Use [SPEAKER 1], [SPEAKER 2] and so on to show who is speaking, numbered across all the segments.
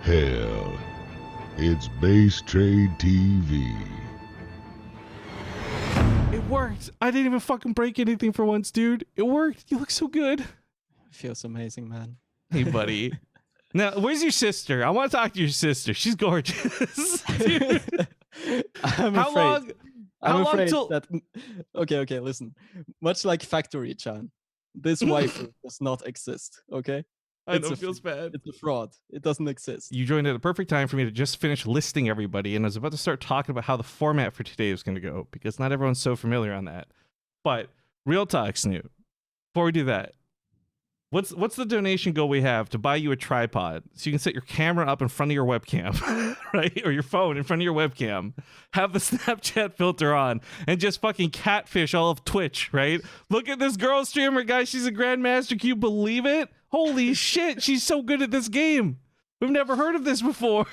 [SPEAKER 1] Hell, it's Base Trade TV.
[SPEAKER 2] It worked. I didn't even fucking break anything for once, dude. It worked. You look so good.
[SPEAKER 3] Feels amazing, man.
[SPEAKER 2] Hey, buddy. Now, where's your sister? I want to talk to your sister. She's gorgeous. Dude.
[SPEAKER 3] I'm
[SPEAKER 2] How
[SPEAKER 3] afraid.
[SPEAKER 2] long?
[SPEAKER 3] I'm
[SPEAKER 2] How
[SPEAKER 3] afraid
[SPEAKER 2] long till?
[SPEAKER 3] that. Okay. Listen. Much like Factory-chan, this waifu does not exist. Okay.
[SPEAKER 2] I
[SPEAKER 3] It's
[SPEAKER 2] know
[SPEAKER 3] a
[SPEAKER 2] it feels bad.
[SPEAKER 3] It's a fraud. It doesn't exist.
[SPEAKER 2] You joined at a perfect time for me to just finish listing everybody, and I was about to start talking about how the format for today is going to go, because not everyone's so familiar on that. But real talk, Snoot. Before we do that, what's the donation goal we have to buy you a tripod so you can set your camera up in front of your webcam, right? Or your phone in front of your webcam, have the Snapchat filter on, and just fucking catfish all of Twitch, right? Look at this girl streamer, guys. She's a grandmaster. Can you believe it? Holy shit, she's so good at this game. We've never heard of this before.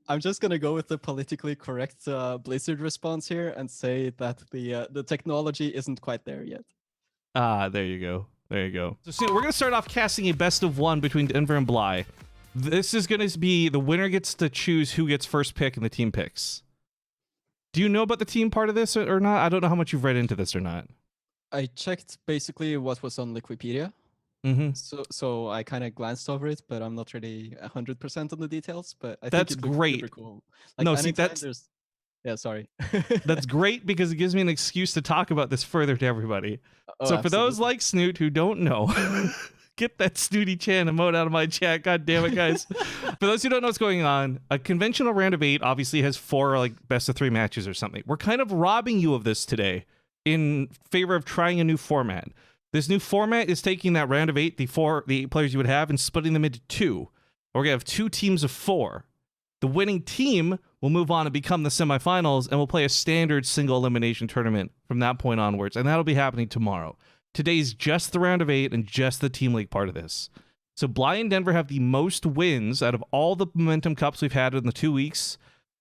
[SPEAKER 3] I'm just gonna go with the politically correct Blizzard response here and say that the technology isn't quite there yet.
[SPEAKER 2] There you go. There you go. So we're going to start off casting a best of one between Denver and Bly. This is going to be the winner gets to choose who gets first pick in the team picks. Do you know about the team part of this or not? I don't know how much you've read into this or not.
[SPEAKER 3] I checked basically what was on Wikipedia.
[SPEAKER 2] Mm-hmm.
[SPEAKER 3] So I kind of glanced over it, but I'm not really 100% on the details. But I
[SPEAKER 2] That's
[SPEAKER 3] think it looks
[SPEAKER 2] great.
[SPEAKER 3] super cool. Like,
[SPEAKER 2] No, see,
[SPEAKER 3] anytime
[SPEAKER 2] that's
[SPEAKER 3] there's... Yeah, sorry.
[SPEAKER 2] that's great because it gives me an excuse to talk about this further to everybody.
[SPEAKER 3] Oh,
[SPEAKER 2] So for those
[SPEAKER 3] absolutely.
[SPEAKER 2] like Snoot who don't know, get that Snooty Chan emote out of my chat. God damn it, guys. For those who don't know what's going on, a conventional round of 8 obviously has 4 like best of 3 matches or something. We're kind of robbing you of this today in favor of trying a new format. This new format is taking that round of 8, the 8 players you would have, and splitting them into 2. We're gonna have 2 teams of 4. The winning team will move on and become the semifinals, and we'll play a standard single elimination tournament from that point onwards, and that'll be happening tomorrow. Today's just the round of 8 and just the Team League part of this. So Bly and Denver have the most wins out of all the Momentum Cups we've had in the 2 weeks,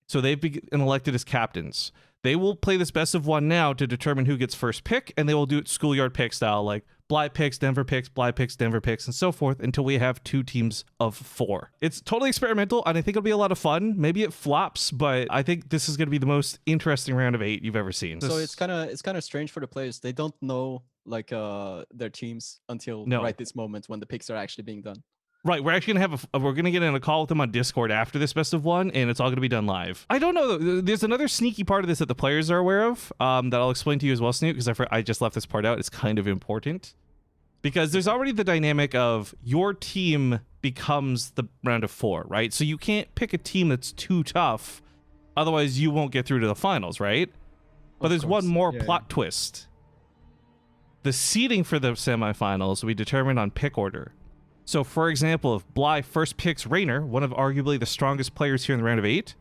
[SPEAKER 2] so they've been elected as captains. They will play this best of 1 now to determine who gets first pick, and they will do it schoolyard pick style, like Bly picks, Denver picks, Bly picks, Denver picks, and so forth until we have 2 teams of 4. It's totally experimental, and I think it'll be a lot of fun. Maybe it flops, but I think this is going to be the most interesting round of 8 you've ever seen.
[SPEAKER 3] So it's kind of strange for the players. They don't know like their teams until
[SPEAKER 2] No.
[SPEAKER 3] right this moment when the picks are actually being done.
[SPEAKER 2] Right, we're actually gonna have we're gonna get in a call with them on Discord after this best of 1, and it's all gonna be done live. I don't know. There's another sneaky part of this that the players are aware of that I'll explain to you as well, Snoot, because I just left this part out. It's kind of important because there's already the dynamic of your team becomes the round of 4, right? So you can't pick a team that's too tough, otherwise you won't get through to the finals, right? But
[SPEAKER 3] Of
[SPEAKER 2] there's
[SPEAKER 3] course,
[SPEAKER 2] one more
[SPEAKER 3] yeah,
[SPEAKER 2] plot twist. The seeding for the semifinals will be determined on pick order. So, for example, if Bly first picks Raynor, one of arguably the strongest players here in the round of 8,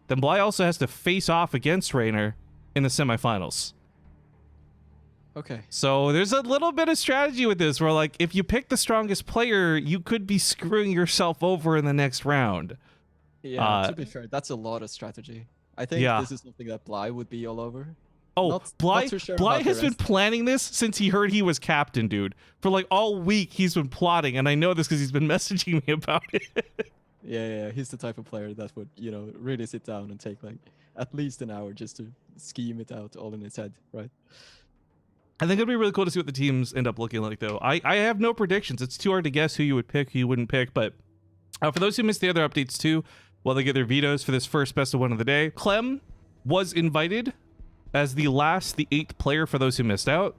[SPEAKER 2] then Bly also has to face off against Raynor in the semifinals.
[SPEAKER 3] Okay.
[SPEAKER 2] So there's a little bit of strategy with this, where like if you pick the strongest player, you could be screwing yourself over in the next round.
[SPEAKER 3] Yeah, to be fair, that's a lot of strategy. I think
[SPEAKER 2] Yeah.
[SPEAKER 3] this is something that Bly would be all over.
[SPEAKER 2] Oh,
[SPEAKER 3] Not
[SPEAKER 2] Bly
[SPEAKER 3] too sure
[SPEAKER 2] Bly
[SPEAKER 3] about the
[SPEAKER 2] has been
[SPEAKER 3] rest.
[SPEAKER 2] planning this since he heard he was captain, dude. For like all week, he's been plotting, and I know this because he's been messaging me about it.
[SPEAKER 3] Yeah, he's the type of player that would, really sit down and take like at least an hour just to scheme it out all in his head, right?
[SPEAKER 2] I think it'd be really cool to see what the teams end up looking like, though. I have no predictions. It's too hard to guess who you would pick, who you wouldn't pick. But for those who missed the other updates, too, while they get their vetoes for this first best of 1 of the day, Clem was invited as the 8th player for those who missed out.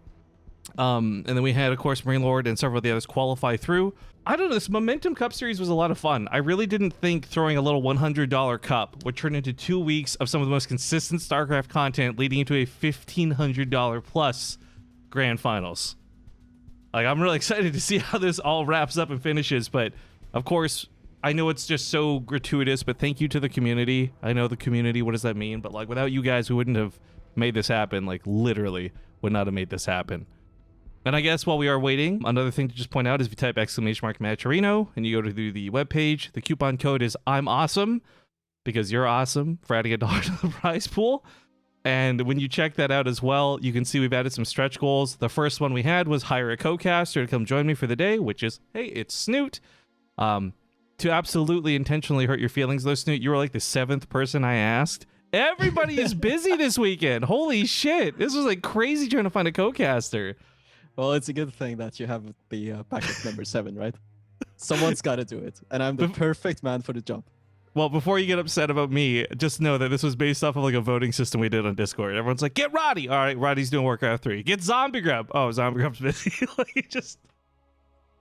[SPEAKER 2] And then we had, of course, Marine Lord and several of the others qualify through. I don't know, this Momentum Cup series was a lot of fun. I really didn't think throwing a little $100 cup would turn into 2 weeks of some of the most consistent StarCraft content, leading into a $1,500 plus grand finals. Like, I'm really excited to see how this all wraps up and finishes, but of course, I know it's just so gratuitous, but thank you to the community. I know the community, what does that mean? But like, without you guys, we wouldn't have made this happen. Like, literally would not have made this happen. And I guess while we are waiting, another thing to just point out is if you type !Matcherino and you go to the webpage, the coupon code is I'm awesome, because you're awesome for adding $1 to the prize pool. And when you check that out as well, you can see we've added some stretch goals. The first one we had was hire a co-caster to come join me for the day, which is, hey, it's Snoot. to absolutely intentionally hurt your feelings, though, Snoot, you were like the 7th person I asked. Everybody is busy this weekend. Holy shit. This was like crazy trying to find a co-caster.
[SPEAKER 3] Well, it's a good thing that you have the backup number 7, right? Someone's got to do it, and I'm the perfect man for the job.
[SPEAKER 2] Well, before you get upset about me, just know that this was based off of like a voting system we did on Discord. Everyone's like, get Roddy. All right, Roddy's doing Warcraft 3. Get Zombie Grub. Oh, Zombie Grub's busy. Like, just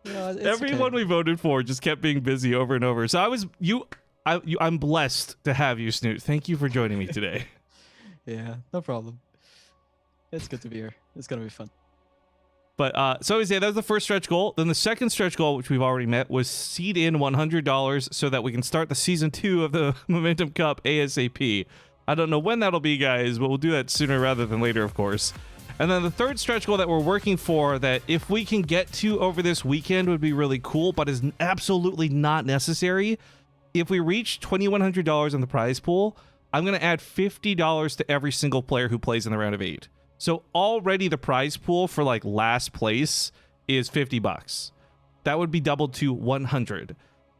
[SPEAKER 2] everyone we voted for just kept being busy over and over. So I'm blessed to have you, Snoot. Thank you for joining me today.
[SPEAKER 3] Yeah, no problem. It's good to be here. It's gonna be fun.
[SPEAKER 2] But so that was the first stretch goal. Then the second stretch goal, which we've already met, was seed in $100 so that we can start the season 2 of the Momentum Cup ASAP. I don't know when that'll be, guys, but we'll do that sooner rather than later, of course. And then the third stretch goal that we're working for, that if we can get to over this weekend, would be really cool, but is absolutely not necessary. If we reach $2,100 in the prize pool, I'm going to add $50 to every single player who plays in the round of 8. So already the prize pool for like last place is $50. That would be doubled to 100.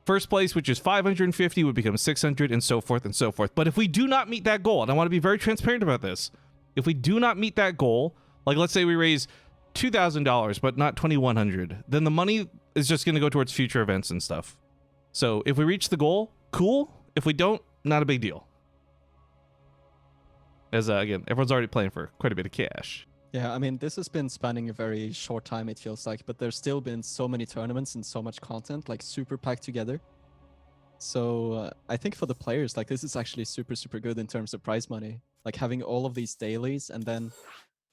[SPEAKER 2] First place, which is 550, would become 600, and so forth and so forth. But if we do not meet that goal, and I want to be very transparent about this, if we do not meet that goal, like let's say we raise $2,000 but not 2,100, then the money is just going to go towards future events and stuff. So if we reach the goal, cool. If we don't, not a big deal. As again, everyone's already playing for quite a bit of cash.
[SPEAKER 3] Yeah, I mean, this has been spanning a very short time, it feels like, but there's still been so many tournaments and so much content, like super packed together. So I think for the players, like this is actually super, super good in terms of prize money. Like having all of these dailies and then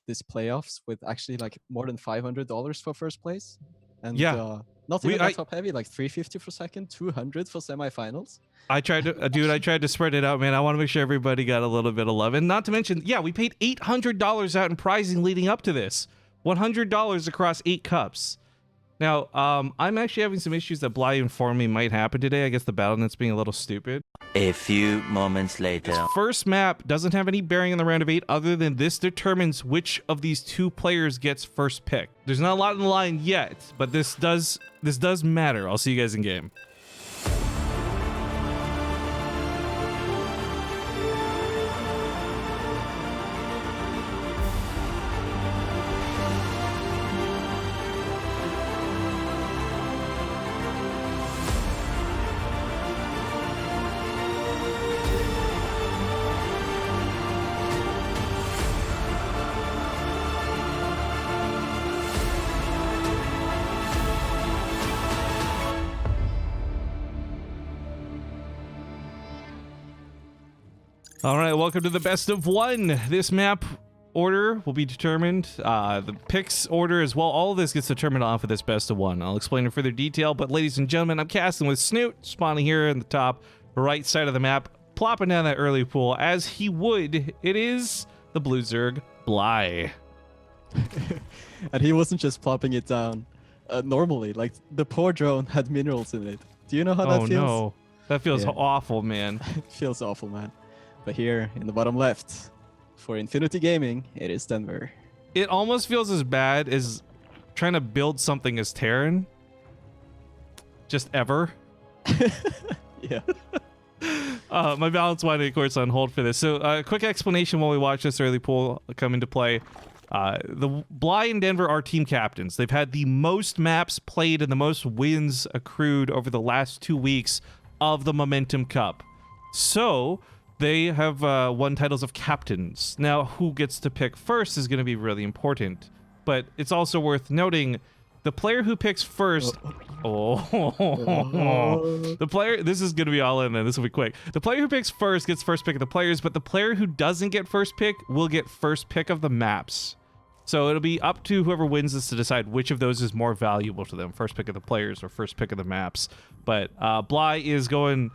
[SPEAKER 3] this playoffs with actually like more than $500 for first place. And
[SPEAKER 2] yeah,
[SPEAKER 3] not even that top heavy, like 350 for second, 200 for semifinals.
[SPEAKER 2] I tried to, dude, I tried to spread it out, man. I want to make sure everybody got a little bit of love. And not to mention, yeah, we paid $800 out in prizing leading up to this. $100 across 8 cups. Now, I'm actually having some issues that Bly informed me might happen today. I guess the BattleNet's being a little stupid.
[SPEAKER 4] A few moments later.
[SPEAKER 2] This first map doesn't have any bearing on the round of 8 other than this determines which of these 2 players gets first pick. There's not a lot in the line yet, but this does matter. I'll see you guys in game. All right, welcome to the best of 1. This map order will be determined. The picks order as well. All of this gets determined off of this best of 1. I'll explain in further detail, but ladies and gentlemen, I'm casting with Snoot, spawning here in the top right side of the map, plopping down that early pool as he would. It is the Blue Zerg Bly.
[SPEAKER 3] And he wasn't just plopping it down normally. Like the poor drone had minerals in it. Do you know how that feels?
[SPEAKER 2] Oh no, that feels awful, man.
[SPEAKER 3] It feels awful, man. But here in the bottom left, for Infinity Gaming, it is Denver.
[SPEAKER 2] It almost feels as bad as trying to build something as Terran. Just ever.
[SPEAKER 3] Yeah.
[SPEAKER 2] My balance winding, of course, on hold for this. So, quick explanation while we watch this early pool come into play. The Bly and Denver are team captains. They've had the most maps played and the most wins accrued over the last 2 weeks of the Momentum Cup. So they have won titles of captains. Now, who gets to pick first is going to be really important. But it's also worth noting the player who picks first. The player. This is going to be all in, then. This will be quick. The player who picks first gets first pick of the players, but the player who doesn't get first pick will get first pick of the maps. So it'll be up to whoever wins this to decide which of those is more valuable to them: first pick of the players or first pick of the maps. But Bly is going.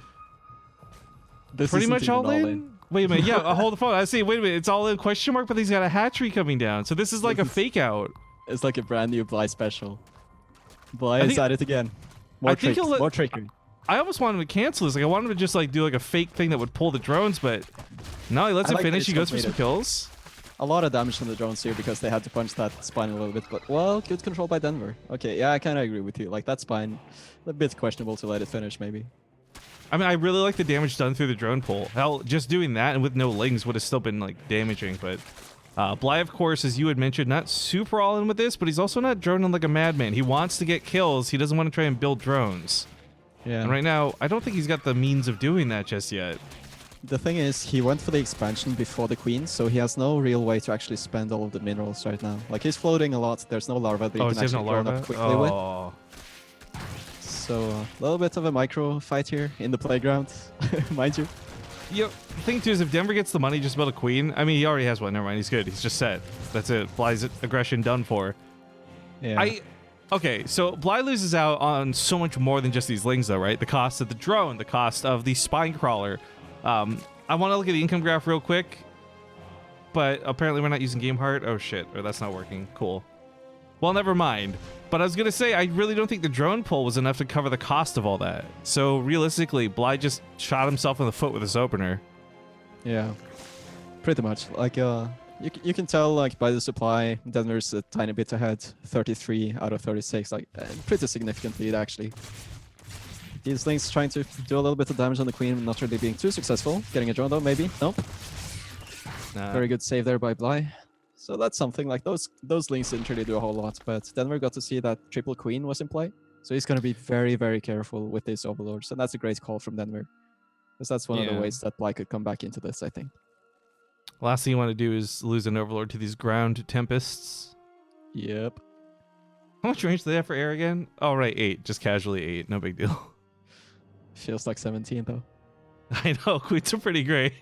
[SPEAKER 3] This
[SPEAKER 2] pretty much all in? Wait a minute. Yeah, hold the phone. I see. Wait a minute. It's all in question mark, but he's got a hatchery coming down. So this is like a fake out.
[SPEAKER 3] It's like a brand new Bly special. Bly is at it again. More tricks, more trickery.
[SPEAKER 2] I almost wanted him to cancel this. Like I wanted him to just like do like a fake thing that would pull the drones, but no, he lets him finish. He goes for some kills.
[SPEAKER 3] A lot of damage on the drones here because they had to punch that spine a little bit, but well, good control by Denver. Okay, yeah, I kind of agree with you. Like that spine, a bit questionable to let it finish maybe.
[SPEAKER 2] I mean, I really like the damage done through the drone pull. Hell, just doing that and with no lings would have still been like damaging. But Bly, of course, as you had mentioned, not super all in with this, but he's also not droning like a madman. He wants to get kills. He doesn't want to try and build drones.
[SPEAKER 3] Yeah.
[SPEAKER 2] And right now, I don't think he's got the means of doing that just yet.
[SPEAKER 3] The thing is, he went for the expansion before the queen, so he has no real way to actually spend all of the minerals right now. Like, he's floating a lot. There's no larva that he can actually drone up quickly with. So, a little bit of a micro fight here in the playground, mind you.
[SPEAKER 2] Yeah, the thing too is if Denver gets the money just to build a queen, I mean, he already has one. Never mind, he's good. He's just set. That's it. Bly's aggression done for.
[SPEAKER 3] Yeah.
[SPEAKER 2] Okay, so Bly loses out on so much more than just these lings, though, right? The cost of the drone, the cost of the spine crawler. I want to look at the income graph real quick, but apparently we're not using Game Heart. Oh shit, or that's not working. Cool. Well, never mind. But I was gonna say, I really don't think the drone pull was enough to cover the cost of all that. So realistically, Bly just shot himself in the foot with his opener.
[SPEAKER 3] Yeah, pretty much. Like, you can tell, like, by the supply, Denver's a tiny bit ahead, 33 out of 36, like, pretty significant lead, actually. These Lings trying to do a little bit of damage on the queen, not really being too successful. Getting a drone, though, maybe? Nope.
[SPEAKER 2] Nah.
[SPEAKER 3] Very good save there by Bly. So that's something, like, those Lings didn't really do a whole lot, but Denver got to see that triple queen was in play. So he's going to be very, very careful with his overlords, and that's a great call from Denver. Because that's one of the ways that Bly could come back into this, I think.
[SPEAKER 2] Last thing you want to do is lose an overlord to these ground tempests.
[SPEAKER 3] Yep.
[SPEAKER 2] How much range do they have for air again? Oh, right, 8. Just casually 8. No big deal.
[SPEAKER 3] Feels like 17, though.
[SPEAKER 2] I know, queens are pretty great.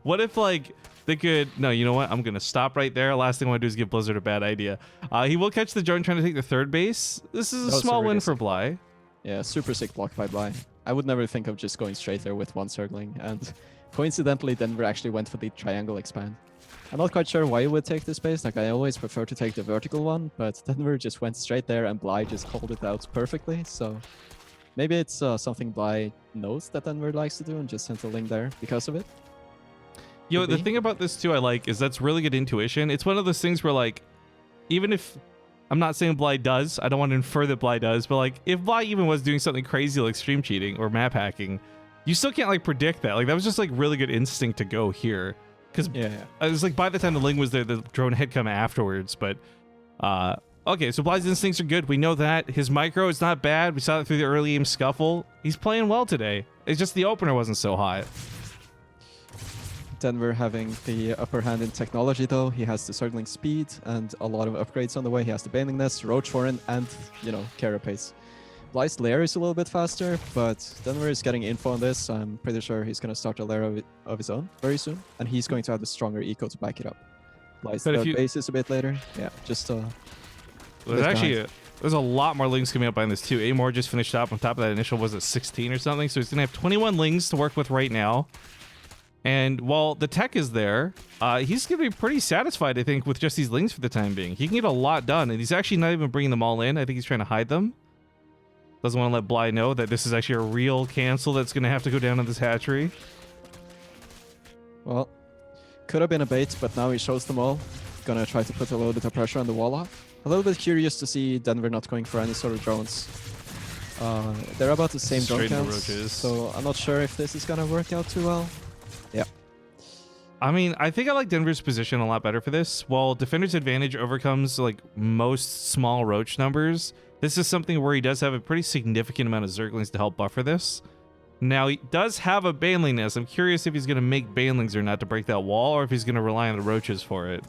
[SPEAKER 2] What if, like, they could... No, you know what? I'm going to stop right there. Last thing I want to do is give Blizzard a bad idea. He will catch the drone trying to take the third base. This is a small win for Bly.
[SPEAKER 3] Yeah, super sick block by Bly. I would never think of just going straight there with one circling, and coincidentally, Denver actually went for the triangle expand. I'm not quite sure why you would take this base. Like, I always prefer to take the vertical one, but Denver just went straight there, and Bly just called it out perfectly, so... Maybe it's something Bly knows that Denver likes to do and just sent a link there because of it.
[SPEAKER 2] Yo, the thing about this too I like is that's really good intuition. It's one of those things where, like, even if I'm not saying Bly does, I don't want to infer that Bly does, but like if Bly even was doing something crazy like stream cheating or map hacking, you still can't like predict that. Like that was just like really good instinct to go here. Because it was like by the time the Ling was there, the drone had come afterwards. But okay, so Bly's instincts are good. We know that. His micro is not bad. We saw it through the early game scuffle. He's playing well today. It's just the opener wasn't so hot.
[SPEAKER 3] Denver having the upper hand in technology, though. He has the circling speed and a lot of upgrades on the way. He has the Baneling Nest, Roach Foreign, and, you know, Carapace. Bly's lair is a little bit faster, but Denver is getting info on this. I'm pretty sure he's going to start a lair of his own very soon, and he's going to have the stronger eco to back it up. Bly's base is a bit later. Yeah, just...
[SPEAKER 2] There's a lot more Lings coming up behind this, too. Amor just finished up on top of that initial, was it 16 or something? So he's going to have 21 Lings to work with right now. And while the tech is there, he's going to be pretty satisfied, I think, with just these Lings for the time being. He can get a lot done, and he's actually not even bringing them all in. I think he's trying to hide them. Doesn't want to let Bly know that this is actually a real cancel that's going to have to go down in this hatchery.
[SPEAKER 3] Well, could have been a bait, but now he shows them all. Gonna try to put a little bit of pressure on the wall off. A little bit curious to see Denver not going for any sort of drones. They're about the same drone counts, so I'm not sure if this is gonna work out too well. Yeah.
[SPEAKER 2] I mean, I think I like Denver's position a lot better for this. While Defender's advantage overcomes like most small roach numbers, this is something where he does have a pretty significant amount of Zerglings to help buffer this. Now, he does have a Baneling Nest. I'm curious if he's going to make Banelings or not to break that wall, or if he's going to rely on the roaches for it.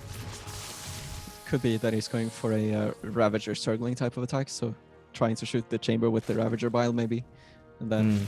[SPEAKER 3] Could be that he's going for a Ravager Zergling type of attack, so trying to shoot the chamber with the Ravager Bile maybe. And then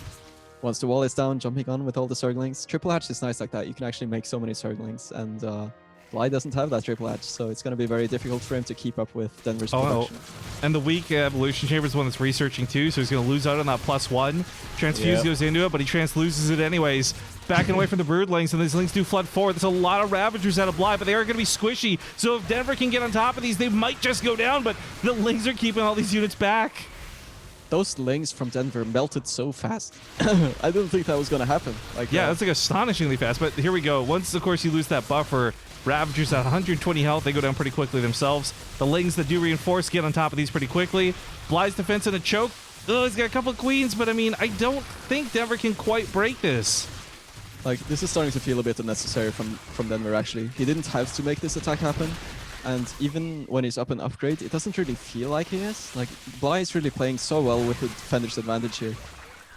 [SPEAKER 3] once the wall is down, jumping on with all the Zerglings. Triple Hatch is nice like that. You can actually make so many Zerglings, and Bly doesn't have that Triple Hatch, so it's going to be very difficult for him to keep up with Denver's production.
[SPEAKER 2] And the weak Evolution Chamber is the one that's researching too, so he's going to lose out on that +1. Transfuse goes into it, but he transloses it anyways. Backing away from the Broodlings, and these Lings do flood forward. There's a lot of Ravagers out of Bly, but they are going to be squishy. So if Denver can get on top of these, they might just go down, but the Lings are keeping all these units back.
[SPEAKER 3] Those Lings from Denver melted so fast. I didn't think that was going to happen. Like,
[SPEAKER 2] yeah, that's like astonishingly fast, but here we go. Once, of course, you lose that buffer, Ravagers at 120 health, they go down pretty quickly themselves. The Lings that do reinforce get on top of these pretty quickly. Bly's defense in a choke. Oh, he's got a couple of queens, but I mean, I don't think Denver can quite break this.
[SPEAKER 3] Like, this is starting to feel a bit unnecessary from Denver, actually. He didn't have to make this attack happen. And even when he's up an upgrade, it doesn't really feel like he is. Like, Bly is really playing so well with the defender's advantage here.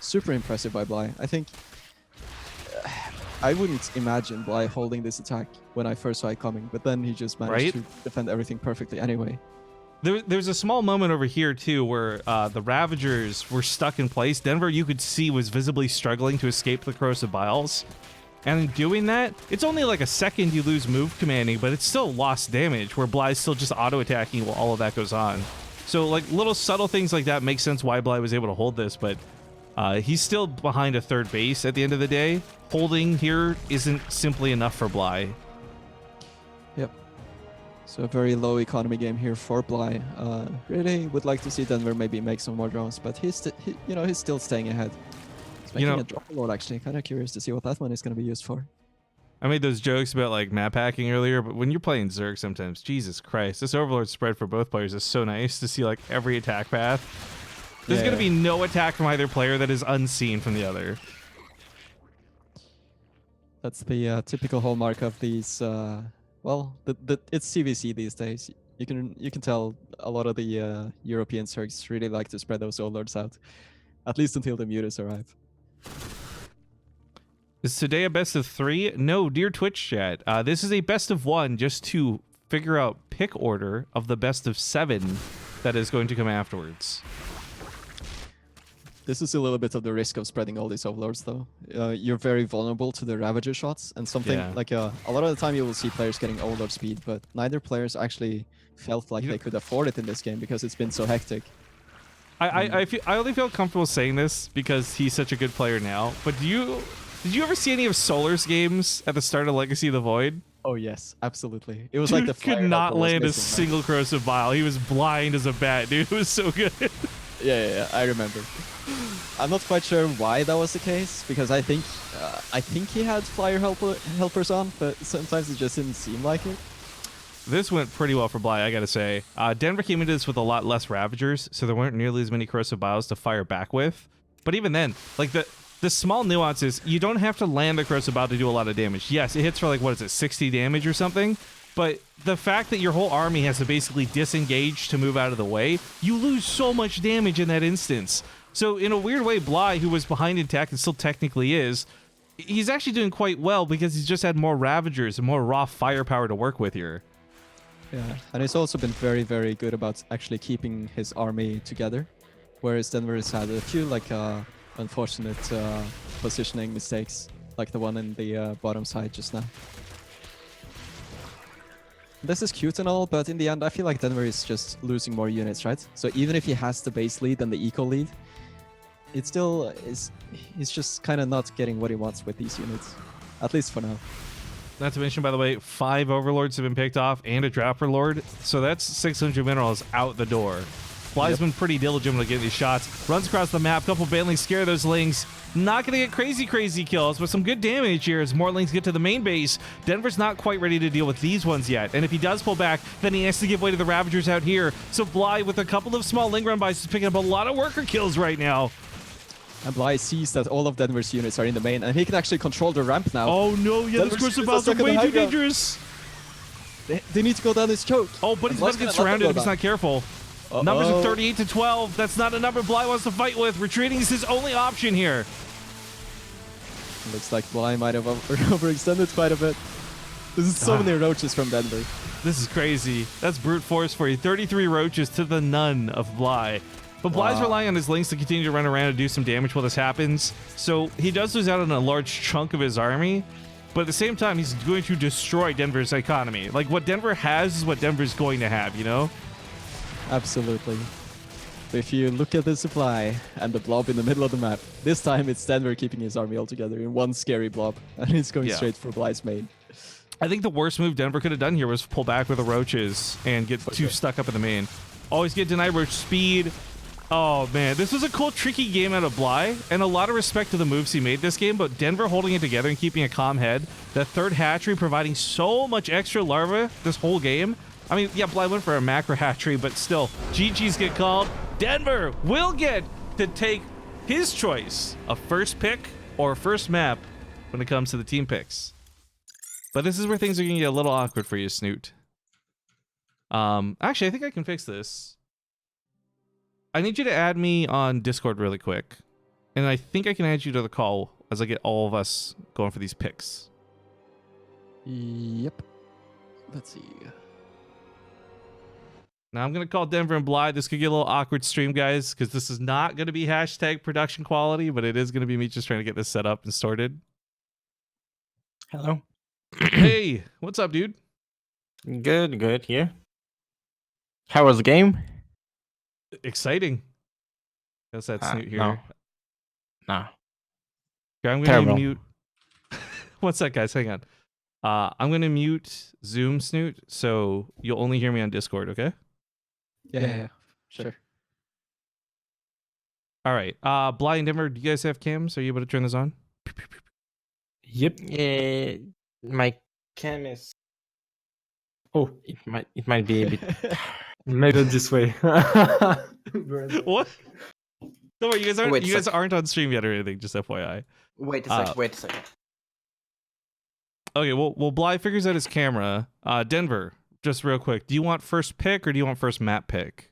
[SPEAKER 3] Super impressive by Bly. I think... I wouldn't imagine Bly holding this attack when I first saw it coming, but then he just managed to defend everything perfectly anyway.
[SPEAKER 2] There's a small moment over here, too, where the Ravagers were stuck in place. Denver, you could see, was visibly struggling to escape the Corrosive Biles. And in doing that, it's only like a second you lose move commanding, but it's still lost damage, where Bly's still just auto-attacking while all of that goes on. So, like, little subtle things like that make sense why Bly was able to hold this, but he's still behind a third base at the end of the day. Holding here isn't simply enough for Bly.
[SPEAKER 3] Yep. So a very low economy game here for Bly. Really would like to see Denver maybe make some more drones, but he's still staying ahead. He's making a drop lord, actually. Kind of curious to see what that one is going to be used for.
[SPEAKER 2] I made those jokes about like map hacking earlier, but when you're playing Zerg sometimes, Jesus Christ, this Overlord spread for both players is so nice to see like every attack path. There's going to be no attack from either player that is unseen from the other.
[SPEAKER 3] That's the typical hallmark of these. Well, it's CVC these days. You can tell a lot of the European Zergs really like to spread those overlords out, at least until the mutas arrive.
[SPEAKER 2] Is today a best of 3? No, dear Twitch chat. This is a best of 1 just to figure out pick order of the best of 7 that is going to come afterwards.
[SPEAKER 3] This is a little bit of the risk of spreading all these overlords, though. You're very vulnerable to the Ravager shots, and something like a lot of the time you will see players getting overlord speed, but neither players actually felt like they could afford it in this game because it's been so hectic.
[SPEAKER 2] I only feel comfortable saying this because he's such a good player now. But did you ever see any of Solar's games at the start of Legacy of the Void?
[SPEAKER 3] Oh yes, absolutely. It was
[SPEAKER 2] Dude
[SPEAKER 3] like the
[SPEAKER 2] could not land a single Corrosive Bile. He was blind as a bat, dude. It was so good.
[SPEAKER 3] Yeah, I remember. I'm not quite sure why that was the case, because I think he had flyer helpers on, but sometimes it just didn't seem like it.
[SPEAKER 2] This went pretty well for Bly, I gotta say. Denver came into this with a lot less Ravagers, so there weren't nearly as many Corrosive Biles to fire back with. But even then, like the small nuances, you don't have to land the Corrosive Bile to do a lot of damage. Yes, it hits for like, what is it, 60 damage or something? But the fact that your whole army has to basically disengage to move out of the way, you lose so much damage in that instance. So in a weird way, Bly, who was behind in tech and still technically is, he's actually doing quite well because he's just had more Ravagers and more raw firepower to work with here.
[SPEAKER 3] Yeah, and he's also been very, very good about actually keeping his army together, whereas Denver has had a few like unfortunate positioning mistakes, like the one in the bottom side just now. This is cute and all, but in the end, I feel like Denver is just losing more units, right? So even if he has the base lead and the eco lead, it still is. He's just kind of not getting what he wants with these units, at least for now.
[SPEAKER 2] Not to mention, by the way, 5 Overlords have been picked off and a Dropper Lord, so that's 600 minerals out the door. Bly's been pretty diligent with getting these shots. Runs across the map, couple banelings scare those lings. Not going to get crazy kills, but some good damage here as more lings get to the main base. Denver's not quite ready to deal with these ones yet, and if he does pull back, then he has to give way to the Ravagers out here. So Bly, with a couple of small ling run bys, is picking up a lot of worker kills right now.
[SPEAKER 3] And Bly sees that all of Denver's units are in the main, and he can actually control the ramp now.
[SPEAKER 2] Oh no, yeah, those Corrosive Biles are way too dangerous.
[SPEAKER 3] They need to go down this choke.
[SPEAKER 2] Oh, but he's about to get surrounded if he's not careful. Numbers of 38 to 12. That's not a number Bly wants to fight with. Retreating is his only option here.
[SPEAKER 3] Looks like Bly might have overextended quite a bit. This is so many roaches from Denver.
[SPEAKER 2] This is crazy. That's brute force for you. 33 roaches to the none of Bly. But Bly's relying on his links to continue to run around and do some damage while this happens. So he does lose out on a large chunk of his army. But at the same time, he's going to destroy Denver's economy. Like, what Denver has is what Denver's going to have, you know?
[SPEAKER 3] Absolutely. So if you look at the supply and the blob in the middle of the map, this time it's Denver keeping his army all together in one scary blob, and he's going straight for Bly's main.
[SPEAKER 2] I think the worst move Denver could have done here was pull back with the roaches and get too stuck up in the main. Always get denied roach speed. Oh man, this was a cool, tricky game out of Bly, and a lot of respect to the moves he made this game, but Denver holding it together and keeping a calm head. That third hatchery providing so much extra larva this whole game. I mean, yeah, Bly went for a macro hatchery, but still, GG's get called. Denver will get to take his choice of first pick or first map when it comes to the team picks. But this is where things are going to get a little awkward for you, Snoot. Actually, I think I can fix this. I need you to add me on Discord really quick. And I think I can add you to the call as I get all of us going for these picks.
[SPEAKER 3] Yep. Let's see.
[SPEAKER 2] Now I'm going to call Denver and Blythe. This could get a little awkward stream, guys, because this is not going to be hashtag production quality, but it is going to be me just trying to get this set up and sorted.
[SPEAKER 5] Hello.
[SPEAKER 2] Hey, what's up, dude?
[SPEAKER 5] Good here. How was the game?
[SPEAKER 2] Exciting. That's that Snoot here.
[SPEAKER 5] No.
[SPEAKER 2] Okay, I'm going to
[SPEAKER 5] Terrible.
[SPEAKER 2] mute. What's that, guys? Hang on. I'm going to mute Zoom, Snoot, so you'll only hear me on Discord, okay?
[SPEAKER 3] Yeah. Sure.
[SPEAKER 2] All right. Bly and Denver, do you guys have cams? Are you able to turn this on?
[SPEAKER 6] Yep.
[SPEAKER 5] Yeah, my cam is.
[SPEAKER 6] Oh,
[SPEAKER 5] It might be a bit.
[SPEAKER 6] made it this way.
[SPEAKER 2] What? Don't worry, you
[SPEAKER 7] Wait a
[SPEAKER 2] guys
[SPEAKER 7] sec.
[SPEAKER 2] aren't on stream yet or anything, just FYI.
[SPEAKER 7] Wait a second.
[SPEAKER 2] Okay, well, Bly figures out his camera. Denver, just real quick, do you want first pick or do you want first map pick?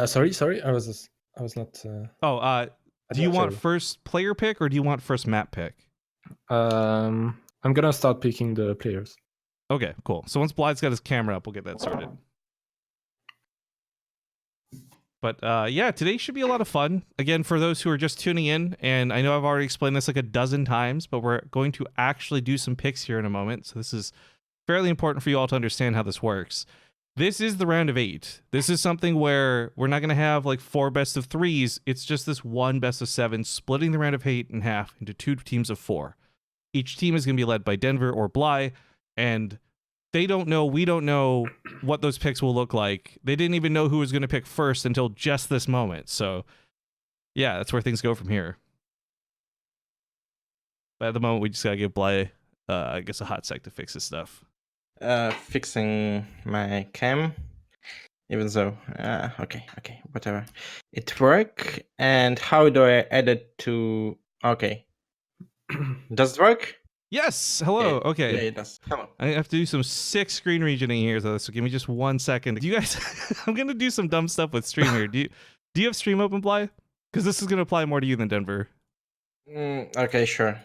[SPEAKER 6] Sorry. I was not.
[SPEAKER 2] Do you want
[SPEAKER 6] sorry.
[SPEAKER 2] first player pick or do you want first map pick?
[SPEAKER 6] I'm gonna start picking the players.
[SPEAKER 2] Okay, cool. So once Blythe's got his camera up, we'll get that started. But yeah, today should be a lot of fun. Again, for those who are just tuning in, and I know I've already explained this like a dozen times, but we're going to actually do some picks here in a moment. So this is fairly important for you all to understand how this works. This is the round of 8. This is something where we're not going to have like 4 best of 3s. It's just this one best of 7, splitting the round of 8 in half into 2 teams of 4. Each team is going to be led by Denver or Bly, and they don't know, we don't know what those picks will look like. They didn't even know who was going to pick first until just this moment. So yeah, that's where things go from here. But at the moment, we just got to give Bly, I guess, a hot sec to fix this stuff.
[SPEAKER 5] Fixing my cam. Even though, okay, whatever. It work. And how do I add it to? Okay. Does it work?
[SPEAKER 2] Yes. Hello.
[SPEAKER 5] Yeah,
[SPEAKER 2] Okay.
[SPEAKER 5] Yeah, it does. Hello.
[SPEAKER 2] I have to do some sick screen regioning here, though. So give me just 1 second. Do you guys? I'm gonna do some dumb stuff with stream here. Do you have stream open, Bly? Because this is gonna apply more to you than Denver.
[SPEAKER 5] Okay, sure.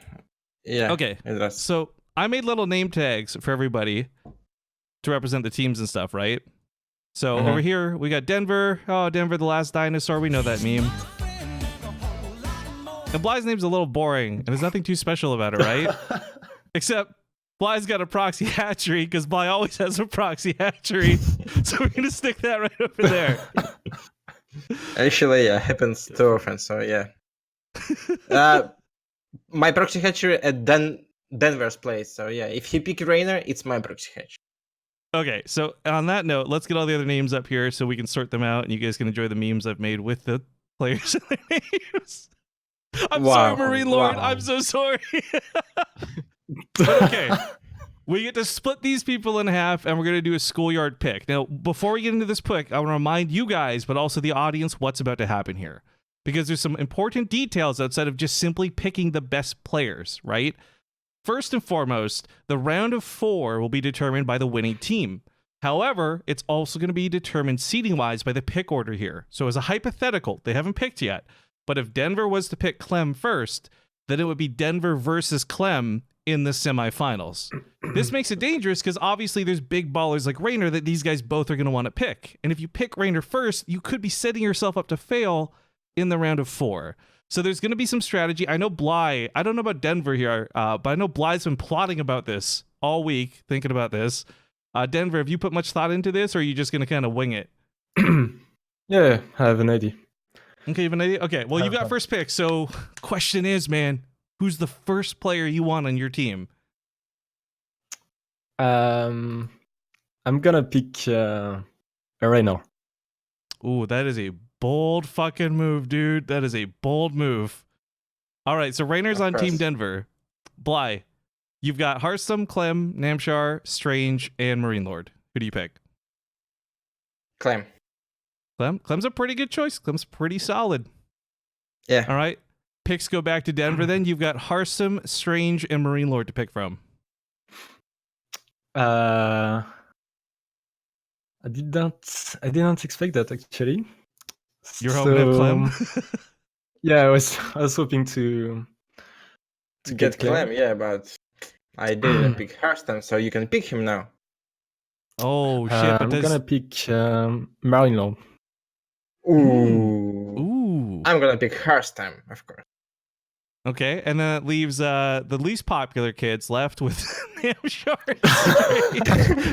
[SPEAKER 5] Yeah.
[SPEAKER 2] Okay.
[SPEAKER 5] It does.
[SPEAKER 2] So I made little name tags for everybody to represent the teams and stuff, right? So over here we got Denver. Oh, Denver, the last dinosaur. We know that meme. And Bly's name's a little boring, and there's nothing too special about it, right? Except Bly's got a proxy hatchery, because Bly always has a proxy hatchery. So we're gonna stick that right over there.
[SPEAKER 5] Actually, yeah, happens too often. So yeah. My proxy hatchery at Denver's place. So yeah, if he pick Rainer, it's my proxy hatchery.
[SPEAKER 2] Okay, so on that note, let's get all the other names up here so we can sort them out, and you guys can enjoy the memes I've made with the players and their names. I'm sorry, Marine Lord.
[SPEAKER 5] Wow.
[SPEAKER 2] I'm so sorry. But okay. We get to split these people in half, and we're going to do a schoolyard pick. Now, before we get into this pick, I want to remind you guys, but also the audience, what's about to happen here. Because there's some important details outside of just simply picking the best players, right? First and foremost, the round of 4 will be determined by the winning team. However, it's also going to be determined seeding-wise by the pick order here. So as a hypothetical, they haven't picked yet, but if Denver was to pick Clem first, then it would be Denver versus Clem in the semifinals. This makes it dangerous because obviously there's big ballers like Rainer that these guys both are going to want to pick. And if you pick Rainer first, you could be setting yourself up to fail in the round of 4. So there's going to be some strategy. I know Bly, I don't know about Denver here, but I know Bly's been plotting about this all week, thinking about this. Denver, have you put much thought into this, or are you just going to kind of wing it?
[SPEAKER 6] Yeah, I have an idea.
[SPEAKER 2] Okay, you have an idea? Okay, well, you've got first pick. So question is, man, who's the first player you want on your team?
[SPEAKER 6] I'm gonna pick a Raynor.
[SPEAKER 2] Ooh, that is a bold fucking move, dude. That is a bold move. All right, so Rainer's
[SPEAKER 5] Of
[SPEAKER 2] on Team
[SPEAKER 5] course.
[SPEAKER 2] Denver. Bly, you've got Hearthstone, Clem, Namshar, Strange, and Marine Lord. Who do you pick?
[SPEAKER 5] Clem.
[SPEAKER 2] Clem's a pretty good choice. Clem's pretty solid.
[SPEAKER 5] Yeah.
[SPEAKER 2] All right. Picks go back to Denver then. You've got Hearthstone, Strange, and Marine Lord to pick from.
[SPEAKER 6] I did not expect that actually.
[SPEAKER 2] You're hoping to have Clem?
[SPEAKER 6] Yeah, I was hoping to
[SPEAKER 5] Get Clem, yeah, but I didn't pick Hearthstone, so you can pick him now.
[SPEAKER 2] Oh, shit.
[SPEAKER 6] I'm gonna pick Marine Lord.
[SPEAKER 5] Ooh. I'm gonna pick Hearthstone, of course.
[SPEAKER 2] Okay, and then it leaves the least popular kids left with Namshar.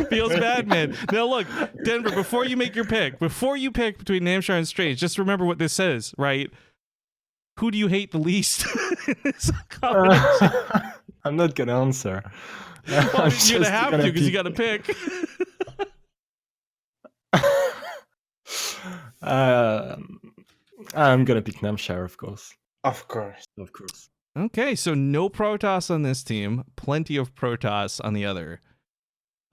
[SPEAKER 2] Feels bad, man. Now look, Denver, before you make your pick, before you pick between Namshar and Strange, just remember what this says, right? Who do you hate the least in this combination?
[SPEAKER 6] I'm not gonna answer.
[SPEAKER 2] Well, you're gonna have to because you gotta pick.
[SPEAKER 6] I'm gonna pick Namshar, of course.
[SPEAKER 5] Of course.
[SPEAKER 2] Okay, so no Protoss on this team, plenty of Protoss on the other.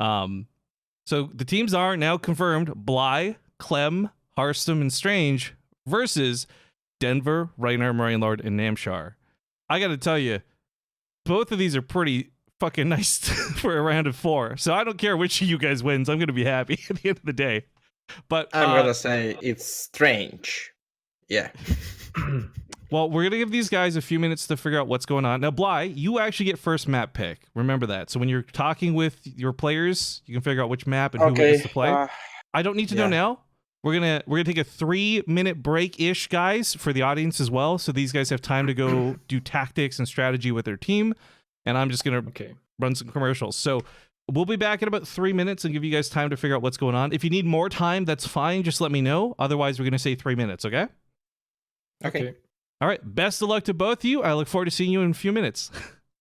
[SPEAKER 2] So the teams are now confirmed: Bly, Clem, Hearthstone, and Strange versus Denver, Reiner, Marine Lord, and Namshar. I gotta tell you, both of these are pretty fucking nice for a round of 4. So I don't care which of you guys wins. I'm gonna be happy at the end of the day. But
[SPEAKER 5] I'm gonna say it's Strange. Yeah.
[SPEAKER 2] Well, we're going to give these guys a few minutes to figure out what's going on. Now, Bly, you actually get first map pick. Remember that. So when you're talking with your players, you can figure out which map and who gets to play. I don't need to know now. We're gonna take a 3-minute break-ish, guys, for the audience as well. So these guys have time to go do tactics and strategy with their team. And I'm just going to run some commercials. So we'll be back in about 3 minutes and give you guys time to figure out what's going on. If you need more time, that's fine. Just let me know. Otherwise, we're going to say 3 minutes, okay?
[SPEAKER 5] Okay.
[SPEAKER 2] All right, best of luck to both of you. I look forward to seeing you in a few minutes.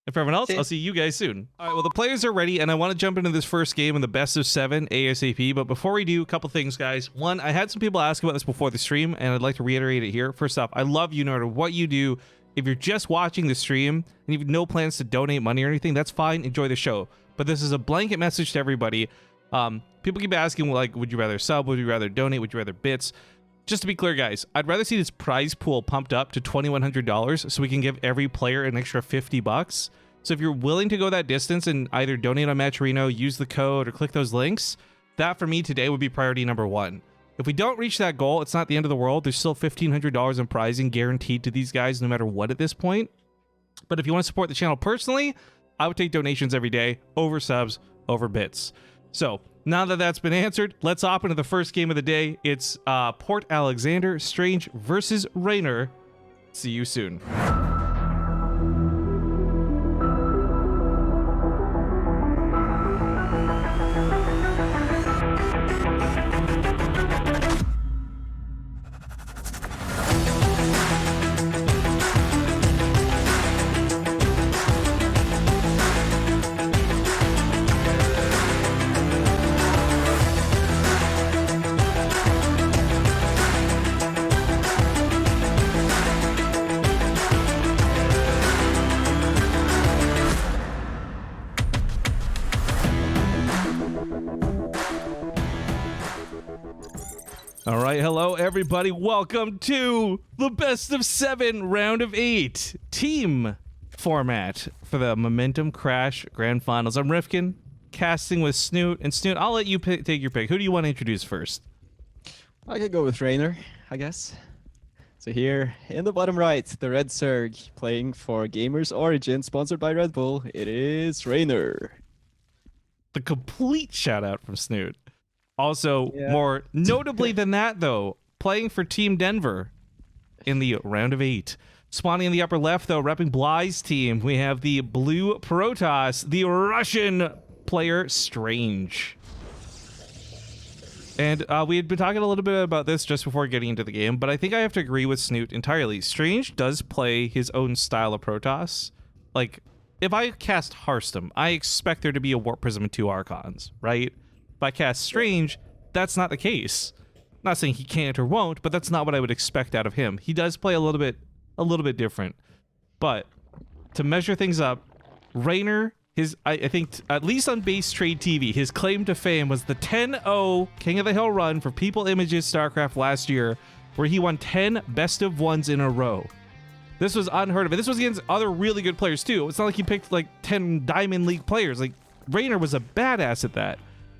[SPEAKER 2] And for everyone else, I'll see you guys soon. All right, well, the players are ready, and I want to jump into this first game in the best of 7 ASAP. But before we do, a couple things, guys. One, I had some people ask about this before the stream, and I'd like to reiterate it here. First off, I love you no matter what you do. If you're just watching the stream and you have no plans to donate money or anything, that's fine. Enjoy the show. But this is a blanket message to everybody. People keep asking, like, would you rather sub? Would you rather donate? Would you rather bits? Just to be clear, guys, I'd rather see this prize pool pumped up to $2,100 so we can give every player an extra $50. So if you're willing to go that distance and either donate on Matcherino, use the code, or click those links, that for me today would be priority number 1. If we don't reach that goal, it's not the end of the world. There's still $1,500 in prizing guaranteed to these guys no matter what at this point. But if you want to support the channel personally, I would take donations every day over subs, over bits. So now that that's been answered, let's hop into the first game of the day. It's Port Alexander, Strange versus Reiner. See you soon. All right, hello everybody. Welcome to the best of 7 round of 8 team format for the Momentum Crash Grand Finals. I'm Rifkin, casting with Snoot, and Snoot, I'll let you take your pick. Who do you want to introduce first?
[SPEAKER 3] I could go with Reiner, I guess. So here in the bottom right, the Red Zerg playing for Gamers Origin, sponsored by Red Bull. It is Reiner.
[SPEAKER 2] The complete shout out from Snoot. Also, more notably than that, though, playing for Team Denver in the round of 8. Spawning in the upper left, though, repping Bly's team, we have the blue Protoss, the Russian player Strange. And we had been talking a little bit about this just before getting into the game, but I think I have to agree with Snoot entirely. Strange does play his own style of Protoss. Like, if I cast Hearthstone, I expect there to be a Warp Prism and 2 Archons, right? If I cast Strange, that's not the case. Not saying he can't or won't, but that's not what I would expect out of him. He does play a little bit different. But to measure things up, Reiner, I think at least on Base Trade TV, his claim to fame was the 10-0 King of the Hill run for People Images StarCraft last year, where he won 10 best of ones in a row. This was unheard of. And this was against other really good players too. It's not like he picked like 10 Diamond League players. Like Raynor was a badass at that.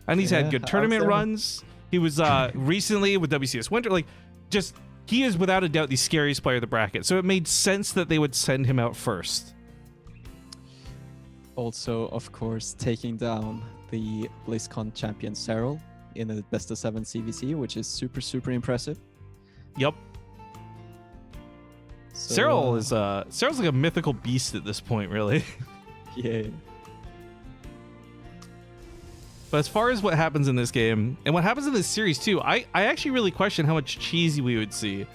[SPEAKER 2] And he's had good tournament runs. He was recently with WCS Winter. Like, just, he is without a doubt the scariest player of the bracket. So it made sense that they would send him out first.
[SPEAKER 3] Also, of course, taking down the BlizzCon champion Serral in a best of 7 CVC, which is super, super impressive.
[SPEAKER 2] Yep.
[SPEAKER 3] So,
[SPEAKER 2] Serral's like a mythical beast at this point, really.
[SPEAKER 3] Yeah.
[SPEAKER 2] But as far as what happens in this game, and what happens in this series too, I actually really question how much cheesy we would see.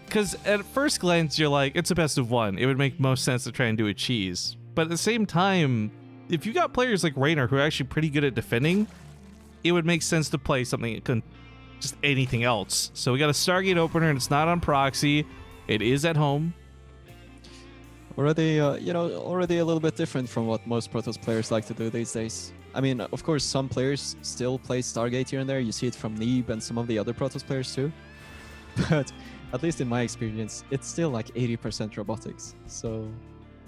[SPEAKER 2] Because at first glance, you're like, it's a best of 1. It would make most sense to try and do a cheese. But at the same time, if you got players like Raynor who are actually pretty good at defending, it would make sense to play something, just anything else. So we got a Stargate opener, and it's not on proxy. It is at home.
[SPEAKER 3] Already a little bit different from what most Protoss players like to do these days. I mean, of course, some players still play Stargate here and there. You see it from Neeb and some of the other Protoss players too. But at least in my experience, it's still like 80% robotics. So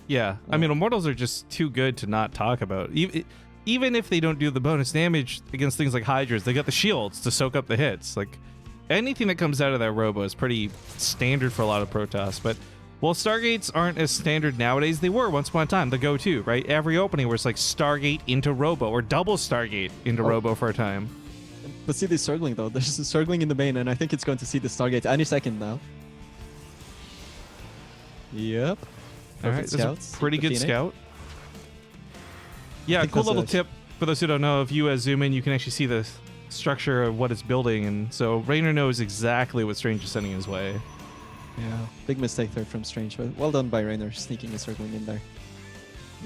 [SPEAKER 2] yeah, I mean, Immortals are just too good to not talk about. Even if they don't do the bonus damage against things like Hydras, they got the shields to soak up the hits. Like, anything that comes out of that Robo is pretty standard for a lot of Protoss. But while Stargates aren't as standard nowadays, they were once upon a time the go-to, right? Every opening was like Stargate into Robo or double Stargate into Robo for a time.
[SPEAKER 3] But see this circling though. There's a circling in the main, and I think it's going to see the Stargate any second now. Yep.
[SPEAKER 2] All right, that's a pretty good scout. Yeah, cool little tip for those who don't know. If you zoom in, you can actually see the structure of what it's building, and so Raynor knows exactly what Strange is sending his way.
[SPEAKER 3] Yeah, big mistake there from Strange, but well done by Raynor, sneaking and circling in there.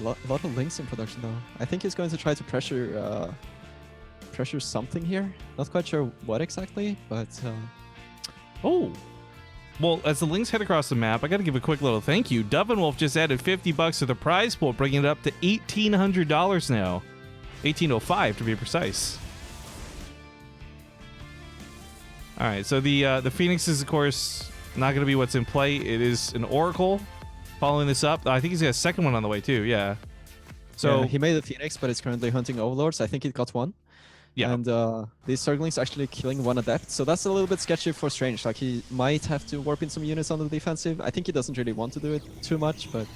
[SPEAKER 3] Lot of links in production though. I think he's going to try to pressure something here. Not quite sure what exactly, but
[SPEAKER 2] oh. Well, as the links head across the map, I got to give a quick little thank you. Dovenwolf just added $50 to the prize pool, bringing it up to $1,800 now. 1805 to be precise. All right, so the Phoenix is, of course, not going to be what's in play. It is an Oracle following this up. I think he's got a second one on the way, too. Yeah. So
[SPEAKER 3] yeah, he made a Phoenix, but it's currently hunting Overlords. I think it got one.
[SPEAKER 2] Yeah.
[SPEAKER 3] And these Zerglings actually killing one Adept, so that's a little bit sketchy for Strange. Like, he might have to warp in some units on the defensive. I think he doesn't really want to do it too much, but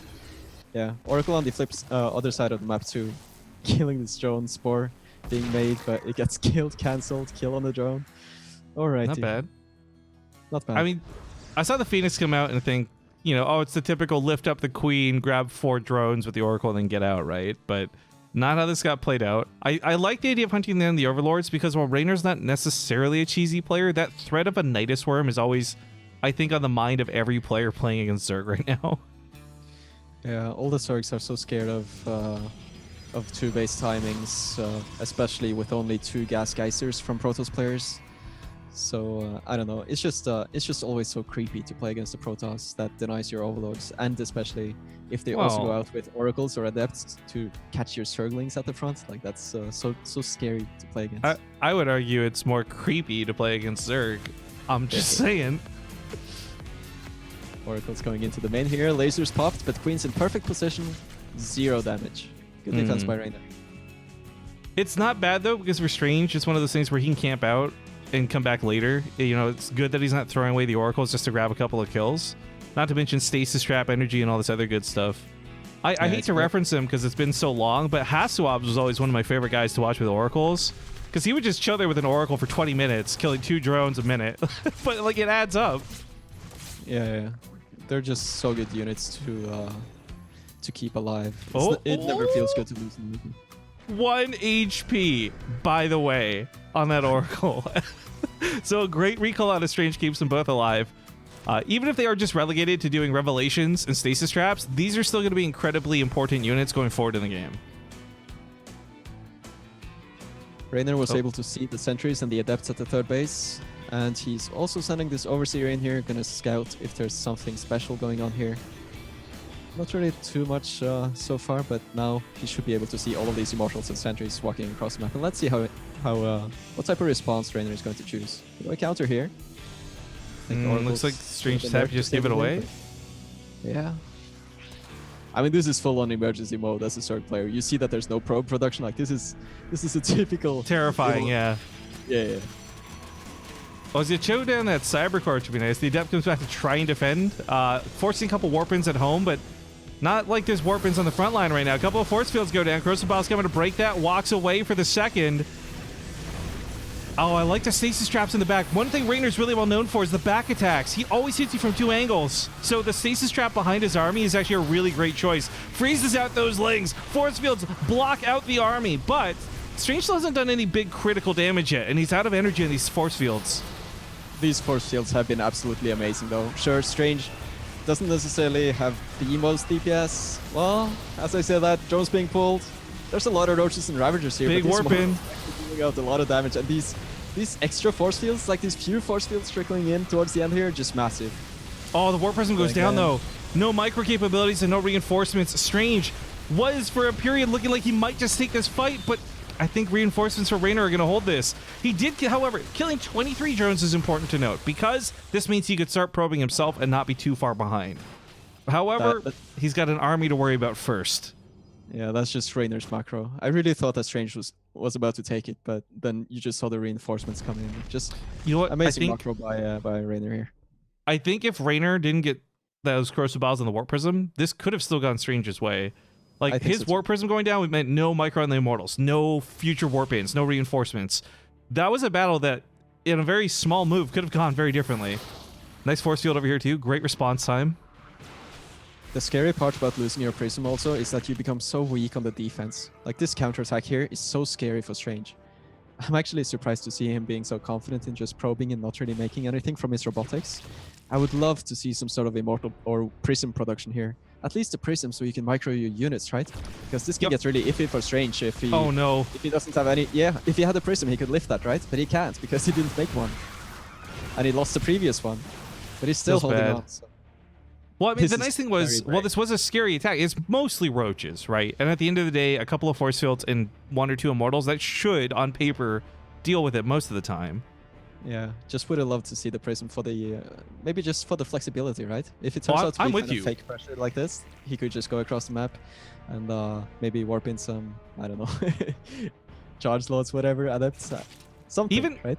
[SPEAKER 3] yeah. Oracle on the other side of the map too, killing this drone Spore being made, but it gets killed, cancelled, kill on the drone. Alright.
[SPEAKER 2] not bad.
[SPEAKER 3] Not bad.
[SPEAKER 2] I mean, I saw the Phoenix come out and think, it's the typical lift up the Queen, grab 4 drones with the Oracle, and then get out, right? But not how this got played out. I like the idea of hunting down the Overlords because while Raynor's not necessarily a cheesy player, that threat of a Nidus Worm is always, I think, on the mind of every player playing against Zerg right now.
[SPEAKER 3] Yeah, all the Zergs are so scared of 2 base timings, especially with only 2 gas geysers from Protoss players. So I don't know. It's just always so creepy to play against the Protoss that denies your Overlords, and especially if they also go out with Oracles or Adepts to catch your Zerglings at the front. Like, that's so scary to play against.
[SPEAKER 2] I would argue it's more creepy to play against Zerg. I'm just saying.
[SPEAKER 3] Oracle's going into the main here. Lasers popped, but Queen's in perfect position. 0 damage. Good defense by Raynor.
[SPEAKER 2] It's not bad though, because for Strange, it's one of those things where he can camp out and come back later. It's good that he's not throwing away the Oracles just to grab a couple of kills. Not to mention Stasis Trap energy and all this other good stuff. I hate to reference him because it's been so long, but Hasuab was always one of my favorite guys to watch with Oracles, because he would just chill there with an Oracle for 20 minutes, killing 2 drones a minute. But like, it adds up.
[SPEAKER 3] Yeah. They're just so good units to keep alive. It never feels good to lose them.
[SPEAKER 2] 1 HP, by the way, on that Oracle. So a great recall out of Strange keeps them both alive. Even if they are just relegated to doing Revelations and Stasis Traps, these are still going to be incredibly important units going forward in the game.
[SPEAKER 3] Raynor was able to see the sentries and the Adepts at the 3rd base, and he's also sending this Overseer in here, gonna scout if there's something special going on here. Not really too much so far, but now he should be able to see all of these Immortals and Sentries walking across the map. And let's see what type of response Trainer is going to choose. Do I counter here?
[SPEAKER 2] Looks like Strange is happy to just give it away.
[SPEAKER 3] Yeah. I mean, this is full on emergency mode as a third player. You see that there's no probe production. Like this is a typical
[SPEAKER 2] Terrifying, yeah.
[SPEAKER 3] Yeah.
[SPEAKER 2] Well, as you chow down that Cyber Core, which would be nice, the Adept comes back to try and defend, forcing a couple Warpins at home, but not like there's Warpins on the front line right now. A couple of Force Fields go down. Crucible's coming to break that, walks away for the second. Oh, I like the stasis traps in the back. One thing Rainer's really well known for is the back attacks. He always hits you from 2 angles. So the stasis trap behind his army is actually a really great choice. Freezes out those lings. Force Fields block out the army, but Strange hasn't done any big critical damage yet, and he's out of energy in these Force Fields.
[SPEAKER 3] These Force Fields have been absolutely amazing, though. Sure, Strange doesn't necessarily have the most DPS. Well, as I said that, drones being pulled. There's a lot of Roaches and Ravagers here.
[SPEAKER 2] Big warp in.
[SPEAKER 3] Doing out a lot of damage, and these extra Force Fields, like these few Force Fields trickling in towards the end here, just massive.
[SPEAKER 2] Oh, the Warp Prism goes down, though. No micro capabilities and no reinforcements. Strange was, for a period, looking like he might just take this fight, but I think reinforcements for Rainer are going to hold this. He did, however, killing 23 drones is important to note, because this means he could start probing himself and not be too far behind. However, he's got an army to worry about first.
[SPEAKER 3] Yeah, that's just Rainer's macro. I really thought that Strange was about to take it, but then you just saw the reinforcements coming in. Just amazing macro by Rainer here.
[SPEAKER 2] I think if Rainer didn't get those corrosive balls on the Warp Prism, this could have still gone Strange's way. Like, his Warp Prism going down meant no micro on the Immortals, no future Warp-ins, no reinforcements. That was a battle that, in a very small move, could have gone very differently. Nice force field over here, too. Great response time.
[SPEAKER 3] The scary part about losing your Prism also is that you become so weak on the defense. Like, this counterattack here is so scary for Strange. I'm actually surprised to see him being so confident in just probing and not really making anything from his robotics. I would love to see some sort of Immortal or Prism production here. At least a Prism so you can micro your units, right? Because this can get really iffy for Strange if he...
[SPEAKER 2] Oh no.
[SPEAKER 3] If he doesn't have any... Yeah, if he had a Prism he could lift that, right? But he can't because he didn't make one. And he lost the previous one. But he's still holding on. So.
[SPEAKER 2] Well, I mean, the nice thing was, well, this was a scary attack. It's mostly Roaches, right? And at the end of the day, a couple of Force Fields and 1 or 2 Immortals, that should, on paper, deal with it most of the time.
[SPEAKER 3] Yeah, just would have loved to see the Prism for the, maybe just for the flexibility, right? If it turns out to be kind of fake pressure like this, he could just go across the map and maybe warp in some, I don't know, charge loads, whatever, adepts, something, right?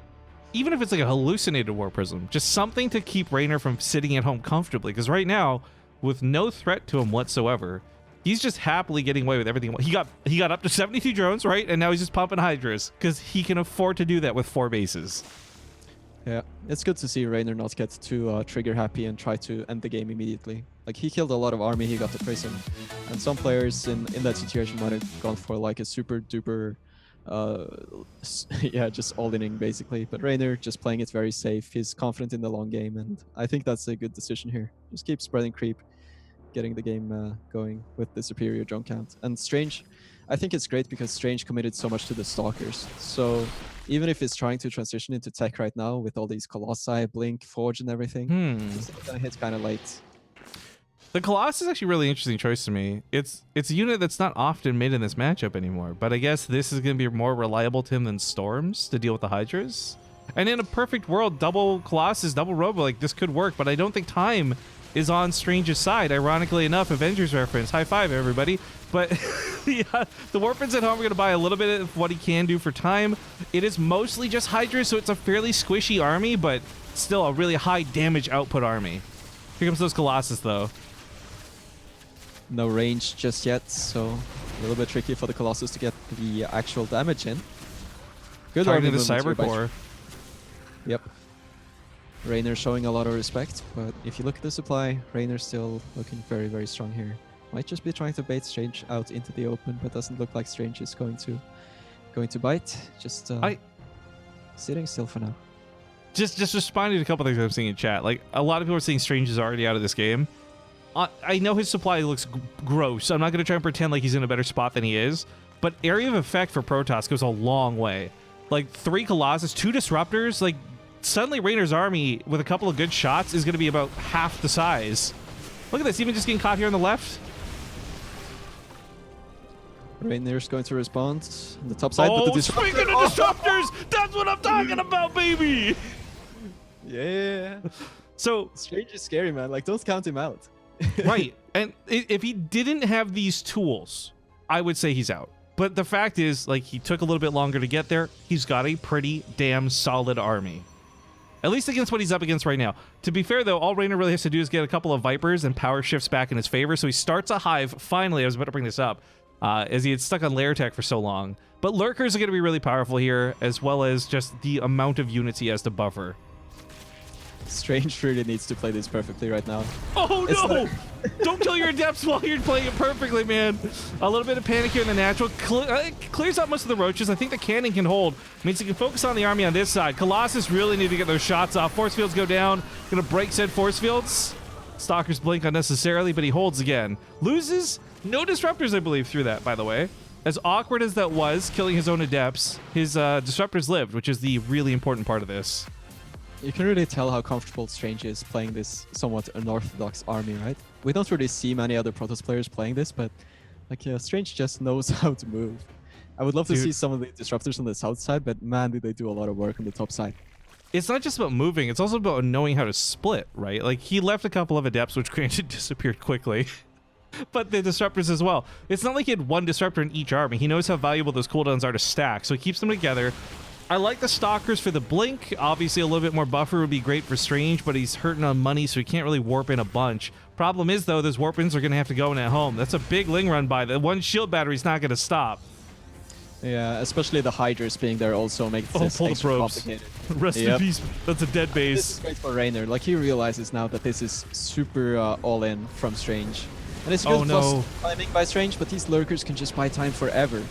[SPEAKER 2] Even if it's like a hallucinated Warp Prism, just something to keep Rainer from sitting at home comfortably. Because right now, with no threat to him whatsoever, he's just happily getting away with everything. He got up to 72 drones, right? And now he's just pumping Hydras because he can afford to do that with 4 bases.
[SPEAKER 3] Yeah, it's good to see Rainer not get too trigger happy and try to end the game immediately. Like, he killed a lot of army, he got the Prism. And some players in that situation might have gone for like a super duper yeah, just all-inning basically. But Rainer just playing it very safe. He's confident in the long game, and I think that's a good decision here. Just keep spreading creep, getting the game going with the superior drone count. And Strange, I think it's great because Strange committed so much to the Stalkers. So even if he's trying to transition into tech right now with all these Colossi, Blink, Forge, and everything, it's gonna hit kind of late.
[SPEAKER 2] The Colossus is actually a really interesting choice to me. It's a unit that's not often made in this matchup anymore, but I guess this is going to be more reliable to him than Storms to deal with the Hydras. And in a perfect world, double Colossus, double Robo, like this could work, but I don't think time is on Strange's side. Ironically enough, Avengers reference. High five, everybody. But yeah, the Warpins at home are going to buy a little bit of what he can do for time. It is mostly just Hydras, so it's a fairly squishy army, but still a really high damage output army. Here comes those Colossus, though.
[SPEAKER 3] No range just yet, so a little bit tricky for the Colossus to get the actual damage in. Good
[SPEAKER 2] targeting the Cyber Core.
[SPEAKER 3] Yep. Rainer showing a lot of respect, but if you look at the supply, Rainer's still looking very, very strong here. Might just be trying to bait Strange out into the open, but doesn't look like Strange is going to bite. Just sitting still for now.
[SPEAKER 2] Just responding to a couple things I'm seeing in chat. Like, a lot of people are saying Strange is already out of this game. I know his supply looks gross, so I'm not going to try and pretend like he's in a better spot than he is, but area of effect for Protoss goes a long way. Like, 3 Colossus, 2 Disruptors, like, suddenly Rainer's army, with a couple of good shots, is going to be about half the size. Look at this, even just getting caught here on the left.
[SPEAKER 3] Rainer's going to respond on the top side. but
[SPEAKER 2] Oh,
[SPEAKER 3] the
[SPEAKER 2] speaking of disruptors, that's what I'm talking about, baby.
[SPEAKER 3] Yeah.
[SPEAKER 2] So
[SPEAKER 3] Strange is scary, man. Like, don't count him out.
[SPEAKER 2] right, and if he didn't have these tools, I would say he's out. But the fact is, like, he took a little bit longer to get there. He's got a pretty damn solid army. At least against what he's up against right now. To be fair, though, all Rainer really has to do is get a couple of Vipers and power shifts back in his favor. So he starts a Hive. Finally, I was about to bring this up, as he had stuck on Lair Tech for so long. But Lurkers are going to be really powerful here, as well as just the amount of units he has to buffer.
[SPEAKER 3] Strange really needs to play this perfectly right now.
[SPEAKER 2] Oh,
[SPEAKER 3] It's
[SPEAKER 2] no! Don't kill your Adepts while you're playing it perfectly, man. A little bit of panic here in the natural. Clears out most of the roaches. I think the cannon can hold. Means he can focus on the army on this side. Colossus really need to get those shots off. Force fields go down. Gonna break said force fields. Stalkers blink unnecessarily, but he holds again. Loses no disruptors, I believe, through that, by the way. As awkward as that was, killing his own Adepts, his disruptors lived, which is the really important part of this.
[SPEAKER 3] You can really tell how comfortable Strange is playing this somewhat unorthodox army, right? We don't really see many other Protoss players playing this, but like, yeah, Strange just knows how to move. I would love to see some of the disruptors on the south side, but man, do they do a lot of work on the top side.
[SPEAKER 2] It's not just about moving, it's also about knowing how to split, right? Like, he left a couple of Adepts, which granted disappeared quickly, but the disruptors as well. It's not like he had one disruptor in each army. He knows how valuable those cooldowns are to stack, so he keeps them together. I like the Stalkers for the blink. Obviously, a little bit more buffer would be great for Strange, but he's hurting on money, so he can't really warp in a bunch. Problem is, though, those warp-ins are going to have to go in at home. That's a big Ling run by. The one shield battery's not going to stop.
[SPEAKER 3] Yeah, especially the Hydras being there also makes this
[SPEAKER 2] pull the
[SPEAKER 3] extra
[SPEAKER 2] probes.
[SPEAKER 3] complicated.
[SPEAKER 2] Rest in peace. That's a dead
[SPEAKER 3] This is
[SPEAKER 2] base.
[SPEAKER 3] great for Rainer. Like, he realizes now that this is super all-in from Strange. And it's
[SPEAKER 2] Oh,
[SPEAKER 3] good
[SPEAKER 2] no.
[SPEAKER 3] timing by Strange, but these Lurkers can just buy time forever.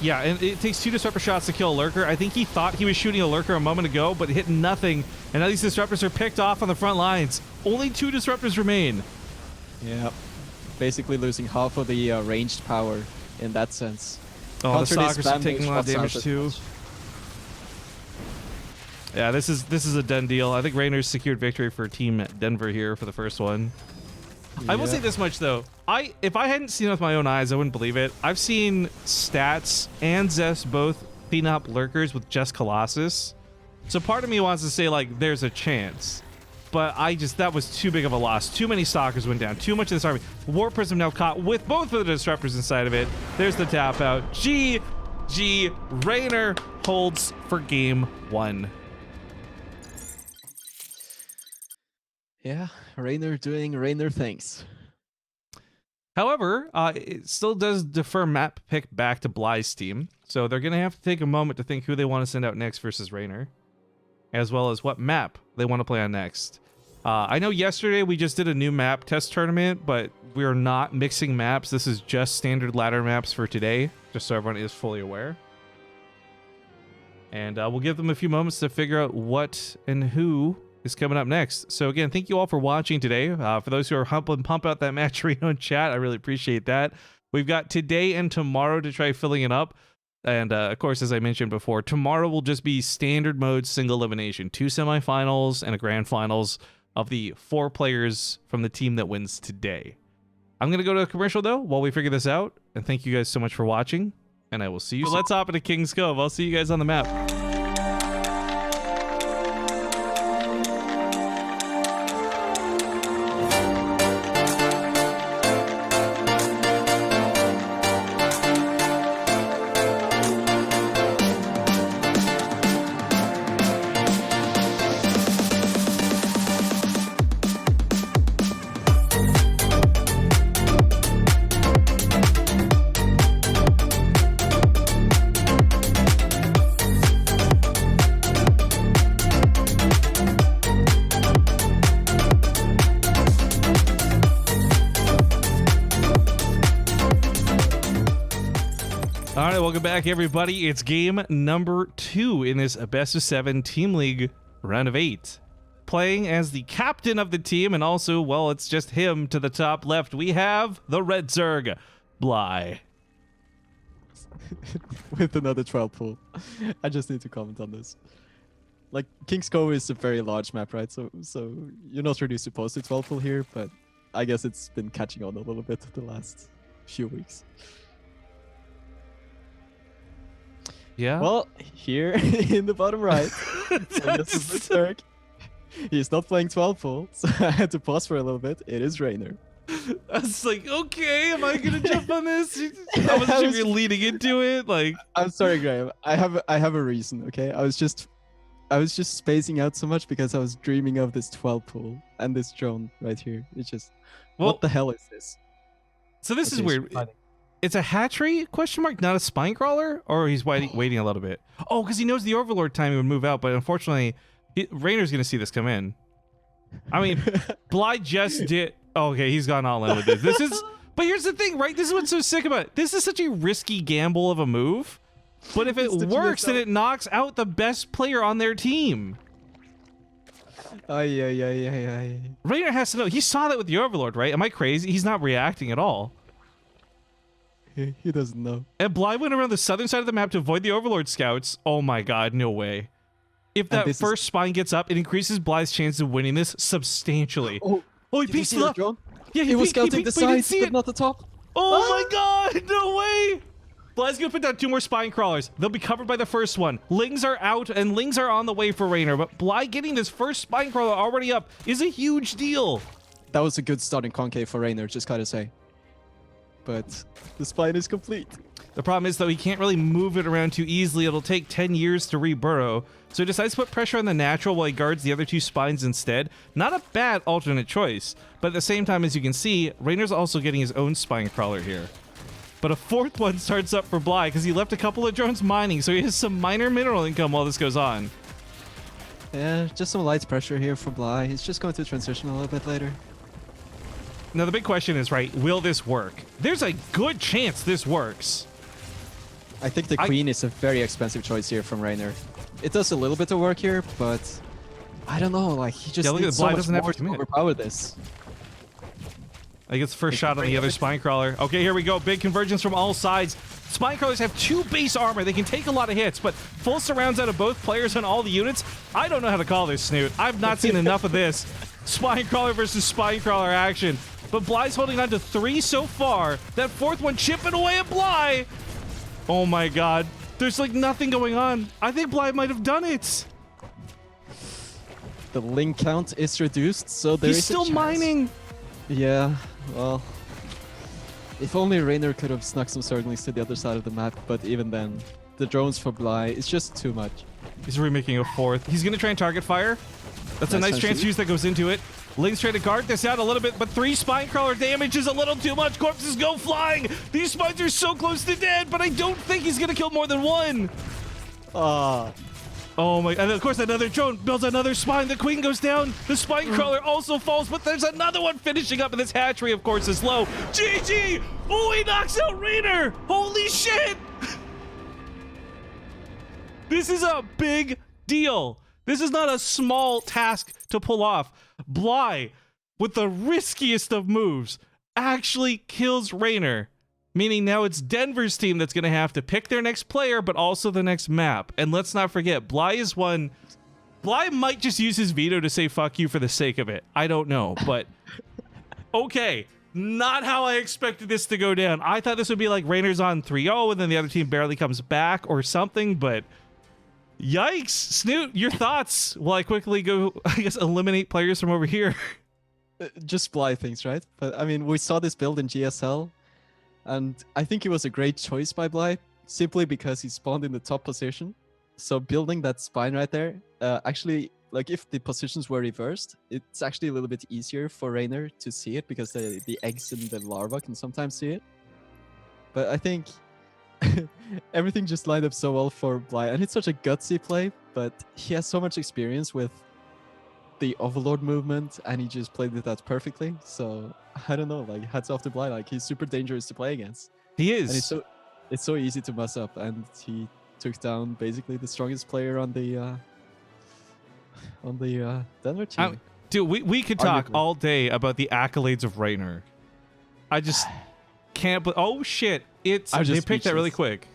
[SPEAKER 2] Yeah, and it takes 2 disruptor shots to kill a Lurker. I think he thought he was shooting a Lurker a moment ago, but hit nothing. And now these disruptors are picked off on the front lines. Only 2 disruptors remain.
[SPEAKER 3] Yeah, basically losing half of the ranged power in that sense.
[SPEAKER 2] Oh, the
[SPEAKER 3] Counter this
[SPEAKER 2] Stalkers are
[SPEAKER 3] spam
[SPEAKER 2] taking a lot of
[SPEAKER 3] shots out
[SPEAKER 2] damage
[SPEAKER 3] as
[SPEAKER 2] too.
[SPEAKER 3] much.
[SPEAKER 2] Yeah, this is a done deal. I think Rainer's secured victory for Team Denver here for the first one. I will say this much though. If I hadn't seen it with my own eyes, I wouldn't believe it. I've seen Stats and Zest both clean up Lurkers with just Colossus. So part of me wants to say, like, there's a chance. But that was too big of a loss. Too many Stalkers went down. Too much of this army. War Prism now caught with both of the disruptors inside of it. There's the tap out. GG. Rainer holds for game 1.
[SPEAKER 3] Yeah, Rainer doing Rainer things.
[SPEAKER 2] However, it still does defer map pick back to Bly's team. So they're going to have to take a moment to think who they want to send out next versus Rainer, as well as what map they want to play on next. I know yesterday we just did a new map test tournament, but we are not mixing maps. This is just standard ladder maps for today, just so everyone is fully aware. And we'll give them a few moments to figure out what and who is coming up next. So again, thank you all for watching today. For those who are pump out that match Reno in chat, I really appreciate that. We've got today and tomorrow to try filling it up. And of course, as I mentioned before, tomorrow will just be standard mode single elimination. 2 semifinals and a grand finals of the 4 players from the team that wins today. I'm going to go to a commercial though while we figure this out. And thank you guys so much for watching. And I will see you soon. Let's hop into King's Cove. I'll see you guys on the map. All right, welcome back, everybody. It's game number 2 in this best of 7 Team League round of 8. Playing as the captain of the team, and also, well, it's just him to the top left. We have the Red Zerg, Bly.
[SPEAKER 3] With another 12 pool. I just need to comment on this. Like, King's Cove is a very large map, right? So you're not really supposed to 12 pool here, but I guess it's been catching on a little bit the last few weeks.
[SPEAKER 2] Yeah.
[SPEAKER 3] Well, here in the bottom right, so this is the Turk. He's not playing 12 full, so I had to pause for a little bit. It is Rainer.
[SPEAKER 2] I was like, okay, am I gonna jump on this? I wasn't sure if you're leading into it. Like,
[SPEAKER 3] I'm sorry, Graham. I have a reason. Okay, I was just spacing out so much because I was dreaming of this 12 pool and this drone right here. It's just,
[SPEAKER 2] well,
[SPEAKER 3] what the hell is this?
[SPEAKER 2] so this is
[SPEAKER 3] Okay,
[SPEAKER 2] weird.
[SPEAKER 3] so
[SPEAKER 2] It's a hatchery question mark, not a spine crawler, or he's waiting a little bit. Oh, because he knows the Overlord time he would move out, but unfortunately, Rainer's gonna see this come in. I mean, Bly just did. Oh, okay, he's gone all in with this. This is, but here's the thing, right? This is what's so sick about it. This is such a risky gamble of a move, but if it works, then it knocks out the best player on their team.
[SPEAKER 3] Ay.
[SPEAKER 2] Rainer has to know. He saw that with the Overlord, right? Am I crazy? He's not reacting at all.
[SPEAKER 3] He doesn't know.
[SPEAKER 2] And Bly went around the southern side of the map to avoid the Overlord scouts. Oh my god, no way. If that first spine gets up, it increases Bly's chance of winning this substantially.
[SPEAKER 3] Oh,
[SPEAKER 2] he
[SPEAKER 3] did you
[SPEAKER 2] peeked
[SPEAKER 3] see the
[SPEAKER 2] left.
[SPEAKER 3] drone?
[SPEAKER 2] Yeah,
[SPEAKER 3] He was scouting the
[SPEAKER 2] but he didn't
[SPEAKER 3] sides,
[SPEAKER 2] see
[SPEAKER 3] but
[SPEAKER 2] it.
[SPEAKER 3] not the top.
[SPEAKER 2] Oh my god, no way! Bly's gonna put down 2 more spine crawlers. They'll be covered by the first one. Lings are out, and Lings are on the way for Rainer, but Bly getting this first spine crawler already up is a huge deal.
[SPEAKER 3] That was a good starting concave for Rainer, just gotta say. But the spine is complete.
[SPEAKER 2] The problem is, though, he can't really move it around too easily. It'll take 10 years to reburrow. So he decides to put pressure on the natural while he guards the other 2 spines instead. Not a bad alternate choice. But at the same time, as you can see, Rainer's also getting his own spine crawler here. But a 4th one starts up for Bly because he left a couple of drones mining, so he has some minor mineral income while this goes on.
[SPEAKER 3] Yeah, just some light pressure here for Bly. He's just going to transition a little bit later.
[SPEAKER 2] Now, the big question is, right, will this work? There's a good chance this works.
[SPEAKER 3] I think the Queen is a very expensive choice here from Rainer. It does a little bit of work here, but I don't know, like, he just
[SPEAKER 2] look at
[SPEAKER 3] needs
[SPEAKER 2] the Bly
[SPEAKER 3] so much
[SPEAKER 2] doesn't have
[SPEAKER 3] more
[SPEAKER 2] to
[SPEAKER 3] to
[SPEAKER 2] commit.
[SPEAKER 3] overpower this.
[SPEAKER 2] I guess first shot on the other spine crawler. Okay, here we go. Big convergence from all sides. Spine crawlers have 2 base armor. They can take a lot of hits, but full surrounds out of both players on all the units. I don't know how to call this, Snoot. I've not seen enough of this. Spine crawler versus spine crawler action. But Bly's holding on to 3 so far. That 4th one chipping away at Bly. Oh my god. There's like nothing going on. I think Bly might have done it.
[SPEAKER 3] The link count is reduced, so there
[SPEAKER 2] He's
[SPEAKER 3] is
[SPEAKER 2] still
[SPEAKER 3] a chance.
[SPEAKER 2] mining.
[SPEAKER 3] Yeah, well, if only Rainer could have snuck some Zerglings to the other side of the map, but even then, the drones for Bly is just too much.
[SPEAKER 2] He's remaking a 4th. He's going to try and target fire. That's a nice transfuse that goes into it. Link's trying to guard this out a little bit, but 3 spine crawler damage is a little too much. Corpses go flying. These spines are so close to dead, but I don't think he's going to kill more than 1.
[SPEAKER 3] Ah.
[SPEAKER 2] Oh my, and of course another drone builds another spine. The Queen goes down. The spine crawler also falls, but there's another one finishing up, and this hatchery, of course, is low. GG! Oh, he knocks out Rainer! Holy shit! This is a big deal. This is not a small task to pull off. Bly, with the riskiest of moves, actually kills Rainer. Meaning now it's Denver's team that's going to have to pick their next player, but also the next map. And let's not forget, Bly is one... Bly might just use his veto to say fuck you for the sake of it. I don't know, but... Okay, not how I expected this to go down. I thought this would be like Rainer's on 3-0 and then the other team barely comes back or something, but... Yikes! Snoot, your thoughts while I quickly go, I guess, eliminate players from over here.
[SPEAKER 3] Just Bly things, right? But I mean, we saw this build in GSL, and I think it was a great choice by Bly, simply because he spawned in the top position. So building that spine right there, actually, like if the positions were reversed, it's actually a little bit easier for Rainer to see it because the eggs and the larva can sometimes see it. But I think everything just lined up so well for Bly, and it's such a gutsy play, but he has so much experience with the Overlord movement, and he just played it out perfectly. So I don't know, like hats off to Bly. Like he's super dangerous to play against.
[SPEAKER 2] He is.
[SPEAKER 3] And it's so easy to mess up, and he took down basically the strongest player on the Denver team.
[SPEAKER 2] Dude, we could talk
[SPEAKER 3] Arguably.
[SPEAKER 2] all day about the accolades of Rainer. I just can't. Oh shit! They picked that really quick.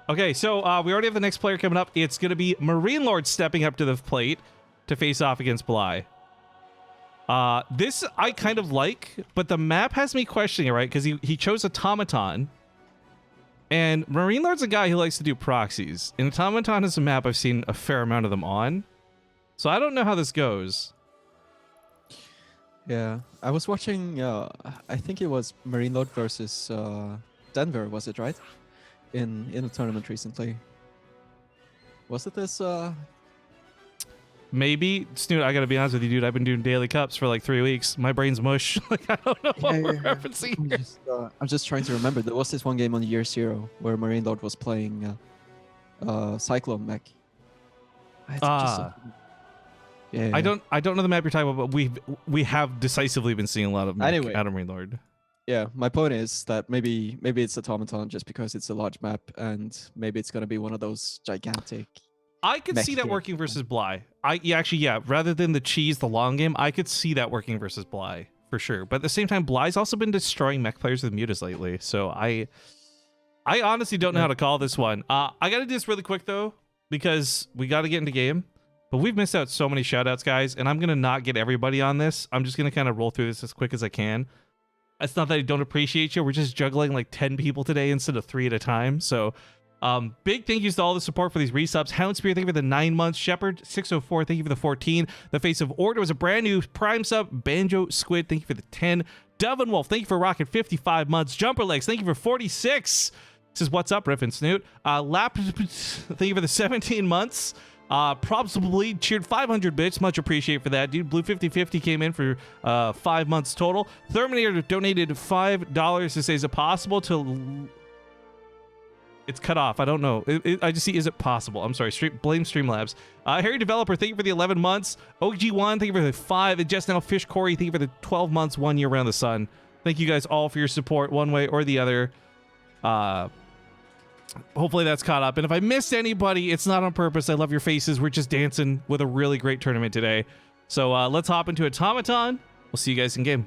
[SPEAKER 2] Okay, so we already have the next player coming up. It's going to be Marine Lord stepping up to the plate to face off against Bly. This I kind of like, but the map has me questioning it, right? Because he chose Automaton. And Marine Lord's a guy who likes to do proxies. And Automaton is a map I've seen a fair amount of them on. So I don't know how this goes.
[SPEAKER 3] Yeah, I was watching. I think it was Marine Lord versus Denver. Was it right? In a tournament recently. Was it this?
[SPEAKER 2] Maybe. Snoot, I gotta be honest with you, dude. I've been doing daily cups for like 3 weeks. My brain's mush. Like, I don't know what we're referencing here.
[SPEAKER 3] I'm just trying to remember. There was this one game on Year Zero where Marine Lord was playing Cyclone Mech. Yeah,
[SPEAKER 2] I don't know the map you're talking about, but we have decisively been seeing a lot of mech
[SPEAKER 3] Anyway.
[SPEAKER 2] out of Marine Lord.
[SPEAKER 3] Yeah, my point is that maybe it's Automaton just because it's a large map, and maybe it's gonna be one of those gigantic.
[SPEAKER 2] I could see that
[SPEAKER 3] Mech
[SPEAKER 2] working versus Bly. Rather than the cheese, the long game, I could see that working versus Bly for sure. But at the same time, Bly's also been destroying mech players with mutas lately, so I honestly don't know how to call this one. I gotta do this really quick though, because we gotta get into game. But we've missed out so many shoutouts, guys, and I'm gonna not get everybody on this. I'm just gonna kind of roll through this as quick as I can. It's not that I don't appreciate you. We're just juggling like 10 people today instead of 3 at a time. So big thank yous to all the support for these resubs. Houndspear, thank you for the 9 months. Shepherd 604, thank you for the 14. The Face of Order was a brand new Prime sub. Banjo Squid, thank you for the 10. Devon Wolf, thank you for rocking 55 months. Jumper Legs, thank you for 46. This is What's Up, Riff and Snoot. Lap, thank you for the 17 months. Probably cheered 500 bits. Much appreciated for that, dude. Blue 5050 came in for 5 months total. Terminator donated $5 to say, is it possible to... It's cut off. I don't know. I just see, is it possible? I'm sorry. Blame Streamlabs. Harry Developer, thank you for the 11 months. OG1, thank you for the 5. And just now, Fish Corey, thank you for the 12 months, 1 year around the sun. Thank you guys all for your support one way or the other. Hopefully that's caught up. And if I missed anybody, it's not on purpose. I love your faces. We're just dancing with a really great tournament today. So let's hop into Automaton. We'll see you guys in game.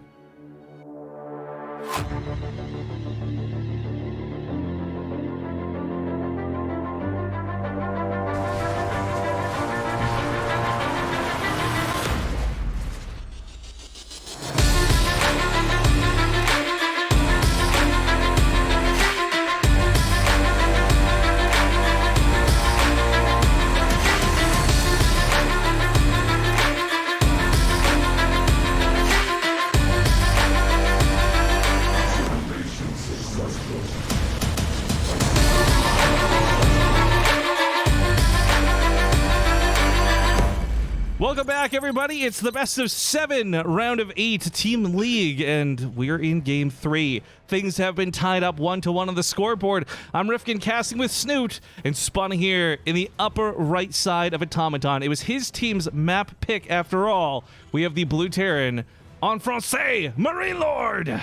[SPEAKER 2] Welcome back, everybody. It's the best of 7 round of 8 team league, and we're in game 3. Things have been tied up 1-1 on the scoreboard. I'm Rifkin casting with Snoot, and spawning here in the upper right side of Automaton. It was his team's map pick after all. We have the Blue Terran en français, Marine Lord.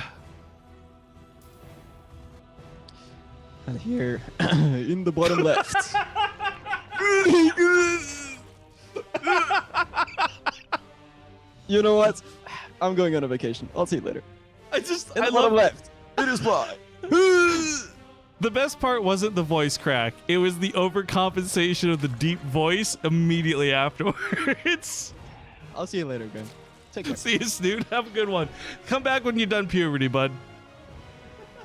[SPEAKER 3] And here, in the bottom left. You know what? I'm going on a vacation. I'll see you later.
[SPEAKER 2] I
[SPEAKER 3] In the
[SPEAKER 2] love
[SPEAKER 3] bottom left. It is Bly.
[SPEAKER 2] The best part wasn't the voice crack. It was the overcompensation of the deep voice immediately afterwards.
[SPEAKER 3] I'll see you later, Graham. Take care.
[SPEAKER 2] See you, Snoot. Have a good one. Come back when you're done puberty, bud.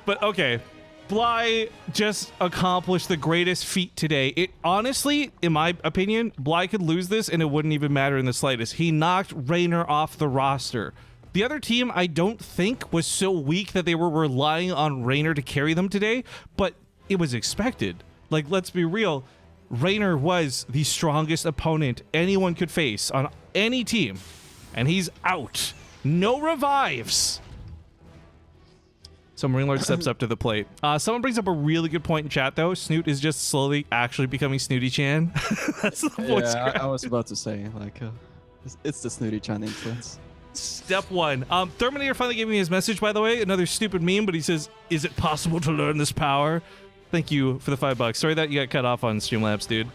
[SPEAKER 2] But okay. Bly just accomplished the greatest feat today. It honestly, in my opinion, Bly could lose this and it wouldn't even matter in the slightest. He knocked Raynor off the roster. The other team, I don't think, was so weak that they were relying on Raynor to carry them today, but it was expected. Like, let's be real. Raynor was the strongest opponent anyone could face on any team, and he's out. No revives. So Marine Lord steps up to the plate. Someone brings up a really good point in chat, though. Snoot is just slowly actually becoming Snooty-chan. That's the voice
[SPEAKER 3] Yeah,
[SPEAKER 2] crack.
[SPEAKER 3] I was about to say, like, it's the Snooty-chan influence.
[SPEAKER 2] Step 1. Terminator finally gave me his message, by the way. Another stupid meme, but he says, is it possible to learn this power? Thank you for the $5. Sorry that you got cut off on Streamlabs, dude.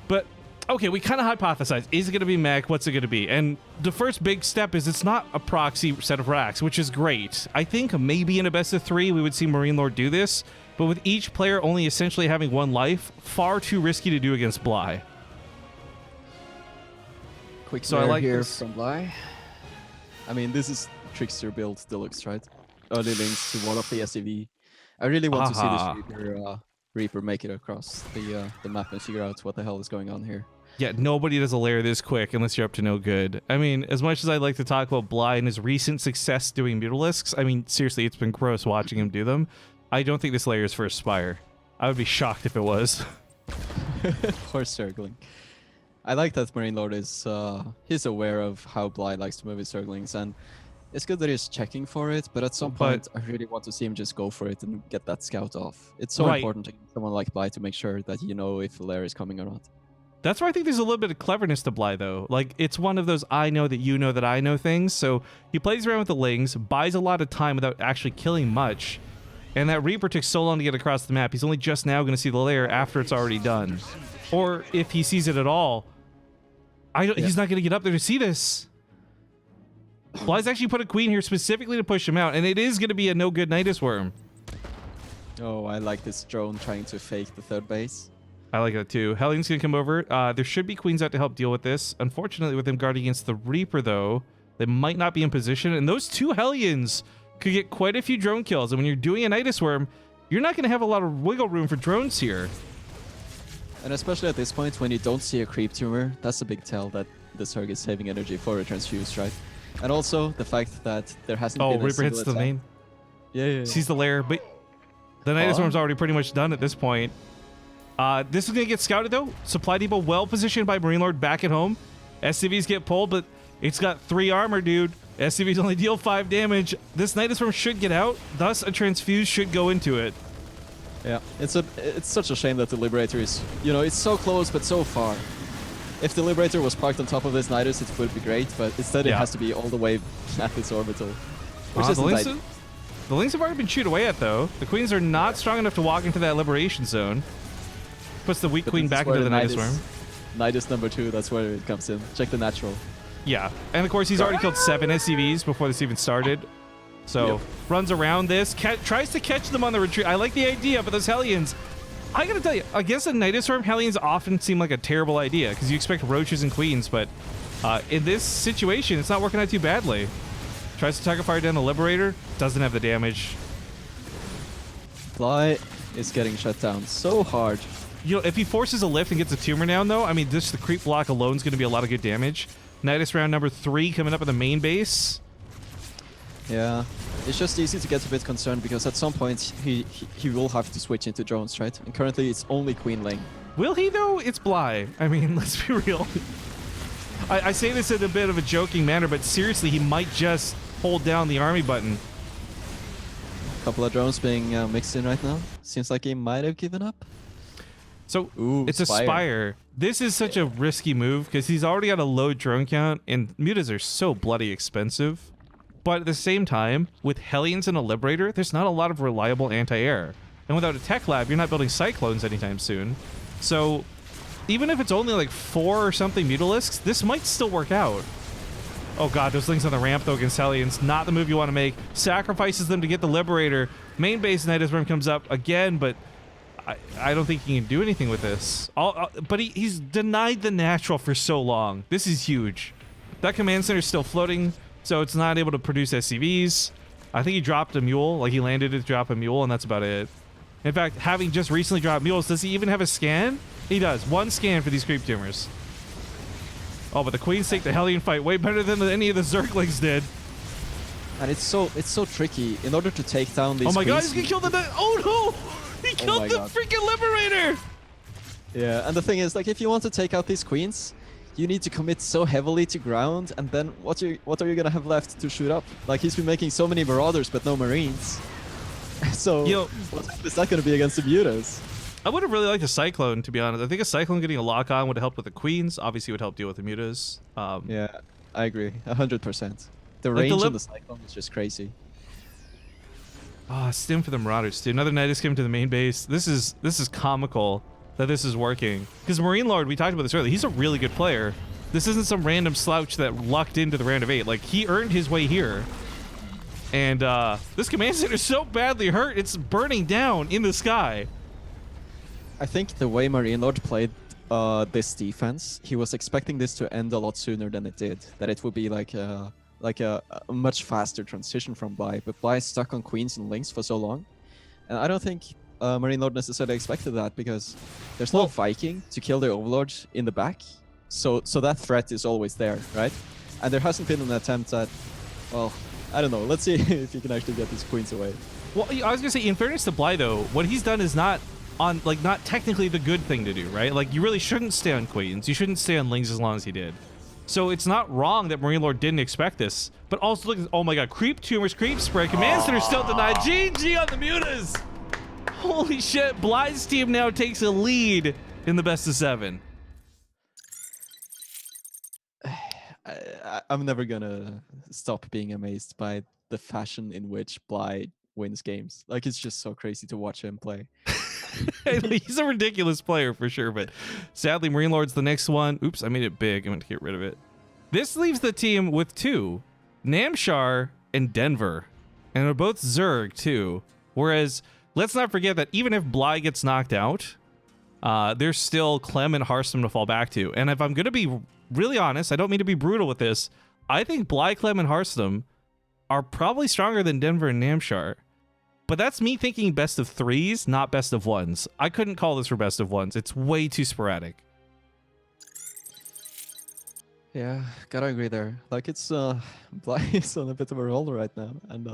[SPEAKER 2] But, okay, we kind of hypothesized. Is it going to be mech? What's it going to be? And the first big step is it's not a proxy set of racks, which is great. I think maybe in a best of 3 we would see Marine Lord do this, but with each player only essentially having 1 life, far too risky to do against Bly.
[SPEAKER 3] Quick
[SPEAKER 2] So I like
[SPEAKER 3] here
[SPEAKER 2] this.
[SPEAKER 3] from Bly. I mean, this is Trickster build deluxe, right? Early links to wall off the SCV. I really want to see this
[SPEAKER 2] Aha.
[SPEAKER 3] Reaper make it across the map and figure out what the hell is going on here.
[SPEAKER 2] Yeah, nobody does a lair this quick unless you're up to no good. I mean, as much as I'd like to talk about Bly and his recent success doing Mutalisks, I mean, seriously, it's been gross watching him do them. I don't think this lair is for Aspire. I would be shocked if it was.
[SPEAKER 3] Poor circling. I like that Marine Lord is he's aware of how Bly likes to move his circlings, and it's good that he's checking for it, but at some point I really want to see him just go for it and get that scout off. It's so
[SPEAKER 2] Right.
[SPEAKER 3] important to someone like Bly to make sure that you know if a lair is coming or not.
[SPEAKER 2] That's where I think there's a little bit of cleverness to Bly, though. Like, it's one of those I know that I know things. So he plays around with the Lings, buys a lot of time without actually killing much. And that Reaper took so long to get across the map, he's only just now going to see the lair after it's already done. Or if he sees it at all, he's not going to get up there to see this. Bly's actually put a queen here specifically to push him out, and it is going to be a no-good Nidus Worm.
[SPEAKER 3] Oh, I like this drone trying to fake the third base.
[SPEAKER 2] I like that too. Hellions gonna come over. There should be queens out to help deal with this. Unfortunately, with them guarding against the Reaper, though, they might not be in position. And those two Hellions could get quite a few drone kills. And when you're doing a Nidus Worm, you're not gonna have a lot of wiggle room for drones here.
[SPEAKER 3] And especially at this point, when you don't see a creep tumor, that's a big tell that the Zerg is saving energy for a transfuse, right? And also the fact that there hasn't been a
[SPEAKER 2] Reaper hits the
[SPEAKER 3] single
[SPEAKER 2] main.
[SPEAKER 3] Yeah.
[SPEAKER 2] Sees the lair, but the Nidus Worm's already pretty much done at this point. This is going to get scouted, though. Supply depot well positioned by Marine Lord back at home. SCVs get pulled, but it's got 3 armor, dude. SCVs only deal 5 damage. This Nidus Worm should get out, thus a transfuse should go into it.
[SPEAKER 3] Yeah, it's such a shame that the Liberator is, it's so close but so far. If the Liberator was parked on top of this Nidus, it would be great, but instead it has to be all the way at its orbital. Which isn't ideal.
[SPEAKER 2] The Lings have already been chewed away at, though. The Queens are not strong enough to walk into that Liberation Zone. Puts the weak queen back into the Nidus Worm.
[SPEAKER 3] Nidus number 2, that's where it comes in. Check the natural.
[SPEAKER 2] Yeah, and of course he's already killed 7 SCVs before this even started. So, runs around this, tries to catch them on the retreat. I like the idea, but those Hellions, I gotta tell you, against a Nidus Worm, Hellions often seem like a terrible idea, because you expect Roaches and Queens, but in this situation, it's not working out too badly. Tries to target fire down the Liberator, doesn't have the damage.
[SPEAKER 3] Bly is getting shut down so hard.
[SPEAKER 2] If he forces a lift and gets a tumor down, though, I mean, just the creep block alone is going to be a lot of good damage. Nidus round number 3 coming up at the main base.
[SPEAKER 3] Yeah, it's just easy to get a bit concerned because at some point he will have to switch into drones, right? And currently it's only Queen lane.
[SPEAKER 2] Will he, though? It's Bly. I mean, let's be real. I say this in a bit of a joking manner, but seriously, he might just hold down the army button.
[SPEAKER 3] A couple of drones being mixed in right now. Seems like he might have given up.
[SPEAKER 2] So it's
[SPEAKER 3] Spire.
[SPEAKER 2] a Spire. This is such a risky move because he's already got a low drone count, and mutas are so bloody expensive. But at the same time, with Hellions and a Liberator, there's not a lot of reliable anti-air. And without a tech lab, you're not building Cyclones anytime soon. So even if it's only like 4 or something Mutalisks, this might still work out. Oh god, those Lings on the ramp though against Hellions, not the move you want to make. Sacrifices them to get the Liberator. Main base Nidus Worm comes up again, but I don't think he can do anything with this. But he's denied the natural for so long. This is huge. That command center is still floating, so it's not able to produce SCVs. I think he dropped a mule, like he landed to drop a mule, and that's about it. In fact, having just recently dropped mules, does he even have a scan? He does. 1 scan for these creep tumors. Oh, but the Queens take the Hellion fight way better than any of the Zerglings did.
[SPEAKER 3] And it's so tricky. In order to take down these
[SPEAKER 2] Oh my god,
[SPEAKER 3] Queens,
[SPEAKER 2] he's gonna kill the... Oh no! He killed the freaking Liberator!
[SPEAKER 3] Yeah, and the thing is, like, if you want to take out these Queens, you need to commit so heavily to ground, and then what are you gonna have left to shoot up? Like, he's been making so many Marauders, but no Marines. So, what is that gonna be against the Mutas?
[SPEAKER 2] I would have really liked a Cyclone, to be honest. I think a Cyclone getting a lock-on would have helped with the Queens. Obviously, would help deal with the Mutas.
[SPEAKER 3] Yeah, I agree. 100%. The
[SPEAKER 2] Like
[SPEAKER 3] range on the Cyclone is just crazy.
[SPEAKER 2] Stim for the Marauders, dude. Another Nidus came to the main base. This is comical that this is working. Because Marine Lord, we talked about this earlier, he's a really good player. This isn't some random slouch that lucked into the round of 8. Like, he earned his way here. And this command center is so badly hurt, it's burning down in the sky.
[SPEAKER 3] I think the way Marine Lord played this defense, he was expecting this to end a lot sooner than it did. That it would be like a much faster transition from Bly. But Bly is stuck on Queens and Lings for so long And I don't think Marine Lord necessarily expected that, because there's no Viking to kill their Overlord in the back. So that threat is always there, right? And there hasn't been an attempt at, well, I don't know. Let's see if he can actually get these queens away.
[SPEAKER 2] Well, I was gonna say, in fairness to Bly, though, what he's done is not not technically the good thing to do, right? Like, you really shouldn't stay on queens. You shouldn't stay on lings as long as he did. So it's not wrong that Marine Lord didn't expect this. But also, look, oh my god, creep tumors, creep spray. Command center still denied. GG on the mutas. Holy shit, Bly's team now takes a lead in the best of 7.
[SPEAKER 3] I'm never gonna stop being amazed by the fashion in which Bly wins games. Like, it's just so crazy to watch him play.
[SPEAKER 2] He's a ridiculous player for sure, but sadly, Marine Lord's the next one. Oops, I made it big. I'm going to get rid of it. This leaves the team with 2, Namshar and Denver, and they're both Zerg too. Whereas, let's not forget that even if Bly gets knocked out, there's still Clem and Hearthstone to fall back to. And if I'm going to be really honest, I don't mean to be brutal with this, I think Bly, Clem, and Hearthstone are probably stronger than Denver and Namshar. But that's me thinking best of 3s, not best of 1s. I couldn't call this for best of 1s. It's way too sporadic.
[SPEAKER 3] Yeah, gotta agree there. Like, it's Bly is on a bit of a roll right now, and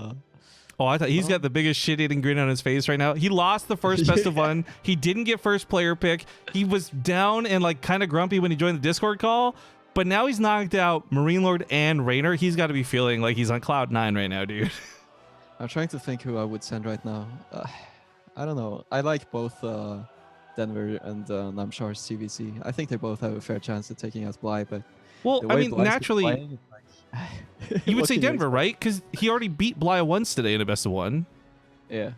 [SPEAKER 2] Oh, I thought he's got the biggest shit-eating grin on his face right now. He lost the first best of 1. He didn't get first player pick. He was down and like kind of grumpy when he joined the Discord call. But now he's knocked out Marine Lord and Raynor. He's got to be feeling like he's on cloud 9 right now, dude.
[SPEAKER 3] I'm trying to think who I would send right now. I don't know. I like both Denver and Namshar's CVC. I think they both have a fair chance at taking out Bly, but
[SPEAKER 2] Well,
[SPEAKER 3] the
[SPEAKER 2] I
[SPEAKER 3] way
[SPEAKER 2] mean,
[SPEAKER 3] Bly's been
[SPEAKER 2] naturally,
[SPEAKER 3] playing, it's like-
[SPEAKER 2] you would
[SPEAKER 3] what
[SPEAKER 2] say
[SPEAKER 3] can you
[SPEAKER 2] Denver,
[SPEAKER 3] expect?
[SPEAKER 2] right? Because he already beat Bly once today in a best of 1.
[SPEAKER 3] Yeah.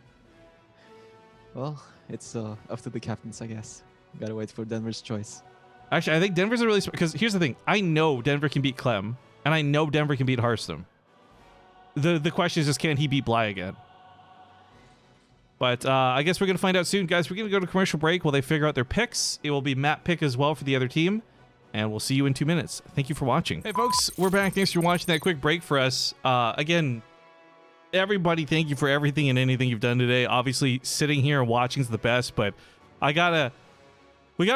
[SPEAKER 3] Well, it's up to the captains, I guess. Gotta wait for Denver's choice.
[SPEAKER 2] Actually, I think Denver's a really... Because here's the thing. I know Denver can beat Clem, and I know Denver can beat Hearthstone. The question is just, can he beat Bly again? But I guess we're going to find out soon, guys. We're going to go to commercial break while they figure out their picks. It will be map pick as well for the other team. And we'll see you in 2 minutes. Thank you for watching. Hey, folks. We're back. Thanks for watching that quick break for us. Again, everybody, thank you for everything and anything you've done today. Obviously, sitting here and watching is the best, but we gotta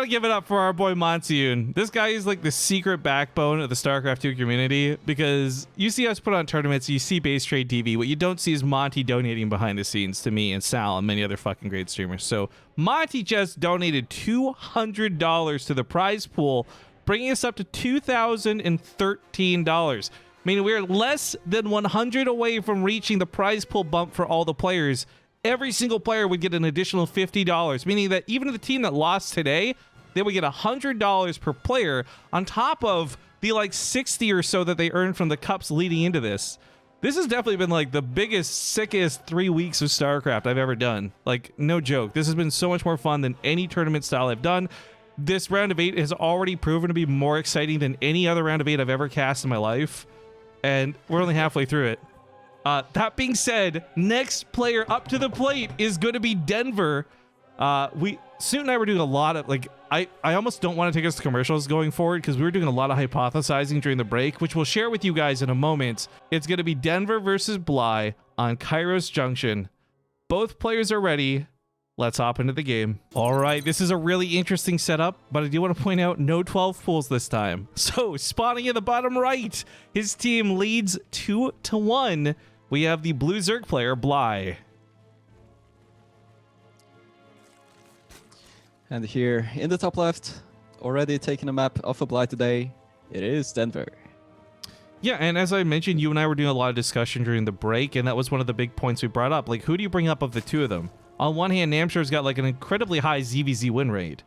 [SPEAKER 2] give it up for our boy Monsoon. This guy is like the secret backbone of the StarCraft 2 community, because you see us put on tournaments, you see Base Trade TV. What you don't see is Monty donating behind the scenes to me and Sal and many other fucking great streamers. So Monty just donated $200 to the prize pool, bringing us up to $2,013. Meaning we're less than 100 away from reaching the prize pool bump for all the players. Every single player would get an additional $50, meaning that even the team that lost today, they would get $100 per player on top of the like 60 or so that they earned from the cups leading into this. This has definitely been like the biggest, sickest 3 weeks of StarCraft I've ever done. Like, no joke. This has been so much more fun than any tournament style I've done. This round of 8 has already proven to be more exciting than any other round of 8 I've ever cast in my life. And we're only halfway through it. That being said, next player up to the plate is going to be Denver. Snoot and I were doing a lot of, like, I almost don't want to take us to commercials going forward, because we were doing a lot of hypothesizing during the break, which we'll share with you guys in a moment. It's going to be Denver versus Bly on Kairos Junction. Both players are ready. Let's hop into the game. All right, this is a really interesting setup, but I do want to point out no 12 pools this time. So, spawning in the bottom right, his team leads 2-1. We have the blue Zerg player, Bly.
[SPEAKER 3] And here in the top left, already taking a map off of Bly today, it is Denver.
[SPEAKER 2] Yeah, and as I mentioned, you and I were doing a lot of discussion during the break, and that was one of the big points we brought up. Like, who do you bring up of the two of them? On one hand, Namshar's got like an incredibly high ZVZ win rate,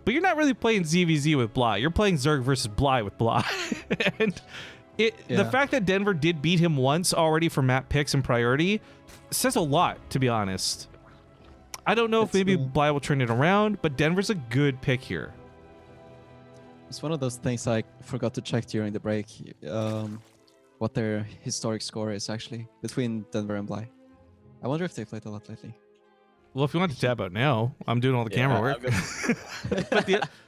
[SPEAKER 2] but you're not really playing ZVZ with Bly. You're playing Zerg versus Bly with Bly. And the fact that Denver did beat him once already for map picks and priority says a lot, to be honest. I don't know if maybe Bly will turn it around, but Denver's a good pick here.
[SPEAKER 3] It's one of those things I forgot to check during the break, what their historic score is actually between Denver and Bly. I wonder if they played a lot lately.
[SPEAKER 2] Well, if you want to tab out now, I'm doing all the camera work. But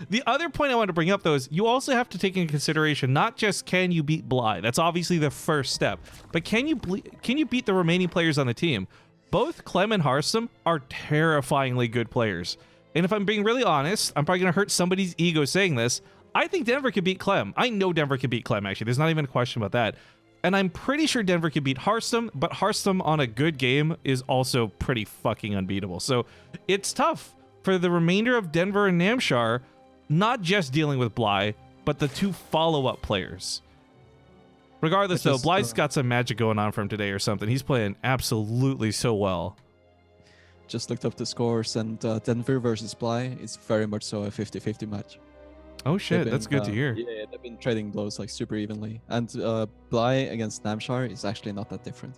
[SPEAKER 2] the other point I want to bring up, though, is you also have to take into consideration not just can you beat Bly. That's obviously the first step. But can you beat the remaining players on the team? both Clem and Harsum are terrifyingly good players. And if I'm being really honest, I'm probably going to hurt somebody's ego saying this. I think Denver could beat Clem. I know Denver could beat Clem, actually. There's not even a question about that. And I'm pretty sure Denver could beat Harsum, but Harsum on a good game is also pretty fucking unbeatable. So it's tough for the remainder of Denver and Namshar, not just dealing with Bly, but the two follow-up players. Regardless, though, Bly's got some magic going on for him today or something. He's playing absolutely so well.
[SPEAKER 3] Just looked up the scores, and Denver versus Bly is very much so a 50-50 match.
[SPEAKER 2] Oh shit, that's good to hear.
[SPEAKER 3] Yeah, they've been trading blows like super evenly. And Bly against Namshar is actually not that different.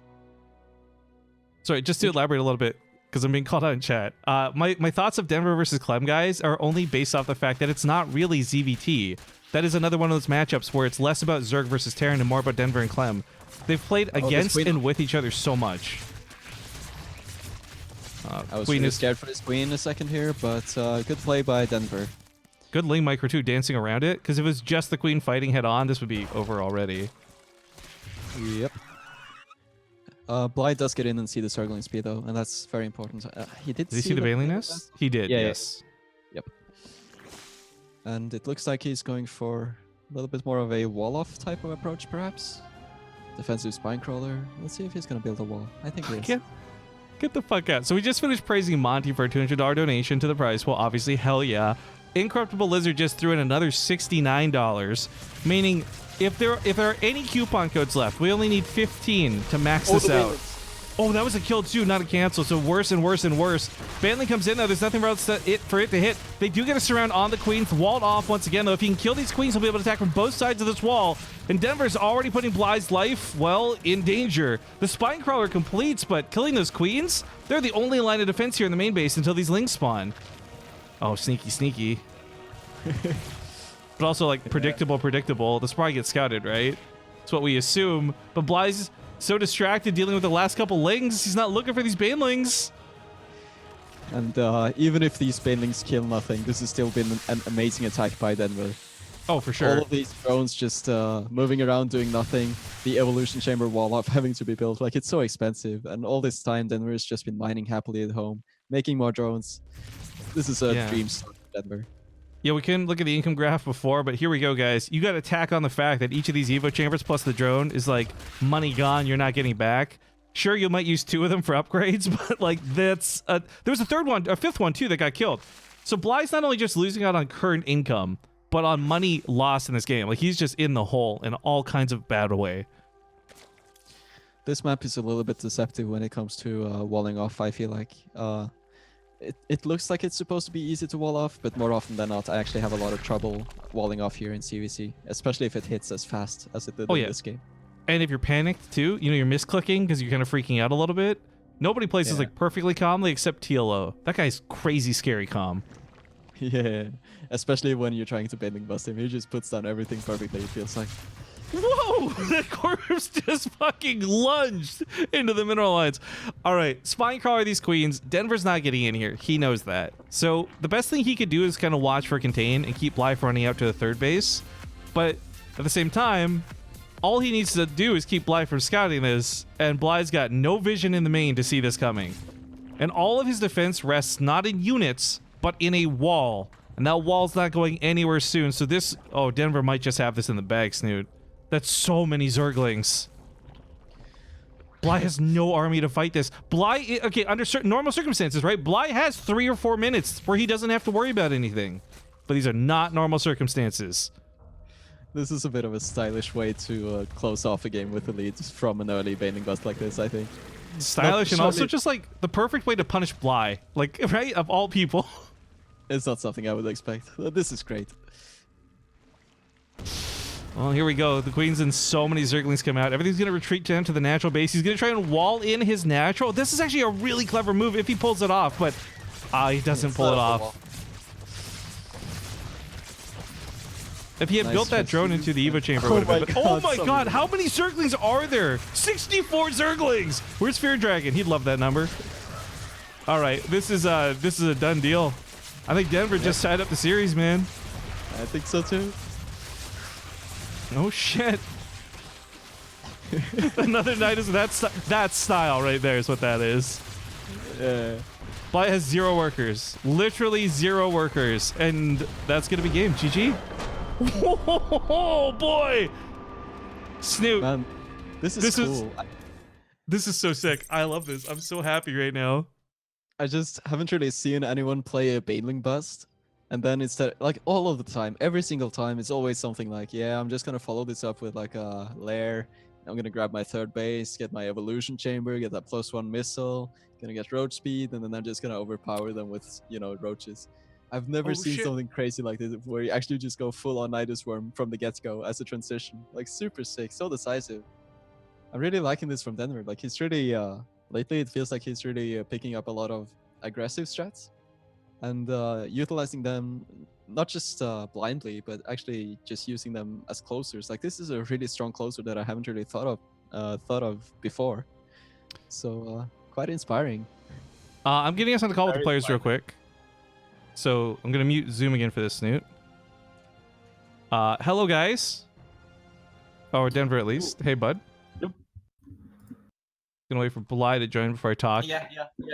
[SPEAKER 2] Sorry, just to elaborate a little bit, because I'm being called out in chat. My thoughts of Denver versus Clem, guys, are only based off the fact that it's not really ZVT. That is another one of those matchups where it's less about Zerg versus Terran and more about Denver and Clem. They've played against and with each other so much.
[SPEAKER 3] I was really scared for this queen a second here, but good play by Denver.
[SPEAKER 2] Good Ling Micro 2 dancing around it, because if it was just the queen fighting head on, this would be over already.
[SPEAKER 3] Yep. Bly does get in and see the circling speed though, and that's very important. Did
[SPEAKER 2] he see the Baneling Nest? He did,
[SPEAKER 3] yeah,
[SPEAKER 2] yes.
[SPEAKER 3] Yeah. Yep. And it looks like he's going for a little bit more of a wall-off type of approach, perhaps. Defensive spine crawler. Let's see if he's going to build a wall. I think he is.
[SPEAKER 2] Get the fuck out. So we just finished praising Monty for a $200 donation to the price. Well, obviously, hell yeah. Incorruptible Lizard just threw in another $69, meaning if there are any coupon codes left, we only need 15 to max this out. Oh, that was a kill too, not a cancel. So worse and worse and worse. Bantley comes in now. There's nothing else for it to hit. They do get a surround on the queens, walled off once again though. If he can kill these queens, he'll be able to attack from both sides of this wall. And Denver's already putting Bly's life, well, in danger. The spine crawler completes, but killing those queens, they're the only line of defense here in the main base until these lings spawn. Oh, sneaky, sneaky. But also, like, predictable. This probably gets scouted, right? That's what we assume. But Bly's so distracted dealing with the last couple lings, he's not looking for these banelings.
[SPEAKER 3] And even if these banelings kill nothing, this has still been an amazing attack by Denver.
[SPEAKER 2] Oh, for sure.
[SPEAKER 3] All of these drones just moving around doing nothing. The evolution chamber wall up having to be built. Like, it's so expensive. And all this time, Denver has just been mining happily at home, making more drones. This is a dream start for Denver.
[SPEAKER 2] Yeah, we couldn't look at the income graph before, but here we go, guys. You got to tack on the fact that each of these Evo chambers plus the drone is like money gone, you're not getting back. Sure, you might use 2 of them for upgrades, but like that's... there was a fifth one too that got killed. So Bly's not only just losing out on current income, but on money lost in this game. Like, he's just in the hole in all kinds of bad way.
[SPEAKER 3] This map is a little bit deceptive when it comes to walling off, I feel like. It looks like it's supposed to be easy to wall off, but more often than not, I actually have a lot of trouble walling off here in CVC, especially if it hits as fast as it did in this game.
[SPEAKER 2] And if you're panicked too, you know, you're misclicking because you're kind of freaking out a little bit. Nobody plays this like perfectly calmly except TLO. That guy's crazy scary calm.
[SPEAKER 3] Yeah, especially when you're trying to bending bust him. He just puts down everything perfectly, it feels like.
[SPEAKER 2] Whoa! The corpse just fucking lunged into the mineral lines. All right, spine crawler these queens. Denver's not getting in here. He knows that. So the best thing he could do is kind of watch for contain and keep Bly from running out to the third base. But at the same time, all he needs to do is keep Bly from scouting this, and Bly's got no vision in the main to see this coming. And all of his defense rests not in units, but in a wall. And that wall's not going anywhere soon. So this... Oh, Denver might just have this in the bag, Snoot. That's so many Zerglings. Bly has no army to fight this. Bly, okay, under certain normal circumstances, right? Bly has 3 or 4 minutes where he doesn't have to worry about anything. But these are not normal circumstances.
[SPEAKER 3] This is a bit of a stylish way to close off a game with the lead from an early baiting bust like this, I think.
[SPEAKER 2] Stylish and also just like the perfect way to punish Bly. Like, right? Of all people.
[SPEAKER 3] It's not something I would expect. This is great.
[SPEAKER 2] Well, here we go. The queens and so many Zerglings come out. Everything's going to retreat down to the natural base. He's going to try and wall in his natural. This is actually a really clever move if he pulls it off, but he doesn't pull it off. If he had built that drone into the Evo chamber, would have been. Oh my god, how many Zerglings are there? 64 Zerglings! Where's Fear Dragon? He'd love that number. All right, this is a done deal. I think Denver just tied up the series, man.
[SPEAKER 3] I think so too.
[SPEAKER 2] Oh shit. Another night is that style right there is what that is.
[SPEAKER 3] Yeah.
[SPEAKER 2] Bly has 0 workers. Literally 0 workers. And that's going to be game. GG. Oh, boy. Snoot.
[SPEAKER 3] Man, this is cool.
[SPEAKER 2] This is so sick. I love this. I'm so happy right now.
[SPEAKER 3] I just haven't really seen anyone play a Baneling bust. And then instead, like all of the time, every single time, it's always something like, yeah, I'm just going to follow this up with like a lair. I'm going to grab my 3rd base, get my evolution chamber, get that +1 missile, going to get roach speed, and then I'm just going to overpower them with, you know, roaches. I've never
[SPEAKER 2] Oh,
[SPEAKER 3] seen
[SPEAKER 2] shit.
[SPEAKER 3] something crazy like this where you actually just go full on Nidus Worm from the get-go as a transition. Like super sick, so decisive. I'm really liking this from Denver. Like he's really, lately it feels like he's really picking up a lot of aggressive strats and utilizing them not just blindly, but actually just using them as closers. Like this is a really strong closer that I haven't really thought of before. So quite inspiring.
[SPEAKER 2] I'm getting us on the call with the
[SPEAKER 5] Very
[SPEAKER 2] players real
[SPEAKER 5] smart.
[SPEAKER 2] quick. So I'm going to mute Zoom again for this, Snoot. Hello, guys. Or Denver, at least. Hey, bud.
[SPEAKER 5] Yep.
[SPEAKER 2] Gonna wait for Bly to join before I talk.
[SPEAKER 5] Yeah,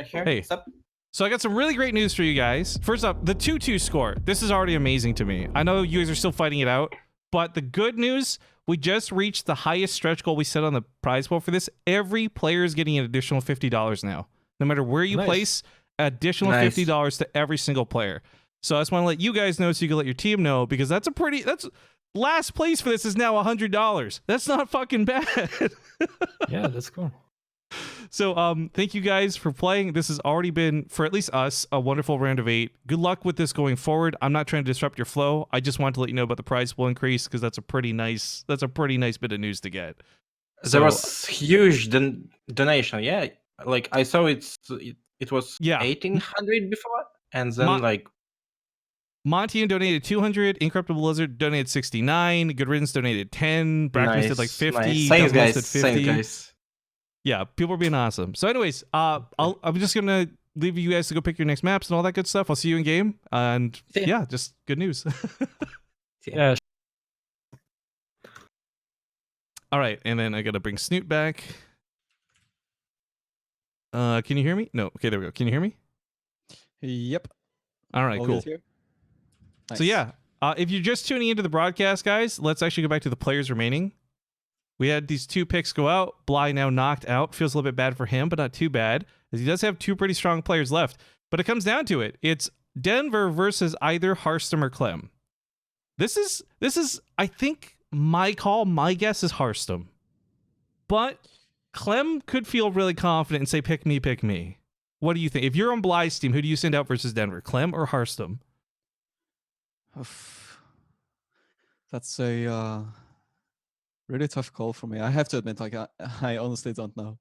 [SPEAKER 5] sure.
[SPEAKER 2] Hey.
[SPEAKER 5] What's up?
[SPEAKER 2] So I got some really great news for you guys. First up, the 2-2 score. This is already amazing to me. I know you guys are still fighting it out, but the good news, we just reached the highest stretch goal we set on the prize pool for this. Every player is getting an additional $50 now. No matter where you
[SPEAKER 6] Nice.
[SPEAKER 2] place, additional
[SPEAKER 5] Nice.
[SPEAKER 2] $50 to every single player. So I just want to let you guys know so you can let your team know, because that's last place for this is now $100. That's not fucking bad.
[SPEAKER 6] Yeah, that's cool.
[SPEAKER 2] So, thank you guys for playing. This has already been, for at least us, a wonderful round of 8. Good luck with this going forward. I'm not trying to disrupt your flow. I just wanted to let you know about the prize pool increase, because that's a pretty nice bit of news to get.
[SPEAKER 5] There was huge donation. Yeah, like I saw it was
[SPEAKER 2] Yeah.
[SPEAKER 5] 1,800 before, and then
[SPEAKER 2] Mon- Montian donated 200, Incorruptible Lizard donated 69, Good Riddance donated 10, Brackness did like 50,
[SPEAKER 5] Nice.
[SPEAKER 2] Douglas
[SPEAKER 5] Thanks, guys.
[SPEAKER 2] did 50.
[SPEAKER 5] Thanks, guys.
[SPEAKER 2] Yeah, people are being awesome. So anyways, I'm just going to leave you guys to go pick your next maps and all that good stuff. I'll see you in game. And
[SPEAKER 5] See ya.
[SPEAKER 2] yeah, just good news.
[SPEAKER 6] Yeah,
[SPEAKER 2] All right, and then I got to bring Snoot back. Can you hear me? No. Okay, there we go. Can you hear me?
[SPEAKER 3] Yep.
[SPEAKER 2] All right,
[SPEAKER 3] All
[SPEAKER 2] cool.
[SPEAKER 3] good here?
[SPEAKER 2] So
[SPEAKER 3] Nice.
[SPEAKER 2] yeah, if you're just tuning into the broadcast, guys, let's actually go back to the players remaining. We had these 2 picks go out. Bly now knocked out. Feels a little bit bad for him, but not too bad, as he does have 2 pretty strong players left. But it comes down to it. It's Denver versus either Hearthstone or Clem. This is I think my call. My guess is Hearthstone. But Clem could feel really confident and say, pick me, pick me. What do you think? If you're on Bly's team, who do you send out versus Denver? Clem or Hearthstone?
[SPEAKER 3] Oof. That's a really tough call for me. I have to admit, like I honestly don't know.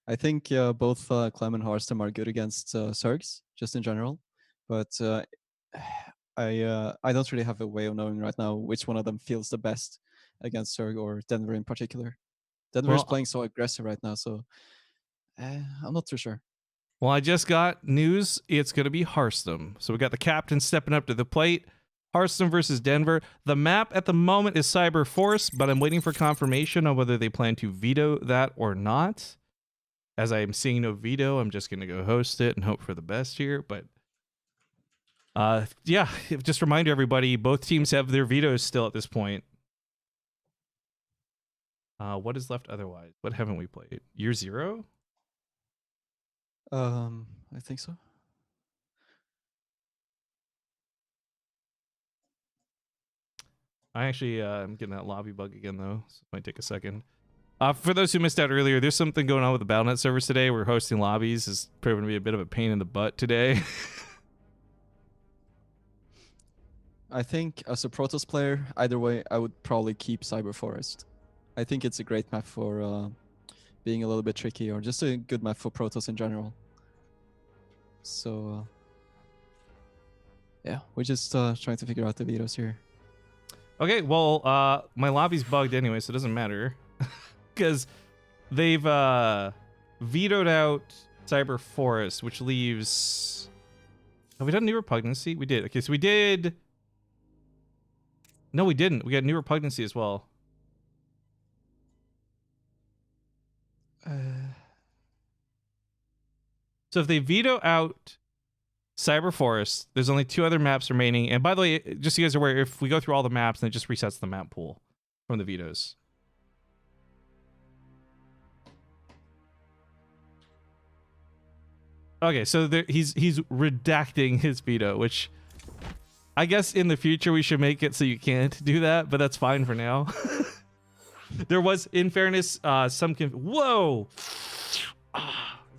[SPEAKER 3] I think both Clem and Harstam are good against Zergs, just in general. But I don't really have a way of knowing right now which one of them feels the best against Zerg or Denver in particular. Denver is
[SPEAKER 2] Well,
[SPEAKER 3] playing so aggressive right now, so I'm not too sure.
[SPEAKER 2] Well, I just got news. It's going to be Hearthstone. So we got the captain stepping up to the plate. Hearthstone versus Denver. The map at the moment is Cyber Force, but I'm waiting for confirmation on whether they plan to veto that or not. As I am seeing no veto, I'm just going to go host it and hope for the best here. But yeah, just remind everybody, both teams have their vetoes still at this point. What is left otherwise? What haven't we played? Year 0?
[SPEAKER 3] I think so.
[SPEAKER 2] I actually I'm getting that lobby bug again though, so it might take a second. For those who missed out earlier, there's something going on with the Battle.net servers today. We're hosting lobbies. Is proven to be a bit of a pain in the butt today.
[SPEAKER 3] I think as a Protoss player, either way, I would probably keep Cyber Forest. I think it's a great map for being a little bit tricky, or just a good map for Protoss in general. So yeah, we're just trying to figure out the vetoes here.
[SPEAKER 2] Okay, well, my lobby's bugged anyway, so it doesn't matter. Because they've vetoed out Cyber Forest, which leaves... Have we done New Repugnancy? We did. Okay, so we did... No, we didn't. We got New Repugnancy as well. So if they veto out Cyber Forest, there's only 2 other maps remaining. And by the way, just so you guys are aware, if we go through all the maps, then it just resets the map pool from the vetoes. Okay, so he's redacting his veto, which I guess in the future we should make it so you can't do that, but that's fine for now. There was, in fairness, some whoa,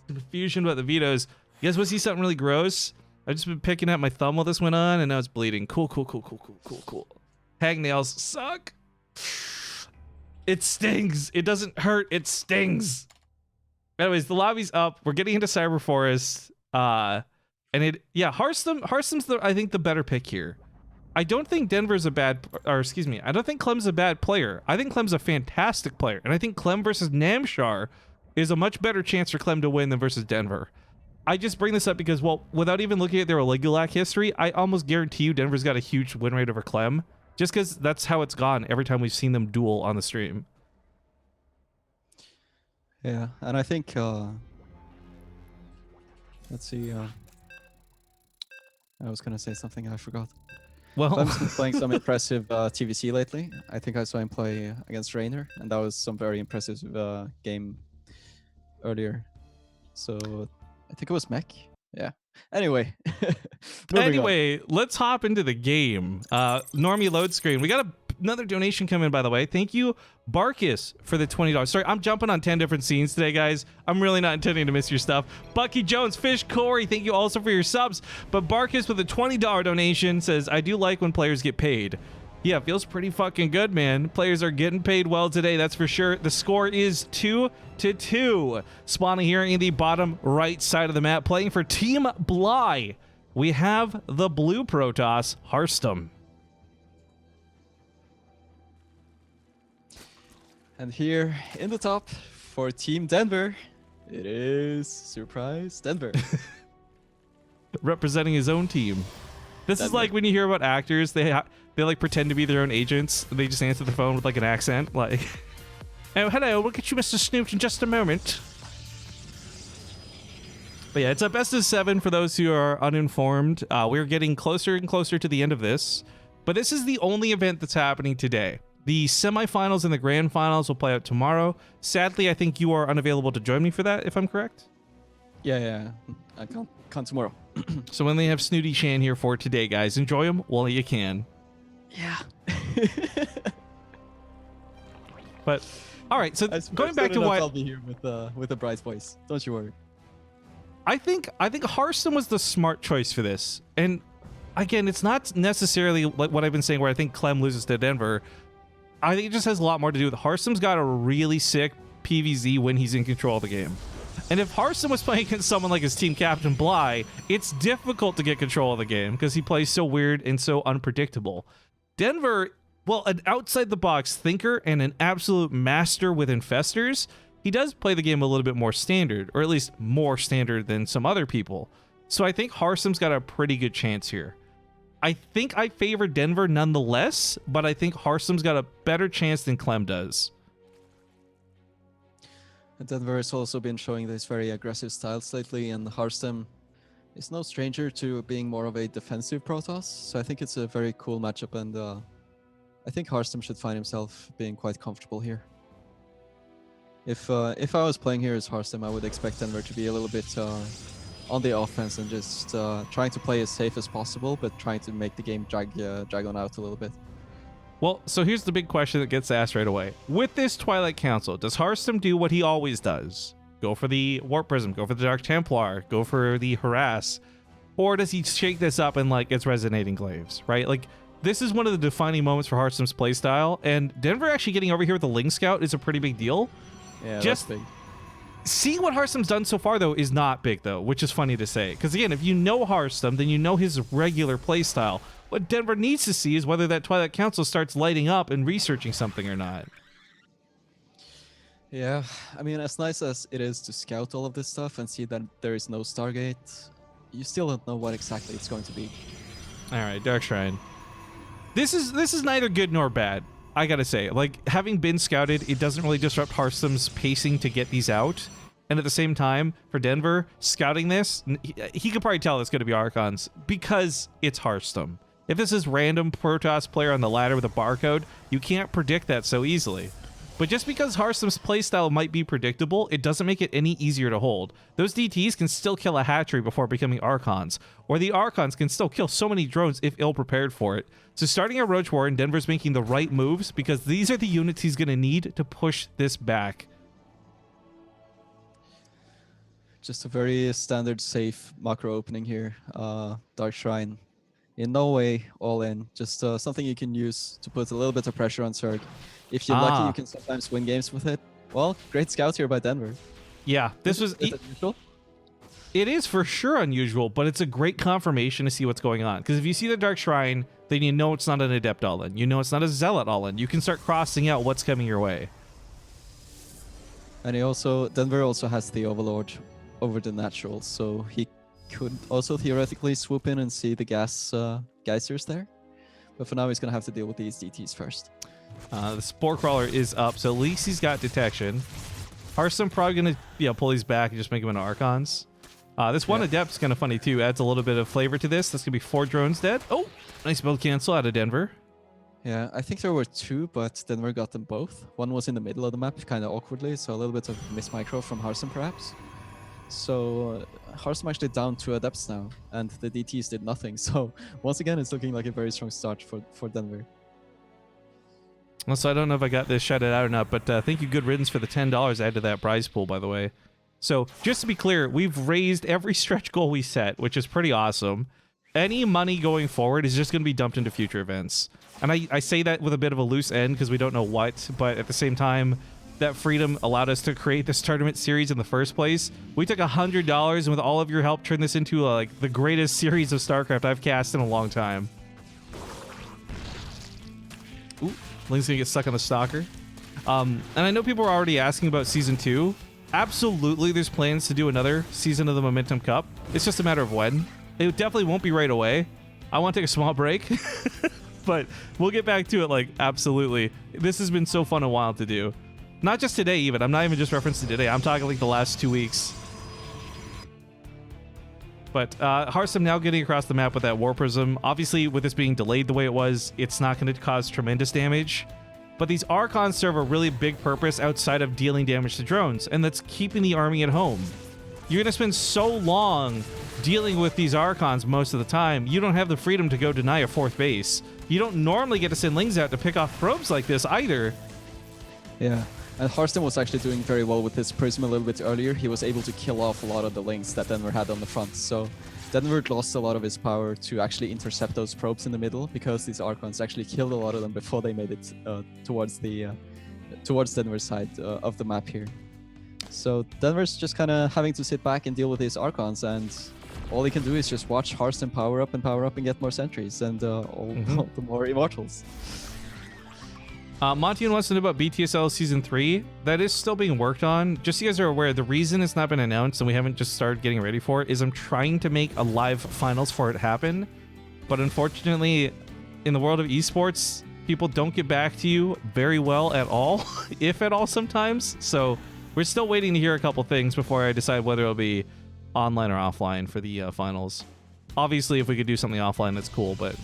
[SPEAKER 2] confusion about the vetoes. You guys want to see something really gross? I've just been picking at my thumb while this went on, and now it's bleeding. Cool. Hangnails suck. It stings. It doesn't hurt. It stings. Anyways, the lobby's up. We're getting into Cyber Forest. And Hearthstone's I think the better pick here. I don't think Denver's a bad, or excuse me, I don't think Clem's a bad player. I think Clem's a fantastic player. And I think Clem versus Namshar is a much better chance for Clem to win than versus Denver. I just bring this up because, well, without even looking at their Oligulac history, I almost guarantee you Denver's got a huge win rate over Clem. Just because that's how it's gone every time we've seen them duel on the stream.
[SPEAKER 3] Yeah, and I think let's see. I was gonna say something and I forgot.
[SPEAKER 2] Well,
[SPEAKER 3] Clem's been playing some impressive TVC lately. I think I saw him play against Rainer, and that was some very impressive game earlier. So I think it was Mech. Yeah. Anyway.
[SPEAKER 2] Anyway, let's hop into the game. Normie load screen. We got another donation coming, by the way. Thank you, Barkus, for the $20. Sorry, I'm jumping on 10 different scenes today, guys. I'm really not intending to miss your stuff. Bucky Jones, Fish Corey, thank you also for your subs. But Barkus with a $20 donation says, I do like when players get paid. Yeah, feels pretty fucking good, man. Players are getting paid well today, that's for sure. The score is 2-2. Spawning here in the bottom right side of the map, playing for Team Bly. We have the blue Protoss, Hearthstone.
[SPEAKER 3] And here in the top for Team Denver, it is surprise Denver.
[SPEAKER 2] Representing his own team. This is like when you hear about actors, they like pretend to be their own agents. They just answer the phone with like an accent, like, "Oh, hello, we'll get you Mr. Snoot in just a moment." But yeah, it's a best of 7 for those who are uninformed. We're getting closer and closer to the end of this, but this is the only event that's happening today. The semifinals and the grand finals will play out tomorrow. Sadly, I think you are unavailable to join me for that, if I'm correct.
[SPEAKER 3] Yeah, I can't tomorrow.
[SPEAKER 2] So when they have Snooty Chan here for today, guys, enjoy them while you can.
[SPEAKER 3] Yeah.
[SPEAKER 2] But all right, so going back to what
[SPEAKER 3] I'll be here with a bright voice. Don't you worry.
[SPEAKER 2] I think Hearthstone was the smart choice for this. And again, it's not necessarily like what I've been saying where I think Clem loses to Denver. I think it just has a lot more to do with Hearthstone's got a really sick PvZ when he's in control of the game. And if Hearthstone was playing against someone like his team captain Bly, it's difficult to get control of the game because he plays so weird and so unpredictable. Denver, well, an outside-the-box thinker and an absolute master with infestors, he does play the game a little bit more standard, or at least more standard than some other people. So I think Hearthstone's got a pretty good chance here. I think I favor Denver nonetheless, but I think Hearthstone's got a better chance than Clem does.
[SPEAKER 3] Denver has also been showing these very aggressive styles lately, and Hearthstone is no stranger to being more of a defensive Protoss. So I think it's a very cool matchup, and I think Hearthstone should find himself being quite comfortable here. If I was playing here as Hearthstone, I would expect Denver to be a little bit on the offense and just trying to play as safe as possible, but trying to make the game drag on out a little bit.
[SPEAKER 2] Well, so here's the big question that gets asked right away. With this Twilight Council, does Hearthstone do what he always does? Go for the Warp Prism, go for the Dark Templar, go for the Harass? Or does he shake this up and like it's Resonating Glaives, right? Like, this is one of the defining moments for Hearthstone's playstyle, and Denver actually getting over here with the Ling Scout is a pretty big deal.
[SPEAKER 3] Yeah,
[SPEAKER 2] Just
[SPEAKER 3] that's big.
[SPEAKER 2] Seeing what Hearthstone's done so far, though, is not big, though, which is funny to say. Because, again, if you know Hearthstone, then you know his regular playstyle. What Denver needs to see is whether that Twilight Council starts lighting up and researching something or not.
[SPEAKER 3] Yeah, I mean, as nice as it is to scout all of this stuff and see that there is no Stargate, you still don't know what exactly it's going to be.
[SPEAKER 2] All right, Dark Shrine. This is neither good nor bad, I gotta say. Like, having been scouted, it doesn't really disrupt Hearthstone's pacing to get these out. And at the same time, for Denver, scouting this, he could probably tell it's going to be Archons because it's Hearthstone. If this is random Protoss player on the ladder with a barcode, you can't predict that so easily. But just because Hearthstone's playstyle might be predictable, it doesn't make it any easier to hold. Those DTs can still kill a hatchery before becoming Archons, or the Archons can still kill so many drones if ill-prepared for it. So starting a Roach War, and Denver's making the right moves because these are the units he's going to need to push this back.
[SPEAKER 3] Just a very standard safe macro opening here. Dark Shrine. In no way all in. Just something you can use to put a little bit of pressure on Zerg. If you're lucky, you can sometimes win games with it. Well, great scout here by Denver.
[SPEAKER 2] Yeah, this was...
[SPEAKER 3] Is it unusual?
[SPEAKER 2] It is for sure unusual, but it's a great confirmation to see what's going on. Because if you see the Dark Shrine, then you know it's not an Adept all-in. You know it's not a Zealot all-in. You can start crossing out what's coming your way.
[SPEAKER 3] And Denver also has the Overlord over the natural, so he could also theoretically swoop in and see the geysers there. But for now, he's going to have to deal with these DTs first.
[SPEAKER 2] The Spore Crawler is up, so at least he's got detection. Hearthstone probably going to pull these back and just make him into Archons. This one Adept is kind of funny too. Adds a little bit of flavor to this. That's going to be 4 drones dead. Oh, nice build cancel out of Denver.
[SPEAKER 3] Yeah, I think there were 2, but Denver got them both. One was in the middle of the map, kind of awkwardly, so a little bit of mismicro from Hearthstone perhaps. So Hearthstone actually down 2 Adepts now, and the DTs did nothing. So once again, it's looking like a very strong start for Denver.
[SPEAKER 2] Well, so I don't know if I got this shouted out or not, but thank you, Good Riddance, for the $10 added to that prize pool, by the way. So just to be clear, we've raised every stretch goal we set, which is pretty awesome. Any money going forward is just going to be dumped into future events. And I say that with a bit of a loose end because we don't know what, but at the same time, that freedom allowed us to create this tournament series in the first place. We took $100 and with all of your help turned this into like the greatest series of StarCraft I've cast in a long time. Ooh, Link's gonna get stuck on the Stalker. And I know people are already asking about Season 2. Absolutely, there's plans to do another season of the Momentum Cup. It's just a matter of when. It definitely won't be right away. I want to take a small break, but we'll get back to it, like, absolutely. This has been so fun and wild to do. Not just today, even. I'm not even just referencing today. I'm talking, like, the last 2 weeks. But Hearthstone now getting across the map with that War Prism. Obviously, with this being delayed the way it was, it's not going to cause tremendous damage. But these Archons serve a really big purpose outside of dealing damage to drones, and that's keeping the army at home. You're going to spend so long dealing with these Archons most of the time, you don't have the freedom to go deny a 4th base. You don't normally get to send Lings out to pick off probes like this either.
[SPEAKER 3] Yeah, and Hearthstone was actually doing very well with this Prism a little bit earlier. He was able to kill off a lot of the Lings that Denver had on the front, so Denver lost a lot of his power to actually intercept those probes in the middle because these Archons actually killed a lot of them before they made it towards Denver's side of the map here. So Denver's just kind of having to sit back and deal with these Archons, and all he can do is just watch Hearthstone power up and get more sentries and all the more Immortals.
[SPEAKER 2] Montian wants to know about BTSL Season 3. That is still being worked on. Just so you guys are aware, the reason it's not been announced and we haven't just started getting ready for it is I'm trying to make a live finals for it happen. But unfortunately, in the world of esports, people don't get back to you very well at all, if at all sometimes. So we're still waiting to hear a couple things before I decide whether it'll be online or offline for the finals. Obviously, if we could do something offline, that's cool, but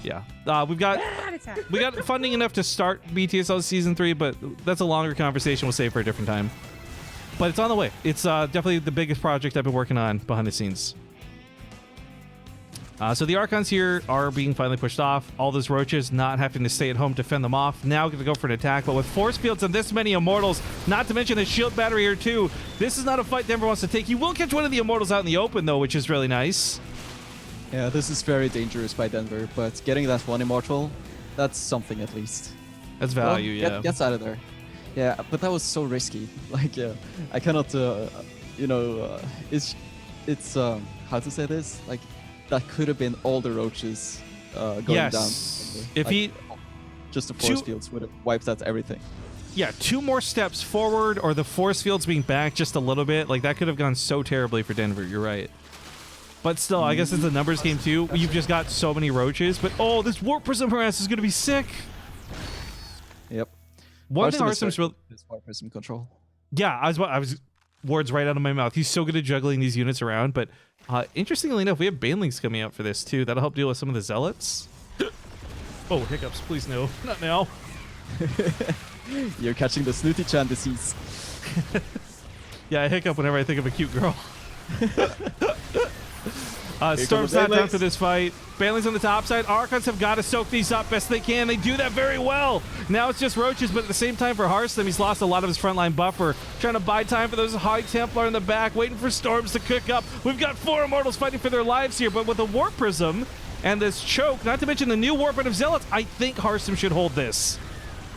[SPEAKER 2] yeah. We got funding enough to start BTSL Season 3, but that's a longer conversation we'll save for a different time. But it's on the way. It's definitely the biggest project I've been working on behind the scenes. So the Archons here are being finally pushed off. All those roaches not having to stay at home to fend them off. Now going to go for an attack, but with force fields and this many Immortals, not to mention the shield battery here too, this is not a fight Denver wants to take. You will catch one of the Immortals out in the open though, which is really nice.
[SPEAKER 3] Yeah, this is very dangerous by Denver, but getting that one Immortal, that's something at least.
[SPEAKER 2] That's value,
[SPEAKER 3] well,
[SPEAKER 2] yeah.
[SPEAKER 3] Gets out of there. Yeah, but that was so risky. Like, I cannot, it's how to say this? Like, that could have been all the roaches going down.
[SPEAKER 2] If
[SPEAKER 3] like,
[SPEAKER 2] he...
[SPEAKER 3] Just the force fields would have wiped out everything.
[SPEAKER 2] Yeah, 2 more steps forward or the force fields being back just a little bit. Like, that could have gone so terribly for Denver. You're right. But still, I guess it's a numbers game too. You've just got so many roaches. But oh, this Warp Prism harass is going to be sick.
[SPEAKER 3] Yep.
[SPEAKER 2] One thing Hearthstone's really...
[SPEAKER 3] This Warp Prism control.
[SPEAKER 2] Yeah, I was words right out of my mouth. He's so good at juggling these units around. But interestingly enough, we have banelings coming out for this too. That'll help deal with some of the zealots. Oh, hiccups! Please no, not now.
[SPEAKER 3] You're catching the Snooty Chan disease.
[SPEAKER 2] Yeah, I hiccup whenever I think of a cute girl. Storm's not done for this fight. Banelings on the top side. Archons have got to soak these up best they can. They do that very well. Now it's just roaches, but at the same time for Hearthsome, he's lost a lot of his frontline buffer. Trying to buy time for those High Templar in the back, waiting for Storms to cook up. We've got 4 Immortals fighting for their lives here, but with a Warp Prism and this choke, not to mention the new Warband of Zealots, I think Hearthsome should hold this.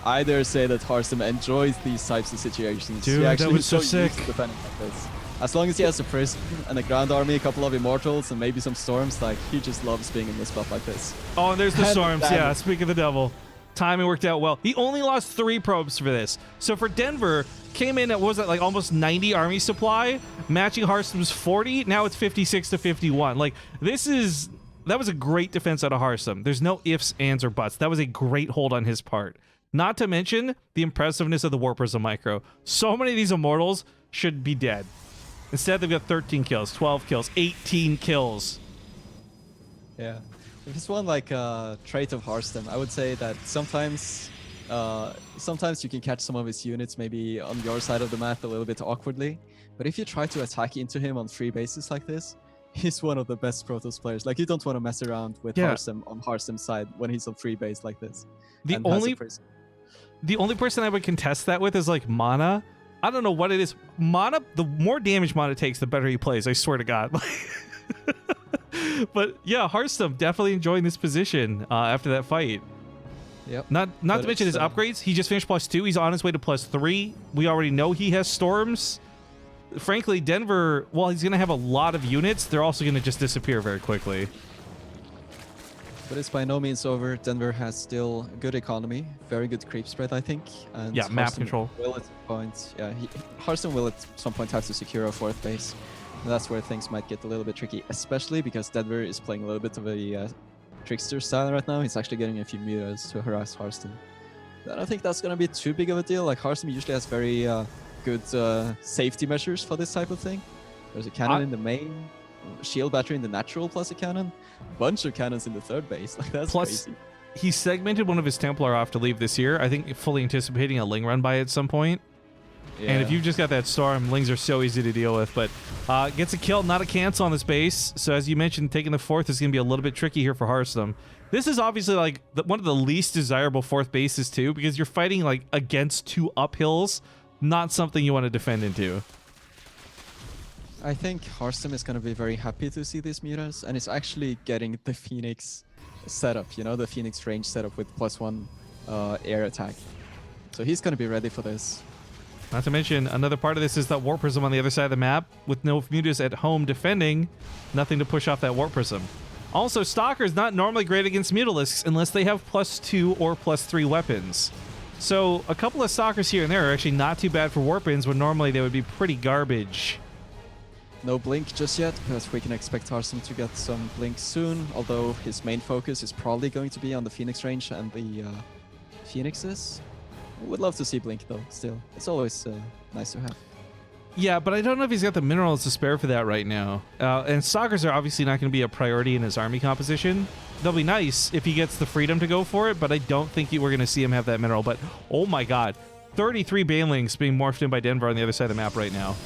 [SPEAKER 3] I dare say that Hearthsome enjoys these types of situations.
[SPEAKER 2] Dude,
[SPEAKER 3] he actually
[SPEAKER 2] that was so
[SPEAKER 3] is used
[SPEAKER 2] sick.
[SPEAKER 3] to defending like this. As long as he has a Prism and a Ground Army, a couple of Immortals, and maybe some Storms, like, he just loves being in this spot like this.
[SPEAKER 2] Oh, and there's the
[SPEAKER 3] And
[SPEAKER 2] Storms.
[SPEAKER 3] damage.
[SPEAKER 2] Yeah, speak of the devil. Timing worked out well. He only lost 3 probes for this. So for Denver, came in at, what was that, like almost 90 army supply, matching Hearthstone's 40. Now it's 56 to 51. Like, that was a great defense out of Hearthstone. There's no ifs, ands, or buts. That was a great hold on his part. Not to mention the impressiveness of the Warp Prism micro. So many of these Immortals should be dead. Instead, they've got 13 kills, 12 kills, 18 kills.
[SPEAKER 3] Yeah. If it's one like trait of Hearthstone, I would say that sometimes you can catch some of his units maybe on your side of the map a little bit awkwardly. But if you try to attack into him on free bases like this, he's one of the best Protoss players. Like, you don't want to mess around with Hearthstone on Hearthstone's side when he's on free base like this.
[SPEAKER 2] The only person I would contest that with is like Mana. I don't know what it is. Mana, the more damage Mana takes, the better he plays. I swear to God. But yeah, Hearthstone definitely enjoying this position after that fight.
[SPEAKER 3] Yep.
[SPEAKER 2] Not to mention his upgrades. He just finished +2. He's on his way to +3. We already know he has Storms. Frankly, Denver, while he's going to have a lot of units, they're also going to just disappear very quickly.
[SPEAKER 3] But it's by no means over. Denver has still a good economy, very good creep spread, I think. And
[SPEAKER 2] Yeah, map
[SPEAKER 3] Hearthstone
[SPEAKER 2] control.
[SPEAKER 3] Will at some point, Hearthstone will at some point have to secure a 4th base. And that's where things might get a little bit tricky, especially because Denver is playing a little bit of a trickster style right now. He's actually getting a few mutas to harass Hearthstone. I don't think that's going to be too big of a deal. Like, Hearthstone usually has very good safety measures for this type of thing. There's a cannon in the main, shield battery in the natural plus a cannon, bunch of cannons in the 3rd base. Like, that's crazy.
[SPEAKER 2] He segmented one of his Templar off to leave this year, I think fully anticipating a Ling run by at some point.
[SPEAKER 3] Yeah.
[SPEAKER 2] And if you've just got that Storm, Lings are so easy to deal with. But gets a kill, not a cancel on this base. So as you mentioned, taking the 4th is going to be a little bit tricky here for Hearthstone. This is obviously like one of the least desirable 4th bases too, because you're fighting like against 2 uphills, not something you want to defend into.
[SPEAKER 3] I think Hearthstone is going to be very happy to see these mutas, and it's actually getting the Phoenix setup, you know, the Phoenix range setup with +1 air attack. So he's going to be ready for this.
[SPEAKER 2] Not to mention, another part of this is that Warp Prism on the other side of the map, with no mutas at home defending, nothing to push off that Warp Prism. Also, Stalker's not normally great against Mutalisks unless they have +2 or +3 weapons. So a couple of Stalkers here and there are actually not too bad for Warpins, when normally they would be pretty garbage.
[SPEAKER 3] No blink just yet, but we can expect Hearthstone to get some blink soon, although his main focus is probably going to be on the Phoenix range and the Phoenixes. Would love to see blink though, still. It's always nice to have.
[SPEAKER 2] Yeah, but I don't know if he's got the minerals to spare for that right now. And Stalkers are obviously not going to be a priority in his army composition. They'll be nice if he gets the freedom to go for it, but I don't think we're going to see him have that mineral. But oh my god, 33 Banelings being morphed in by Denver on the other side of the map right now.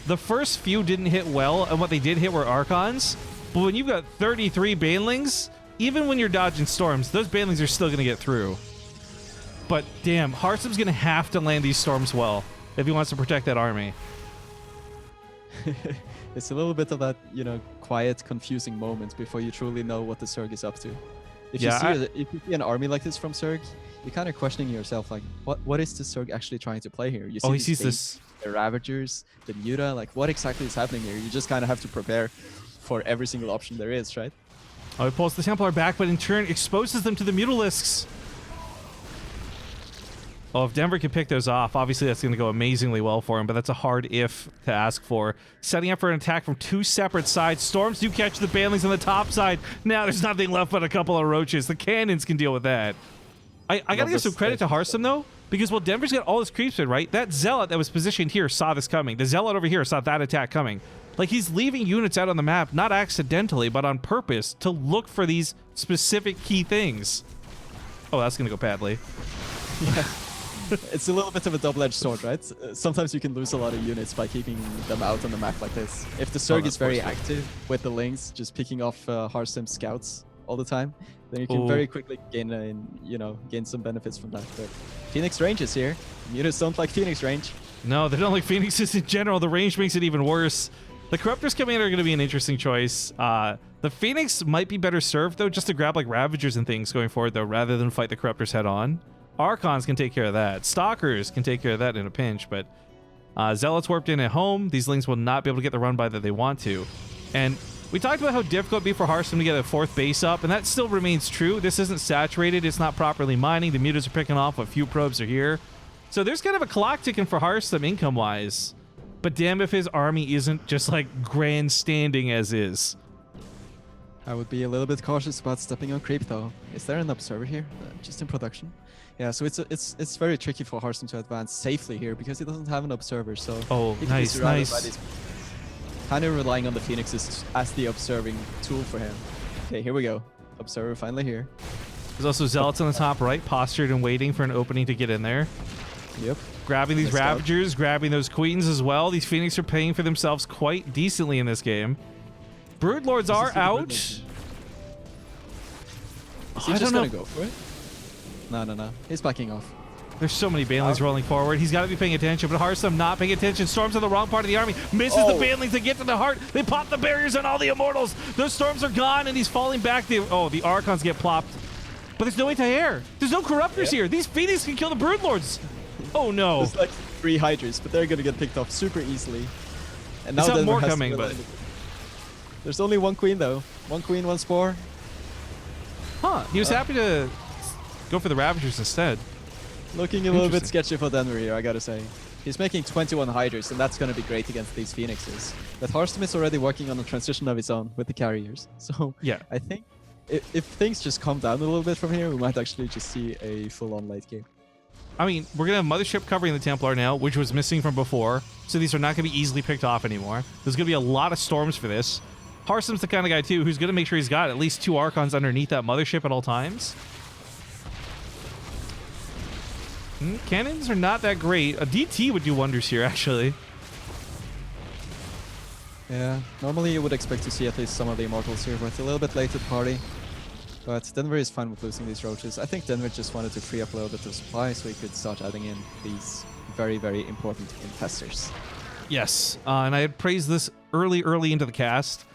[SPEAKER 2] The first few didn't hit well, and what they did hit were Archons. But when you've got 33 Banelings, even when you're dodging Storms, those Banelings are still going to get through. But damn, Hearthstone's going to have to land these Storms well if he wants to protect that army.
[SPEAKER 3] It's a little bit of that, you know, quiet, confusing moment before you truly know what the Zerg is up to. If you see an army like this from Zerg, you're kind of questioning yourself, like, what is the Zerg actually trying to play here? You see
[SPEAKER 2] He sees this.
[SPEAKER 3] The Ravagers, the Muta, like, what exactly is happening here? You just kind of have to prepare for every single option there is, right?
[SPEAKER 2] Oh, he pulls the Templar back, but in turn exposes them to the Mutalisks. Oh, if Denver can pick those off, obviously that's going to go amazingly well for him, but that's a hard if to ask for. Setting up for an attack from 2 separate sides. Storms do catch the Banelings on the top side. Now there's nothing left but a couple of roaches. The cannons can deal with that. I got to give some credit to Hearthstone, though. Because, well, Denver's got all this creeps in, right? That Zealot that was positioned here saw this coming. The Zealot over here saw that attack coming. Like, he's leaving units out on the map, not accidentally, but on purpose, to look for these specific key things. Oh, that's going to go badly.
[SPEAKER 3] Yeah. It's a little bit of a double-edged sword, right? Sometimes you can lose a lot of units by keeping them out on the map like this. If the Zerg is very active with the Lings, just picking off Hearthstone scouts all the time, then you can very quickly gain some benefits from that. But Phoenix range is here. Mutas don't like Phoenix range.
[SPEAKER 2] No, they don't like Phoenixes in general. The range makes it even worse. The Corruptors coming in are going to be an interesting choice. The Phoenix might be better served, though, just to grab like Ravagers and things going forward, though, rather than fight the Corruptors head on. Archons can take care of that. Stalkers can take care of that in a pinch, but Zealots warped in at home. These Lings will not be able to get the run by that they want to. And we talked about how difficult it'd be for Hearthstone to get a 4th base up, and that still remains true. This isn't saturated. It's not properly mining. The mutas are picking off. A few probes are here. So there's kind of a clock ticking for Hearthstone income-wise. But damn if his army isn't just like grandstanding as is.
[SPEAKER 3] I would be a little bit cautious about stepping on creep, though. Is there an observer here? Just in production? Yeah, so it's very tricky for Hearthstone to advance safely here because he doesn't have an observer. So he can be surrounded by these, kind of relying on the Phoenixes as the observing tool for him. Okay, here we go. Observer finally here.
[SPEAKER 2] There's also Zealots on the top right, postured and waiting for an opening to get in there.
[SPEAKER 3] Yep.
[SPEAKER 2] Grabbing these Ravagers, grabbing those Queens as well. These Phoenix are paying for themselves quite decently in this game. Broodlords are out.
[SPEAKER 3] Is he just gonna go for it? No. He's backing off.
[SPEAKER 2] There's so many Banelings rolling forward. He's got to be paying attention, but Hearthstone not paying attention. Storms on the wrong part of the army. Misses the Banelings to get to the heart. They pop the barriers on all the Immortals. Those Storms are gone, and he's falling back. The Archons get plopped. But there's no anti-air. There's no Corruptors here. These Phoenix can kill the Broodlords. Oh, no.
[SPEAKER 3] There's like 3 Hydras, but they're going to get picked off super easily. And now
[SPEAKER 2] there's more coming, but...
[SPEAKER 3] There's only 1 Queen, though. 1 Queen, 1 Spore.
[SPEAKER 2] Huh. He was happy to go for the Ravagers instead.
[SPEAKER 3] Looking a little bit sketchy for Denver here, I gotta say. He's making 21 Hydras, and that's gonna be great against these Phoenixes. But Hearthstone is already working on a transition of his own with the carriers. So
[SPEAKER 2] yeah,
[SPEAKER 3] I think if things just calm down a little bit from here, we might actually just see a full-on late game.
[SPEAKER 2] I mean, we're gonna have Mothership covering the Templar now, which was missing from before. So these are not gonna be easily picked off anymore. There's gonna be a lot of Storms for this. Hearthstone's the kind of guy, too, who's gonna make sure he's got at least 2 Archons underneath that Mothership at all times. Cannons are not that great. A DT would do wonders here, actually.
[SPEAKER 3] Yeah, normally you would expect to see at least some of the Immortals here, but a little bit late to the party. But Denver is fine with losing these Roaches. I think Denver just wanted to free up a little bit of supply so he could start adding in these very, very important infestors.
[SPEAKER 2] Yes, and I had praised this early into the cast.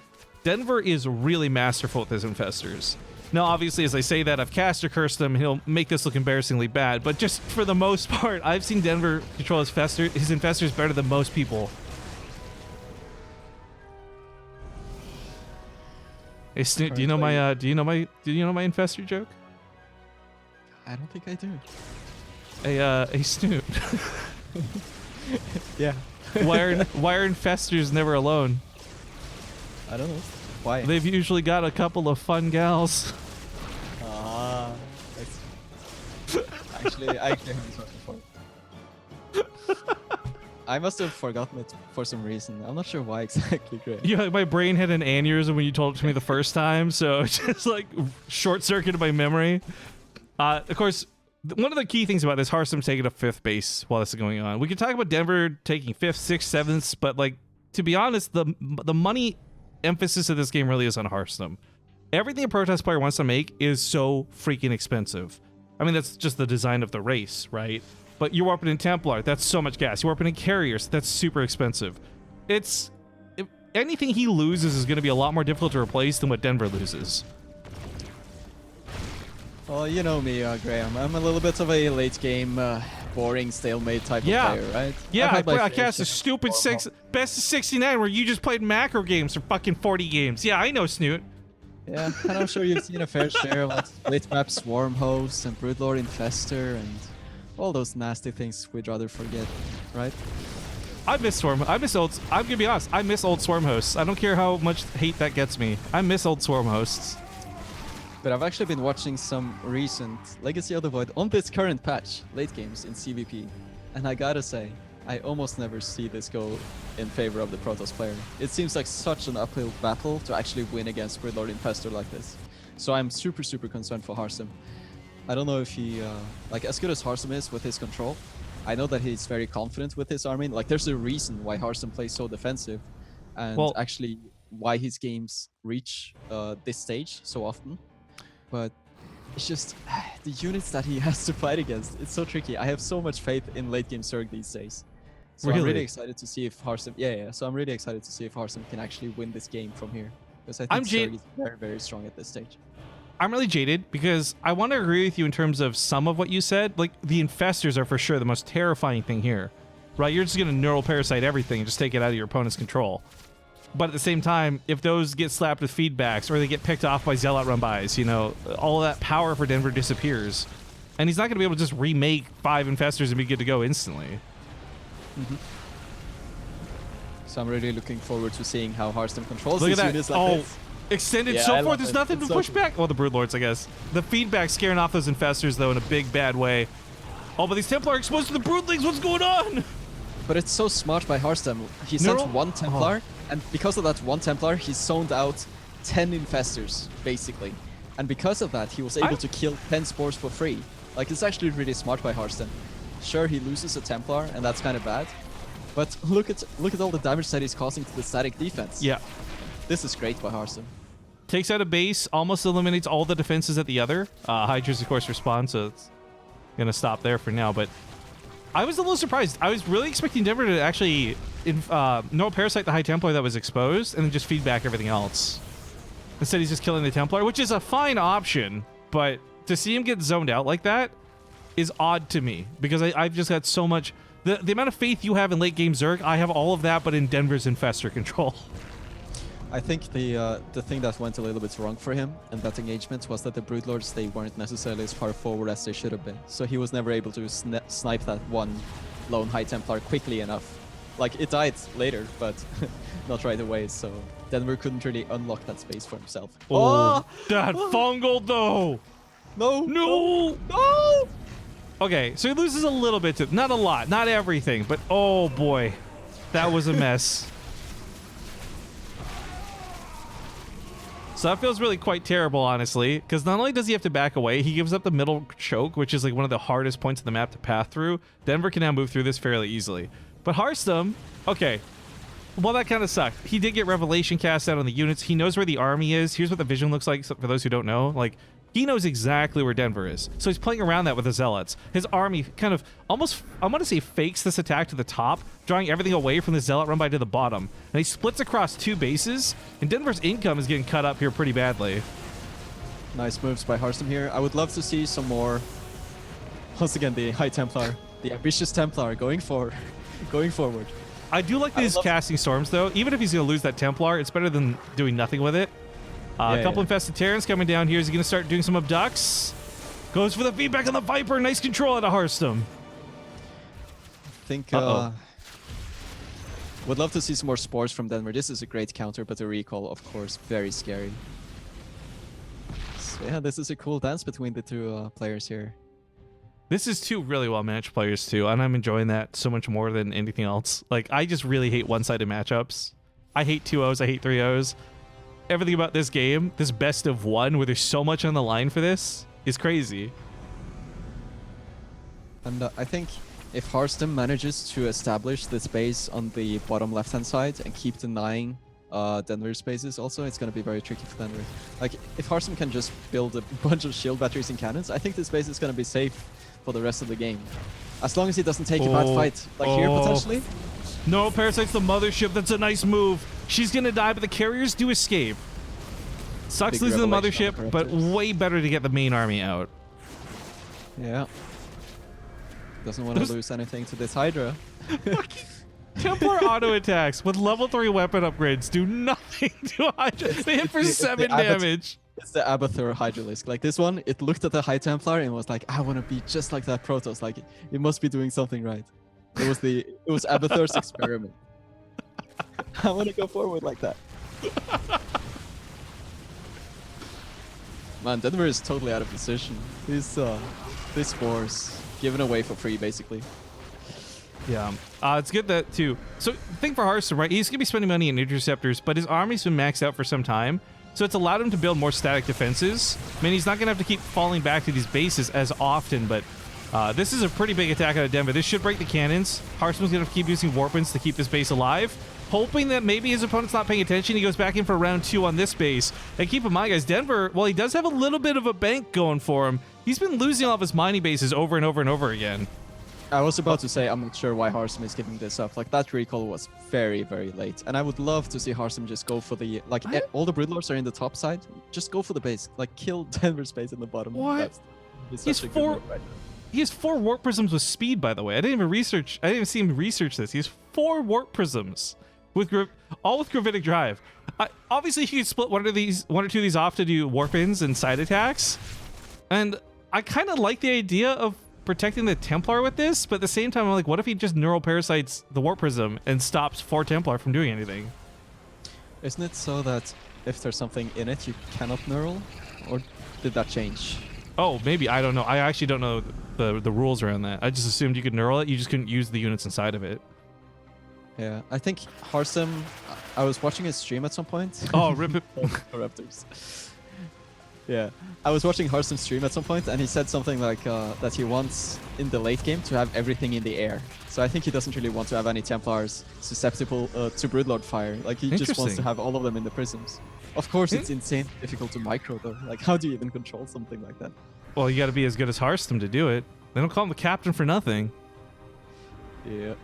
[SPEAKER 2] Denver is really masterful with his infestors. Now, obviously, as I say that, I've caster cursed him. He'll make this look embarrassingly bad. But just for the most part, I've seen Denver control his infestors better than most people. Hey, Snoot, do you know my infestor joke?
[SPEAKER 3] I don't think I do.
[SPEAKER 2] Hey, Snoot.
[SPEAKER 3] Yeah.
[SPEAKER 2] Why are infestors never alone?
[SPEAKER 3] I don't know. Why?
[SPEAKER 2] They've usually got a couple of fun gals.
[SPEAKER 3] Actually, I actually heard this one before. I must have forgotten it for some reason. I'm not sure why exactly, Gray.
[SPEAKER 2] Yeah, my brain had an aneurysm when you told it to me the first time, so it just like short-circuited my memory. Of course, one of the key things about this, Hearthstone's taking a 5th base while this is going on. We could talk about Denver taking 5th, 6th, 7th, but like to be honest, the money emphasis of this game really is on Hearthstone. Everything a protest player wants to make is so freaking expensive. I mean, that's just the design of the race, right? But you're warping in Templar, that's so much gas. You're warping in Carriers, that's super expensive. If anything he loses is going to be a lot more difficult to replace than what Denver loses.
[SPEAKER 3] Well, you know me, Graham. I'm a little bit of a late game, boring stalemate type of player, right?
[SPEAKER 2] Yeah, I cast a stupid best of 69 where you just played macro games for fucking 40 games. Yeah, I know, Snoot.
[SPEAKER 3] Yeah, and I'm sure you've seen a fair share of like split map Swarm Host and Broodlord Infestor and all those nasty things we'd rather forget, right?
[SPEAKER 2] I miss I'm gonna be honest, I miss old Swarm Hosts. I don't care how much hate that gets me. I miss old Swarm Hosts.
[SPEAKER 3] But I've actually been watching some recent Legacy of the Void on this current patch, late games in CVP, and I gotta say, I almost never see this go in favor of the Protoss player. It seems like such an uphill battle to actually win against Broodlord Infestor like this. So I'm super concerned for Harsem. I don't know if he, like as good as Harsem is with his control, I know that he's very confident with his army. Like there's a reason why Harsem plays so defensive, and actually why his games reach this stage so often. But it's just the units that he has to fight against. It's so tricky. I have so much faith in late game Zerg these days. So I'm really excited to see if Harsem. Yeah. So I'm really excited to see if Harsem can actually win this game from here, because I think Zerg is very strong at this stage.
[SPEAKER 2] I'm really jaded because I want to agree with you in terms of some of what you said. Like the infestors are for sure the most terrifying thing here, right? You're just gonna neural parasite everything and just take it out of your opponent's control. But at the same time, if those get slapped with feedbacks or they get picked off by Zealot run-bys, you know, all of that power for Denver disappears. And he's not going to be able to just remake 5 infestors and be good to go instantly.
[SPEAKER 3] So I'm really looking forward to seeing how Harsem controls
[SPEAKER 2] Look
[SPEAKER 3] these
[SPEAKER 2] at that.
[SPEAKER 3] units like this.
[SPEAKER 2] Extended so far, there's nothing to push back. Oh, the Broodlords, I guess. The feedback scaring off those infestors, though, in a big, bad way. Oh, but these Templar are exposed to the Broodlings. What's going on?
[SPEAKER 3] But it's so smart by Harsem. He sent one Templar, and because of that one Templar, he zoned out 10 infestors, basically. And because of that, he was able to kill 10 spores for free. Like, it's actually really smart by Harsem. Sure, he loses a Templar, and that's kind of bad. But look at all the damage that he's causing to the static defense.
[SPEAKER 2] Yeah.
[SPEAKER 3] This is great by Harsem.
[SPEAKER 2] Takes out a base, almost eliminates all the defenses at the other. Hydras, of course, respond, so it's going to stop there for now. But I was a little surprised. I was really expecting Denver to actually neural parasite the High Templar that was exposed and then just feed back everything else. Instead, he's just killing the Templar, which is a fine option. But to see him get zoned out like that is odd to me because I've just got so much... The amount of faith you have in late game Zerg, I have all of that, but in Denver's infestor control.
[SPEAKER 3] I think the thing that went a little bit wrong for him in that engagement was that the Broodlords, they weren't necessarily as far forward as they should have been. So he was never able to snipe that one lone High Templar quickly enough. Like, it died later, but not right away, so Denver couldn't really unlock that space for himself.
[SPEAKER 2] Oh, that fungal though! No! Okay, so he loses a little bit to... Not a lot, not everything, but oh boy. That was a mess. So that feels really quite terrible, honestly, because not only does he have to back away, he gives up the middle choke, which is like one of the hardest points of the map to path through. Denver can now move through this fairly easily. But Harsem, okay, well, that kind of sucked. He did get Revelation cast out on the units. He knows where the army is. Here's what the vision looks like for those who don't know. Like, he knows exactly where Denver is. So he's playing around that with the Zealots. His army kind of almost, I want to say, fakes this attack to the top, drawing everything away from the Zealot run by to the bottom. And he splits across 2 bases, and Denver's income is getting cut up here pretty badly.
[SPEAKER 3] Nice moves by Harsem here. I would love to see some more, once again, the High Templar, the ambitious Templar going forward.
[SPEAKER 2] I do like these casting storms, though. Even if he's going to lose that Templar, it's better than doing nothing with it. A couple infested Terrans coming down here. Is he going to start doing some abducts? Goes for the feedback on the Viper. Nice control out of Harsem.
[SPEAKER 3] I think would love to see some more spores from Denver. This is a great counter, but the recall, of course, very scary. So yeah, this is a cool dance between the two players here.
[SPEAKER 2] This is 2 really well-matched players, too, and I'm enjoying that so much more than anything else. Like, I just really hate one-sided matchups. I hate 2-0s, I hate 3-0s. Everything about this game, this best of 1, where there's so much on the line for this, is crazy.
[SPEAKER 3] And I think if Harsem manages to establish this base on the bottom left-hand side and keep denying Denver's bases also, it's going to be very tricky for Denver. Like, if Harsem can just build a bunch of shield batteries and cannons, I think this base is going to be safe for the rest of the game. As long as he doesn't take a bad fight, like here potentially.
[SPEAKER 2] No, Parasite's the mothership. That's a nice move. She's going to die, but the carriers do escape. Sucks losing the mothership, but way better to get the main army out.
[SPEAKER 3] Yeah. Doesn't want to lose anything to this Hydra.
[SPEAKER 2] Templar auto attacks with level 3 weapon upgrades do nothing to Hydra. They hit for 7 damage. It's
[SPEAKER 3] the Abathur Hydralisk. Like this one, it looked at the High Templar and was like, I want to be just like that Protoss. Like, it must be doing something right. It was Abathur's experiment. I want to go forward like that. Man, Denver is totally out of position. This war's given away for free, basically.
[SPEAKER 2] Yeah, it's good that too. So the thing for Hearthstone, right? He's gonna be spending money in interceptors, but his army's been maxed out for some time, so it's allowed him to build more static defenses. I mean, he's not gonna have to keep falling back to these bases as often, but this is a pretty big attack out of Denver. This should break the cannons. Hearthstone's gonna keep using Warpins to keep this base alive, hoping that maybe his opponent's not paying attention. He goes back in for round 2 on this base. And keep in mind, guys, Denver, while he does have a little bit of a bank going for him, he's been losing all of his mining bases over and over and over again.
[SPEAKER 3] I was about to say, I'm not sure why Hearthstone is giving this up. Like, that recall was very, very late. And I would love to see Hearthstone just go for the, like, all the Broodlords are in the top side. Just go for the base. Like, kill Denver's base in the bottom.
[SPEAKER 2] What?
[SPEAKER 3] He's such a good move right now.
[SPEAKER 2] He has 4 Warp Prisms with speed, by the way. I didn't even see him research this. He has 4 Warp Prisms with all with Gravitic Drive. Obviously, he could split one or two of these off to do Warp-ins and side attacks. And I kind of like the idea of protecting the Templar with this, but at the same time, I'm like, what if he just Neural Parasites the Warp Prism and stops 4 Templar from doing anything?
[SPEAKER 3] Isn't it so that if there's something in it, you cannot neural? Or did that change?
[SPEAKER 2] Oh, maybe. I don't know. I actually don't know the rules around that. I just assumed you could neural it. You just couldn't use the units inside of it.
[SPEAKER 3] Yeah, I think Hearthstone, I was watching his stream at some point.
[SPEAKER 2] Oh, rip it.
[SPEAKER 3] Raptors. Yeah, I was watching Hearthstone stream at some point, and he said something like that he wants in the late game to have everything in the air. So I think he doesn't really want to have any Templars susceptible to Broodlord fire. Like, he just wants to have all of them in the prisms. Of course, it's insane difficult to micro, though. Like, how do you even control something like that?
[SPEAKER 2] Well, you got to be as good as Hearthstone to do it. They don't call him the captain for nothing.
[SPEAKER 3] Yeah.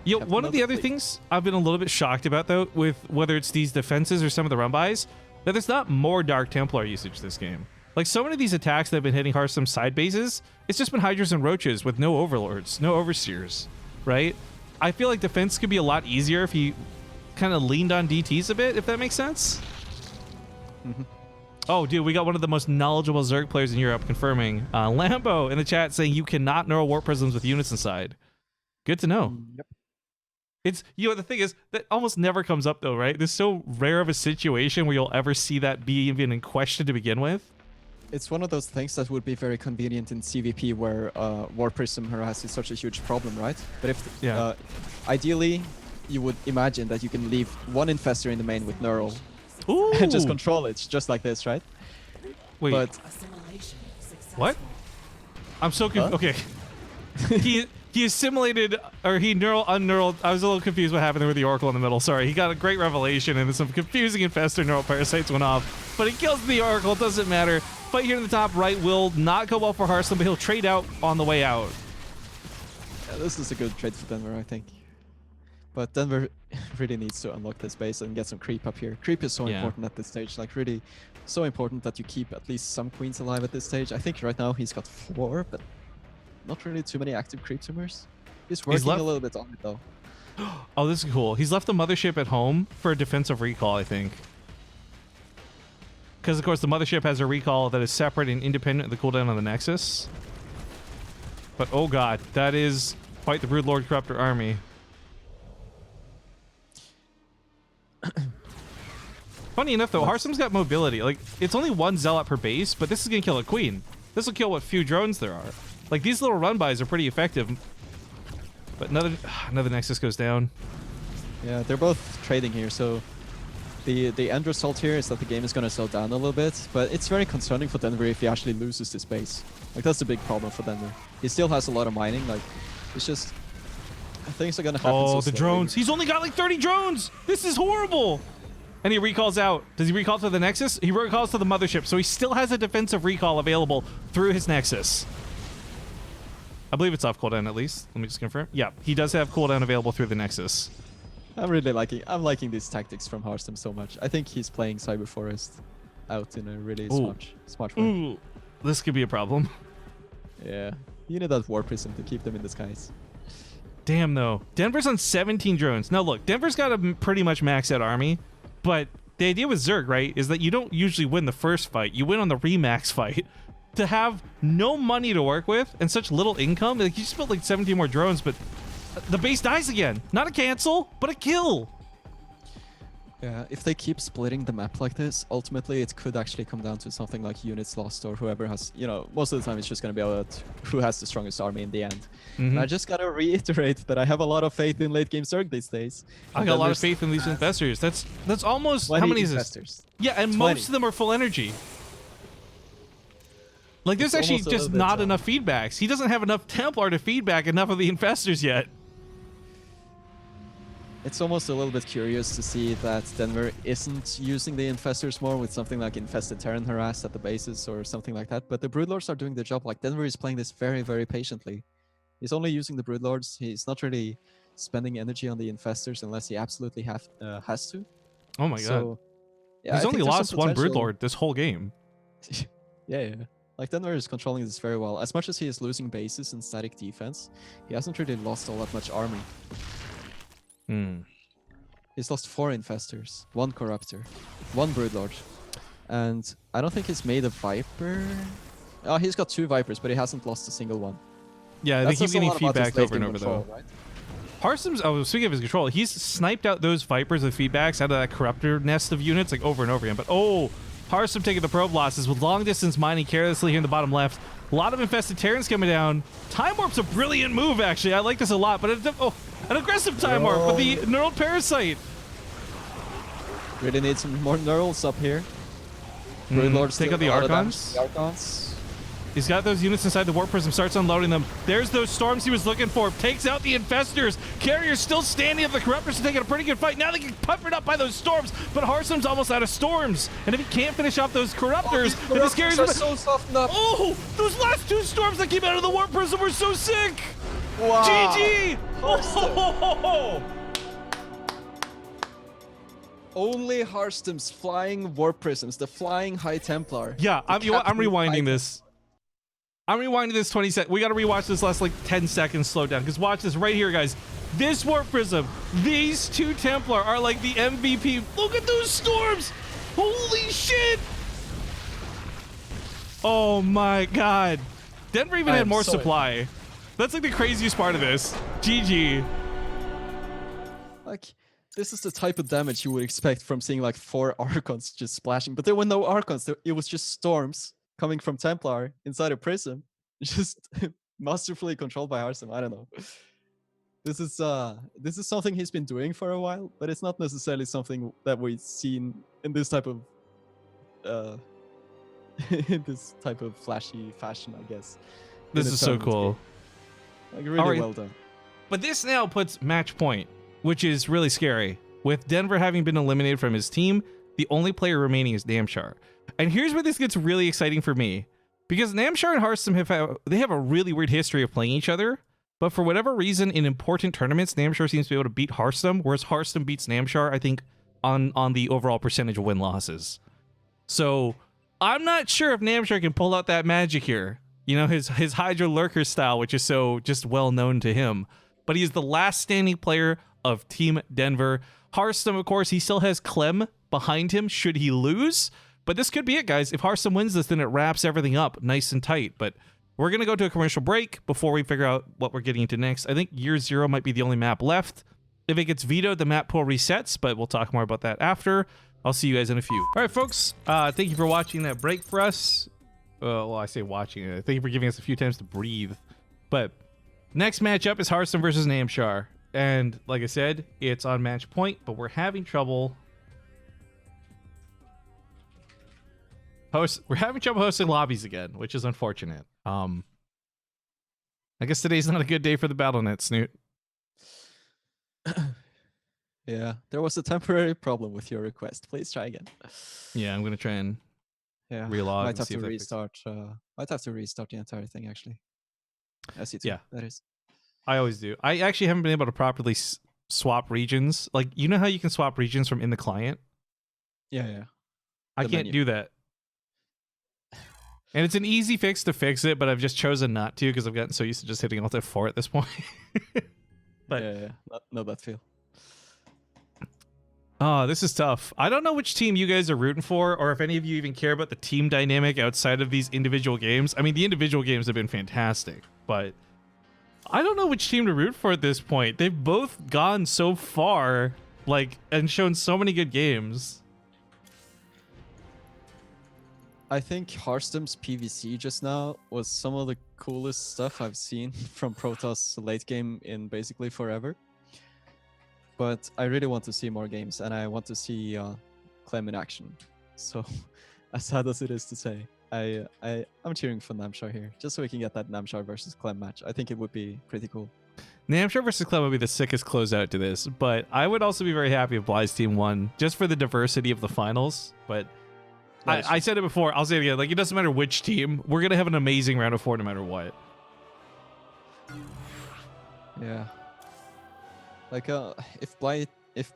[SPEAKER 2] Yo, one of the other things I've been a little bit shocked about, though, with whether it's these defenses or some of the run-bys, that there's not more Dark Templar usage this game. Like, so many of these attacks that have been hitting Hearthstone side bases, it's just been Hydras and Roaches with no Overlords, no Overseers, right? I feel like defense could be a lot easier if you kind of leaned on DTs a bit, if that makes sense.
[SPEAKER 3] Mm-hmm.
[SPEAKER 2] Oh, dude, we got one of the most knowledgeable Zerg players in Europe confirming. Lambo in the chat saying you cannot neural Warp Prisms with units inside. Good to know.
[SPEAKER 3] Yep.
[SPEAKER 2] It's, you know, the thing is, that almost never comes up, though, right? There's so rare of a situation where you'll ever see that be even in question to begin with.
[SPEAKER 3] It's one of those things that would be very convenient in CVP where War Prism harass is such a huge problem, right? But if ideally, you would imagine that you can leave one Infestor in the main with Neural and just control it, just like this, right?
[SPEAKER 2] Wait,
[SPEAKER 3] but
[SPEAKER 2] what? I'm so confused. Okay. He assimilated, or he unkneuraled. I was a little confused what happened there with the Oracle in the middle. Sorry, he got a great revelation and some confusing Infestor neural parasites went off. But he kills the Oracle, doesn't matter. Fight here in the top right will not go well for Hearthstone, but he'll trade out on the way out.
[SPEAKER 3] Yeah, this is a good trade for Denver, I think. But Denver really needs to unlock this base and get some creep up here. Creep is so important at this stage, like really so important that you keep at least some queens alive at this stage. I think right now he's got 4, but not really too many active creep tumors. He's working a little bit on it though.
[SPEAKER 2] Oh, this is cool. He's left the mothership at home for a defensive recall, I think. Because, of course, the mothership has a recall that is separate and independent of the cooldown on the Nexus. But, oh god, that is quite the Broodlord Corruptor army. Funny enough, though, Hearthstone's got mobility. Like, it's only 1 Zealot per base, but this is going to kill a queen. This will kill what few drones there are. Like, these little run-bys are pretty effective. But another Nexus goes down. Yeah,
[SPEAKER 3] they're both trading here, so the end result here is that the game is going to slow down a little bit, but it's very concerning for Denver if he actually loses this base. Like, that's the big problem for Denver. He still has a lot of mining, like, it's just... things are going to happen so
[SPEAKER 2] the
[SPEAKER 3] slowly.
[SPEAKER 2] drones! He's only got like 30 drones! This is horrible! And he recalls out. Does he recall to the Nexus? He recalls to the mothership, so he still has a defensive recall available through his Nexus. I believe it's off cooldown at least. Let me just confirm. Yeah, he does have cooldown available through the Nexus.
[SPEAKER 3] I'm liking these tactics from Hearthstone so much. I think he's playing Cyber Forest out in a really smart way.
[SPEAKER 2] Ooh, this could be a problem.
[SPEAKER 3] Yeah, you need that War Prism to keep them in the skies.
[SPEAKER 2] Damn, though. Denver's on 17 drones. Now, look, Denver's got a pretty much maxed out army, but the idea with Zerg, right, is that you don't usually win the first fight. You win on the remax fight. To have no money to work with and such little income, like, you just built like 17 more drones, but the base dies again. Not a cancel, but a kill.
[SPEAKER 3] Yeah, if they keep splitting the map like this, ultimately it could actually come down to something like units lost or whoever has, you know, most of the time it's just going to be about who has the strongest army in the end. And I just got to reiterate that I have a lot of faith in late game Zerg these days.
[SPEAKER 2] I got a lot of faith in these investors. That's almost, how many is this? Yeah, and
[SPEAKER 3] 20.
[SPEAKER 2] most of them are full energy. Like, there's
[SPEAKER 3] It's
[SPEAKER 2] actually
[SPEAKER 3] almost a
[SPEAKER 2] just
[SPEAKER 3] little bit
[SPEAKER 2] not
[SPEAKER 3] tough.
[SPEAKER 2] enough feedbacks. He doesn't have enough Templar to feedback enough of the infestors yet.
[SPEAKER 3] It's almost a little bit curious to see that Denver isn't using the infestors more with something like infested Terran harass at the bases or something like that. But the Broodlords are doing their job. Like Denver is playing this very, very patiently. He's only using the Broodlords. He's not really spending energy on the infestors unless he absolutely has to.
[SPEAKER 2] Oh my god.
[SPEAKER 3] So, yeah,
[SPEAKER 2] He's
[SPEAKER 3] I
[SPEAKER 2] only
[SPEAKER 3] think there's
[SPEAKER 2] lost
[SPEAKER 3] some
[SPEAKER 2] one
[SPEAKER 3] potential-
[SPEAKER 2] Broodlord this whole game.
[SPEAKER 3] Yeah. Like Denver is controlling this very well. As much as he is losing bases and static defense, he hasn't really lost all that much army. He's lost 4 infestors, 1 corruptor, 1 broodlord, and I don't think he's made a viper. Oh, he's got 2 vipers, but he hasn't lost a single one.
[SPEAKER 2] Yeah, they
[SPEAKER 3] That
[SPEAKER 2] keep
[SPEAKER 3] says a
[SPEAKER 2] getting
[SPEAKER 3] lot about his
[SPEAKER 2] feedback
[SPEAKER 3] late
[SPEAKER 2] over and
[SPEAKER 3] game
[SPEAKER 2] over
[SPEAKER 3] control,
[SPEAKER 2] though.
[SPEAKER 3] right?
[SPEAKER 2] Harsum's, oh, speaking of his control, he's sniped out those Vipers with feedbacks out of that Corruptor nest of units, like, over and over again. But, oh, Harsum taking the probe losses with long-distance mining carelessly here in the bottom left. A lot of infested Terrans coming down. Time Warp's a brilliant move, actually. I like this a lot. But, an aggressive Time Warp with the Neural Parasite.
[SPEAKER 3] Really need some more neurals up here. Broodlords
[SPEAKER 2] Take
[SPEAKER 3] still
[SPEAKER 2] out the
[SPEAKER 3] a lot of damage
[SPEAKER 2] Archons.
[SPEAKER 3] to the Archons.
[SPEAKER 2] He's got those units inside the Warp Prism, starts unloading them. There's those storms he was looking for. Takes out the infestors. Carrier's still standing up. The Corruptors are taking a pretty good fight. Now they get puffered up by those storms, but Harsum's almost out of storms. And if he can't finish off those Corruptors, then this Carrier's...
[SPEAKER 3] are so softened up.
[SPEAKER 2] Oh, those last 2 storms that came out of the Warp Prism were so sick.
[SPEAKER 3] Wow.
[SPEAKER 2] GG. Oh.
[SPEAKER 3] Only Harstum's flying warp prisms, the flying High Templar.
[SPEAKER 2] Yeah,
[SPEAKER 3] The
[SPEAKER 2] you know what? I'm
[SPEAKER 3] Captain
[SPEAKER 2] rewinding
[SPEAKER 3] High
[SPEAKER 2] this. I'm rewinding this 20 seconds. We got to rewatch this last like 10 seconds slow down because watch this right here, guys. This Warp Prism, these 2 Templar are like the MVP. Look at those storms. Holy shit. Oh my god. Denver even
[SPEAKER 3] I
[SPEAKER 2] had
[SPEAKER 3] am
[SPEAKER 2] more
[SPEAKER 3] so
[SPEAKER 2] supply. That's like the craziest part of this. GG.
[SPEAKER 3] Like, this is the type of damage you would expect from seeing like 4 Archons just splashing. But there were no Archons. It was just storms coming from Templar inside a prism. Just masterfully controlled by Harsum. I don't know. This is something he's been doing for a while, but it's not necessarily something that we've seen in this type of in this type of flashy fashion, I guess. in
[SPEAKER 2] This
[SPEAKER 3] a
[SPEAKER 2] is so
[SPEAKER 3] tournament
[SPEAKER 2] cool.
[SPEAKER 3] game. Like really
[SPEAKER 2] Alright.
[SPEAKER 3] well done.
[SPEAKER 2] But this now puts match point, which is really scary. With Denver having been eliminated from his team, the only player remaining is Namshar. And here's where this gets really exciting for me. Because Namshar and Harsum have a really weird history of playing each other. But for whatever reason, in important tournaments, Namshar seems to be able to beat Harsum, whereas Harsum beats Namshar, I think, on the overall percentage of win-losses. So I'm not sure if Namshar can pull out that magic here. You know, his Hydra Lurker style, which is so just well known to him. But he's the last standing player of Team Denver. Harsum, of course, he still has Clem behind him should he lose. But this could be it, guys. If Harsum wins this, then it wraps everything up nice and tight. But we're going to go to a commercial break before we figure out what we're getting into next. I think Year Zero might be the only map left. If it gets vetoed, the map pool resets, but we'll talk more about that after. I'll see you guys in a few. All right, folks. Thank you for watching that break for us. Well, I say watching it. Thank you for giving us a few times to breathe. But next matchup is Harsum versus Namshar. And like I said, it's on match point, but we're having trouble. We're having trouble hosting lobbies again, which is unfortunate. I guess today's not a good day for the BattleNet, Snoot.
[SPEAKER 3] Yeah, there was a temporary problem with your request. Please try again.
[SPEAKER 2] Yeah, I'm gonna try and
[SPEAKER 3] Yeah,
[SPEAKER 2] relog
[SPEAKER 3] might
[SPEAKER 2] and
[SPEAKER 3] have
[SPEAKER 2] see
[SPEAKER 3] to
[SPEAKER 2] if that fixes it.
[SPEAKER 3] restart. Might have to restart the entire thing actually. SC2,
[SPEAKER 2] Yeah.
[SPEAKER 3] that is.
[SPEAKER 2] I always do. I actually haven't been able to properly swap regions. Like, you know how you can swap regions from in the client?
[SPEAKER 3] Yeah.
[SPEAKER 2] I
[SPEAKER 3] The
[SPEAKER 2] can't
[SPEAKER 3] menu.
[SPEAKER 2] do that. And it's an easy fix to fix it, but I've just chosen not to because I've gotten so used to just hitting Alt F4 at this point. But
[SPEAKER 3] yeah. Know that feel.
[SPEAKER 2] oh, this is tough. I don't know which team you guys are rooting for, or if any of you even care about the team dynamic outside of these individual games. I mean, the individual games have been fantastic, but I don't know which team to root for at this point. They've both gone so far. like, and shown so many good games.
[SPEAKER 3] I think Hearthstone's PvC just now was some of the coolest stuff I've seen from Protoss late game in basically forever. But I really want to see more games, and I want to see Clem in action. So, as sad as it is to say, I'm cheering for Namshar here, just so we can get that Namshar versus Clem match. I think it would be pretty cool.
[SPEAKER 2] Namshar versus Clem would be the sickest closeout to this, but I would also be very happy if Bly's team won, just for the diversity of the finals. But I said it before, I'll say it again, like, it doesn't matter which team, we're gonna have an amazing round of 4 no matter what.
[SPEAKER 3] Yeah. Like, if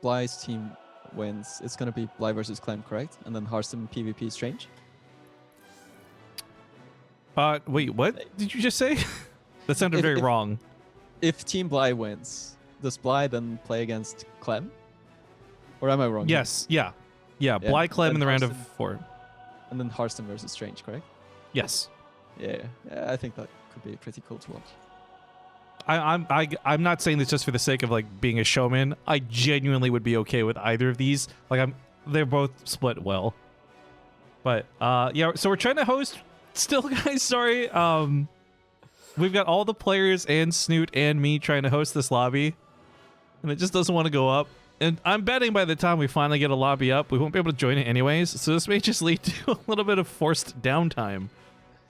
[SPEAKER 3] Bly's team wins, it's gonna be Bly versus Clem, correct? And then Hearthstone PvP Strange.
[SPEAKER 2] Wait, what did you just say? That sounded very wrong.
[SPEAKER 3] If Team Bly wins, does Bly then play against Clem? Or am I wrong?
[SPEAKER 2] Yes, yeah. Bly Clem in the round of 4.
[SPEAKER 3] And then Hearthstone versus Strange, correct?
[SPEAKER 2] Yes.
[SPEAKER 3] Yeah, I think that could be pretty cool to watch.
[SPEAKER 2] I'm not saying this just for the sake of like being a showman. I genuinely would be okay with either of these. Like they're both split well. But yeah, so we're trying to host still, guys. Sorry. We've got all the players and Snoot and me trying to host this lobby, and it just doesn't want to go up. And I'm betting by the time we finally get a lobby up, we won't be able to join it anyways. So this may just lead to a little bit of forced downtime.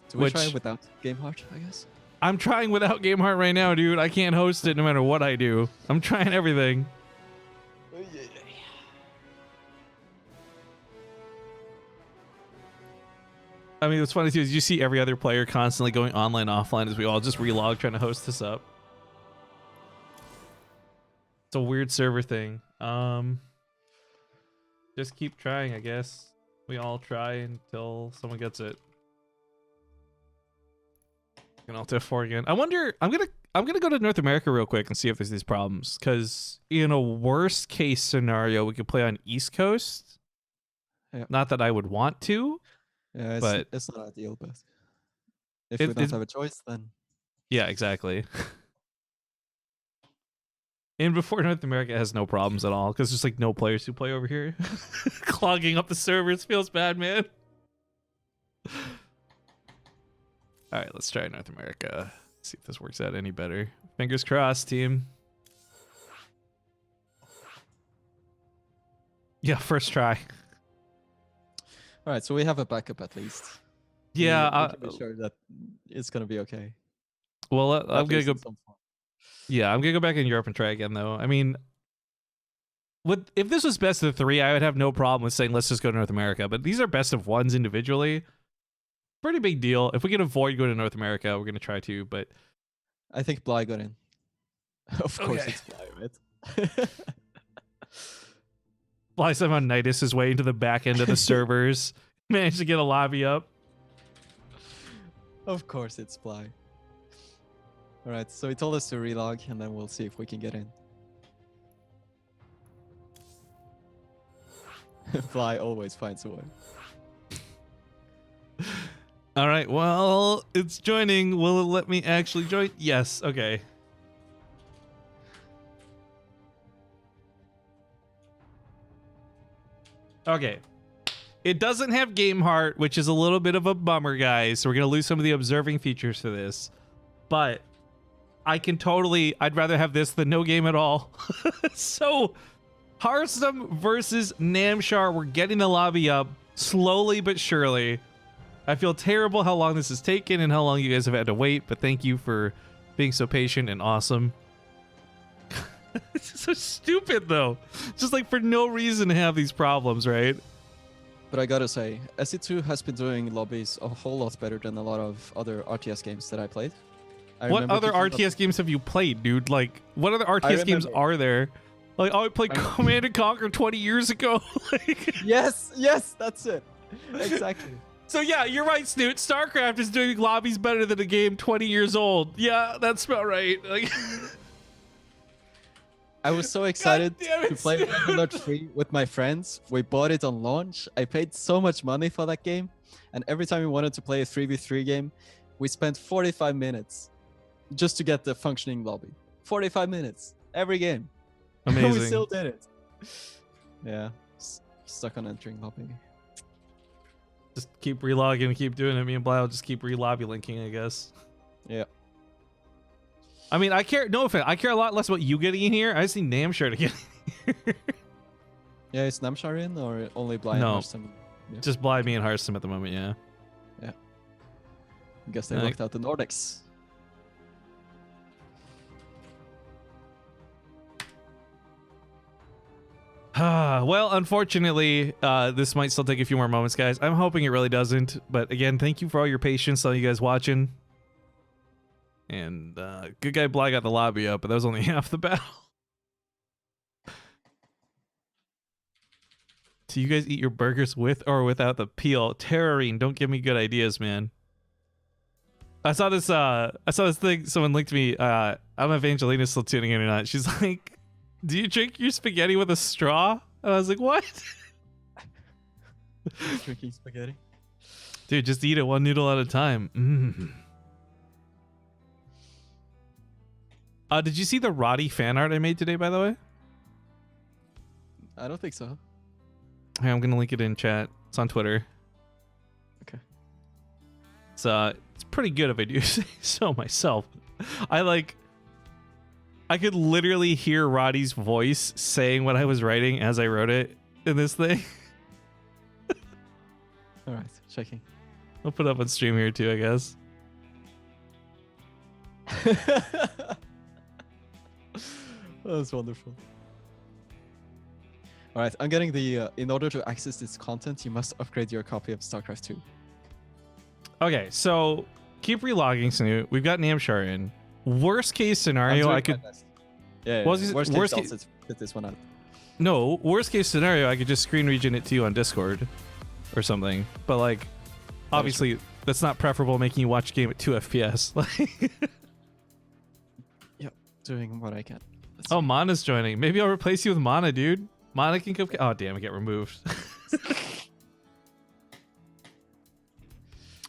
[SPEAKER 3] Do we try without GameHeart, I guess?
[SPEAKER 2] I'm trying without GameHeart right now, dude. I can't host it no matter what I do. I'm trying everything. I mean, what's funny too is you see every other player constantly going online, offline as we all just relog trying to host this up. It's a weird server thing. Just keep trying, I guess. We all try until someone gets it. And Alt F4 again. I wonder. I'm gonna go to North America real quick and see if there's these problems. Because in a worst case scenario, we could play on East Coast.
[SPEAKER 3] Yeah.
[SPEAKER 2] Not that I would want to.
[SPEAKER 3] Yeah,
[SPEAKER 2] but
[SPEAKER 3] it's not ideal, but if we don't have a choice, then
[SPEAKER 2] yeah, exactly. And before North America has no problems at all because there's like no players who play over here. Clogging up the servers feels bad, man. All right, let's try North America. See if this works out any better. Fingers crossed, team. Yeah, first try.
[SPEAKER 3] All right, so we have a backup at least.
[SPEAKER 2] Yeah,
[SPEAKER 3] we can be sure that it's gonna be okay.
[SPEAKER 2] Well, I'm gonna go. Yeah, I'm gonna go back in Europe and try again, though. I mean, if this was best of 3, I would have no problem with saying let's just go to North America. But these are best of 1s individually. Pretty big deal. If we can avoid going to North America, we're gonna try to. But
[SPEAKER 3] I think Bly got in. Of course, it's Bly, right?
[SPEAKER 2] Bly somehow Nidus his way into the back end of the servers, managed to get a lobby up.
[SPEAKER 3] Of course, it's Bly. All right, so he told us to relog, and then we'll see if we can get in. Bly always finds a way.
[SPEAKER 2] All right, well, it's joining. Will it let me actually join? Yes, okay. Okay. It doesn't have GameHeart, which is a little bit of a bummer, guys. So we're going to lose some of the observing features for this. But I can totally, I'd rather have this than no game at all. So Hearthstone versus Namshar. We're getting the lobby up slowly but surely. I feel terrible how long this has taken and how long you guys have had to wait, but thank you for being so patient and awesome. It's so stupid, though. Just like for no reason to have these problems, right?
[SPEAKER 3] But I gotta say, SE2 has been doing lobbies a whole lot better than a lot of other RTS games that I played.
[SPEAKER 2] What other RTS games have you played, dude? Like, what other RTS games are there? Like, oh, I played Command & Conquer 20 years ago. Like,
[SPEAKER 3] yes, that's it. Exactly.
[SPEAKER 2] So yeah, you're right, Snoot. StarCraft is doing lobbies better than a game 20 years old. Yeah, that's about right. Like,
[SPEAKER 3] I was so excited to play Warlord 3 with my friends. We bought it on launch. I paid so much money for that game. And every time we wanted to play a 3v3 game, we spent 45 minutes just to get the functioning lobby. 45 minutes every game.
[SPEAKER 2] Amazing.
[SPEAKER 3] We still did it. Yeah. Stuck on entering lobby.
[SPEAKER 2] Just keep relogging and keep doing it. Me and Bly will just keep re-lobby linking, I guess.
[SPEAKER 3] Yeah.
[SPEAKER 2] I mean, I care. No offense. I care a lot less about you getting in here. I just need Namshar to get in here.
[SPEAKER 3] Yeah, is Namshar in or only Bly
[SPEAKER 2] No.
[SPEAKER 3] and Marston? Yeah.
[SPEAKER 2] Just Bly, me, and Harston at the moment. Yeah.
[SPEAKER 3] I guess they
[SPEAKER 2] Like-
[SPEAKER 3] worked out the Nordics.
[SPEAKER 2] Well, unfortunately, this might still take a few more moments, guys. I'm hoping it really doesn't. But again, thank you for all your patience, all you guys watching. And good guy Bly got the lobby up, but that was only half the battle. Do you guys eat your burgers with or without the peel? Terrorine, don't give me good ideas, man. I saw this thing someone linked to me. I don't know if Angelina's still tuning in or not. She's like, do you drink your spaghetti with a straw? And I was like, what?
[SPEAKER 3] Drinking spaghetti.
[SPEAKER 2] Dude, just eat it one noodle at a time. Did you see the Roddy fan art I made today, by the way?
[SPEAKER 3] I don't think so.
[SPEAKER 2] Hey, I'm gonna link it in chat. It's on Twitter.
[SPEAKER 3] Okay.
[SPEAKER 2] It's pretty good if I do say so myself. I could literally hear Roddy's voice saying what I was writing as I wrote it in this thing.
[SPEAKER 3] All right, checking.
[SPEAKER 2] I'll put it up on stream here too, I guess.
[SPEAKER 3] That was wonderful. All right, I'm getting the. In order to access this content, you must upgrade your copy of StarCraft 2.
[SPEAKER 2] Okay, so keep relogging, Snoot. We've got Namshar in. Worst case scenario, I could.
[SPEAKER 3] Yeah.
[SPEAKER 2] Well,
[SPEAKER 3] yeah.
[SPEAKER 2] worst
[SPEAKER 3] Worst
[SPEAKER 2] case-
[SPEAKER 3] case, fit this one out.
[SPEAKER 2] No, worst case scenario, I could just screen region it to you on Discord or something. But like, obviously, that's not preferable making you watch a game at 2 FPS. Like,
[SPEAKER 3] Yep, doing what I can. Let's
[SPEAKER 2] oh,
[SPEAKER 3] see.
[SPEAKER 2] Mana's joining. Maybe I'll replace you with Mana, dude. Mana can come. Oh, damn, I get removed.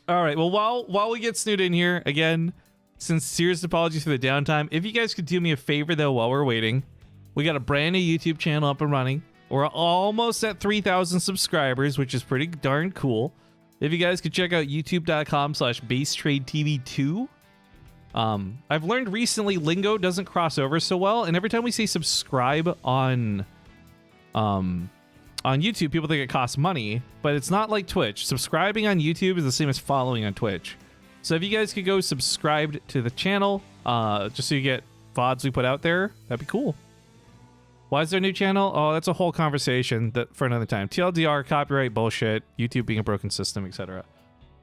[SPEAKER 2] All right. Well, while we get Snoot in here again, sincerest apologies for the downtime. If you guys could do me a favor though, while we're waiting, we got a brand new YouTube channel up and running. We're almost at 3,000 subscribers, which is pretty darn cool. If you guys could check out youtube.com/basetradeTV2. I've learned recently lingo doesn't cross over so well, and every time we say subscribe on YouTube, people think it costs money, but it's not like Twitch. Subscribing on YouTube is the same as following on Twitch. So if you guys could go subscribe to the channel, just so you get VODs we put out there, that'd be cool. Why is there a new channel? Oh, that's a whole conversation that for another time. TLDR, copyright bullshit, YouTube being a broken system, etc.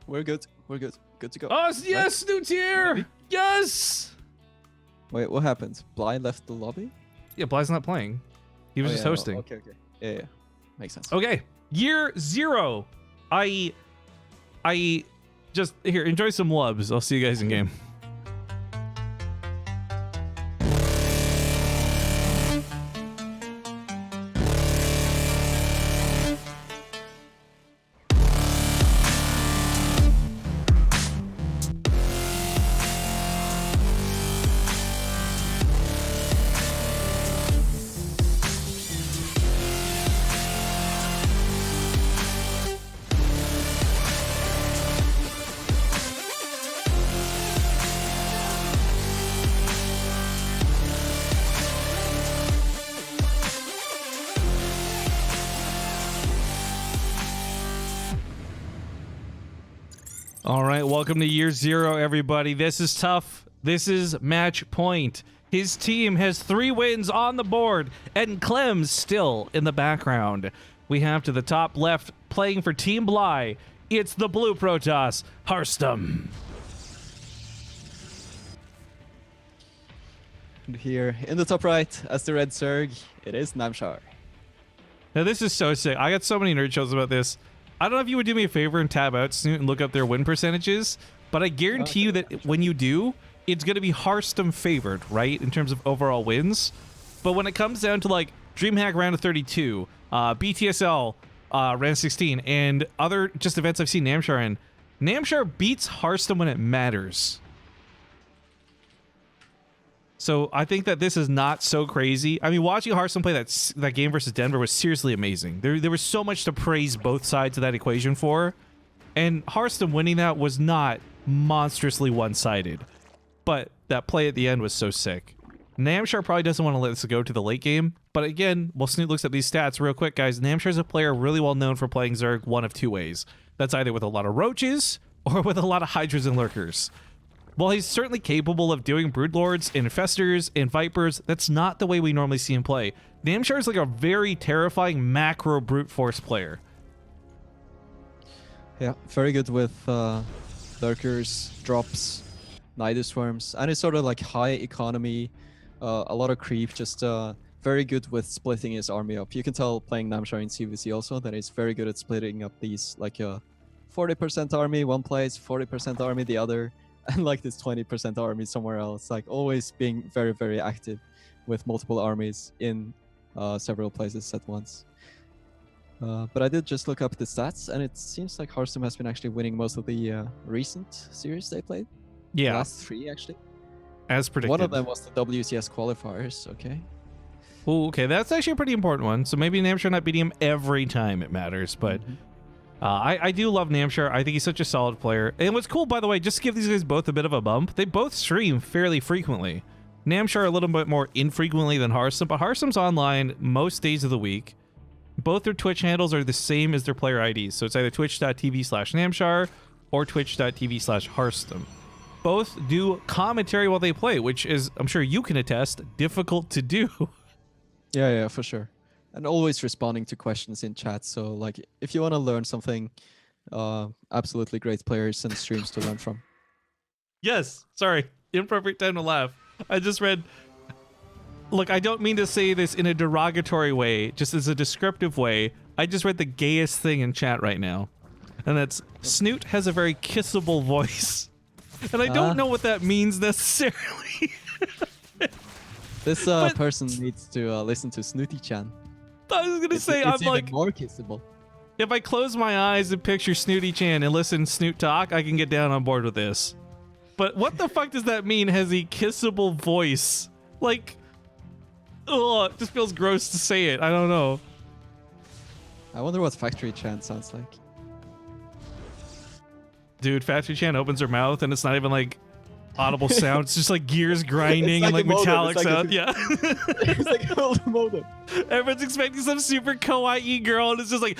[SPEAKER 3] We're good. We're good. Good to go.
[SPEAKER 2] Oh yes, Snoot's here. Yes.
[SPEAKER 3] Wait, what happened? Bly left the lobby?
[SPEAKER 2] Yeah, Bly's not playing. He was
[SPEAKER 3] Oh,
[SPEAKER 2] just
[SPEAKER 3] yeah, no,
[SPEAKER 2] hosting.
[SPEAKER 3] Okay. Yeah, yeah. Makes sense.
[SPEAKER 2] Okay, year 0. I just here enjoy some lubs. I'll see you guys in game. All right, welcome to year 0, everybody. This is tough. This is match point. His team has 3 wins on the board, and Clem's still in the background. We have to the top left, playing for Team Bly. It's the Blue Protoss, Harstum.
[SPEAKER 3] And here in the top right, as the red Zerg, it is Namshar.
[SPEAKER 2] Now, this is so sick. I got so many nerd shows about this. I don't know if you would do me a favor and tab out Snoot and look up their win percentages, but I guarantee you that when you do, it's going to be Harstum favored, right, in terms of overall wins. But when it comes down to, like, DreamHack round of 32, BTSL round 16, and other just events I've seen Namshar in, Namshar beats Harstum when it matters. So I think that this is not so crazy. I mean, watching Hearthstone play that game versus Denver was seriously amazing. There was so much to praise both sides of that equation for. And Hearthstone winning that was not monstrously one-sided. But that play at the end was so sick. Namshar probably doesn't want to let this go to the late game. But again, while Snoot looks at these stats real quick, guys, Namshar is a player really well known for playing Zerg one of two ways. That's either with a lot of roaches or with a lot of hydras and lurkers. While he's certainly capable of doing broodlords, infestors, and vipers, that's not the way we normally see him play. Namshar is like a very terrifying macro brute force player.
[SPEAKER 3] Yeah, very good with lurkers, drops, Nidus swarms, and it's sort of like high economy, a lot of creep, just very good with splitting his army up. You can tell playing Namshar in CVC also that he's very good at splitting up these, like 40% army one place, 40% army the other, and like this 20% army somewhere else. Like always being very, very active with multiple armies in several places at once. But I did just look up the stats, and it seems like Hearthstone has been actually winning most of the recent series they played.
[SPEAKER 2] Yeah.
[SPEAKER 3] The last 3, actually.
[SPEAKER 2] As predicted.
[SPEAKER 3] One of them was the WCS qualifiers, okay.
[SPEAKER 2] Ooh, okay, that's actually a pretty important one. So maybe Namshar not beating him every time it matters, but I do love Namshar. I think he's such a solid player. And what's cool, by the way, just to give these guys both a bit of a bump, they both stream fairly frequently. Namshar a little bit more infrequently than Hearthstone, but Hearthstone's online most days of the week. Both their Twitch handles are the same as their player IDs, so it's either twitch.tv/Namshar or twitch.tv/Hearthstone. Both do commentary while they play, which is, I'm sure you can attest, difficult to do.
[SPEAKER 3] Yeah, for sure. And always responding to questions in chat. So, like, if you want to learn something, absolutely great players and streams to learn from.
[SPEAKER 2] Yes, sorry, inappropriate time to laugh. I just read... Look, I don't mean to say this in a derogatory way, just as a descriptive way. I just read the gayest thing in chat right now. And that's, Snoot has a very kissable voice. And I don't know what that means necessarily.
[SPEAKER 3] This person needs to listen to Snooty-chan.
[SPEAKER 2] I was going to say,
[SPEAKER 3] it's
[SPEAKER 2] I'm
[SPEAKER 3] even
[SPEAKER 2] like...
[SPEAKER 3] more kissable.
[SPEAKER 2] If I close my eyes and picture Snooty-chan and listen to Snoot talk, I can get down on board with this. But what the fuck does that mean, has a kissable voice? Like... Ugh, it just feels gross to say it. I don't know.
[SPEAKER 3] I wonder what Factory Chan sounds like.
[SPEAKER 2] Dude, Factory Chan opens her mouth and it's not even like audible sound. It's just like gears grinding and like
[SPEAKER 3] a modem.
[SPEAKER 2] metallic
[SPEAKER 3] It's like
[SPEAKER 2] sound. Yeah.
[SPEAKER 3] It's like an old modem.
[SPEAKER 2] Everyone's expecting some super kawaii girl and it's just like...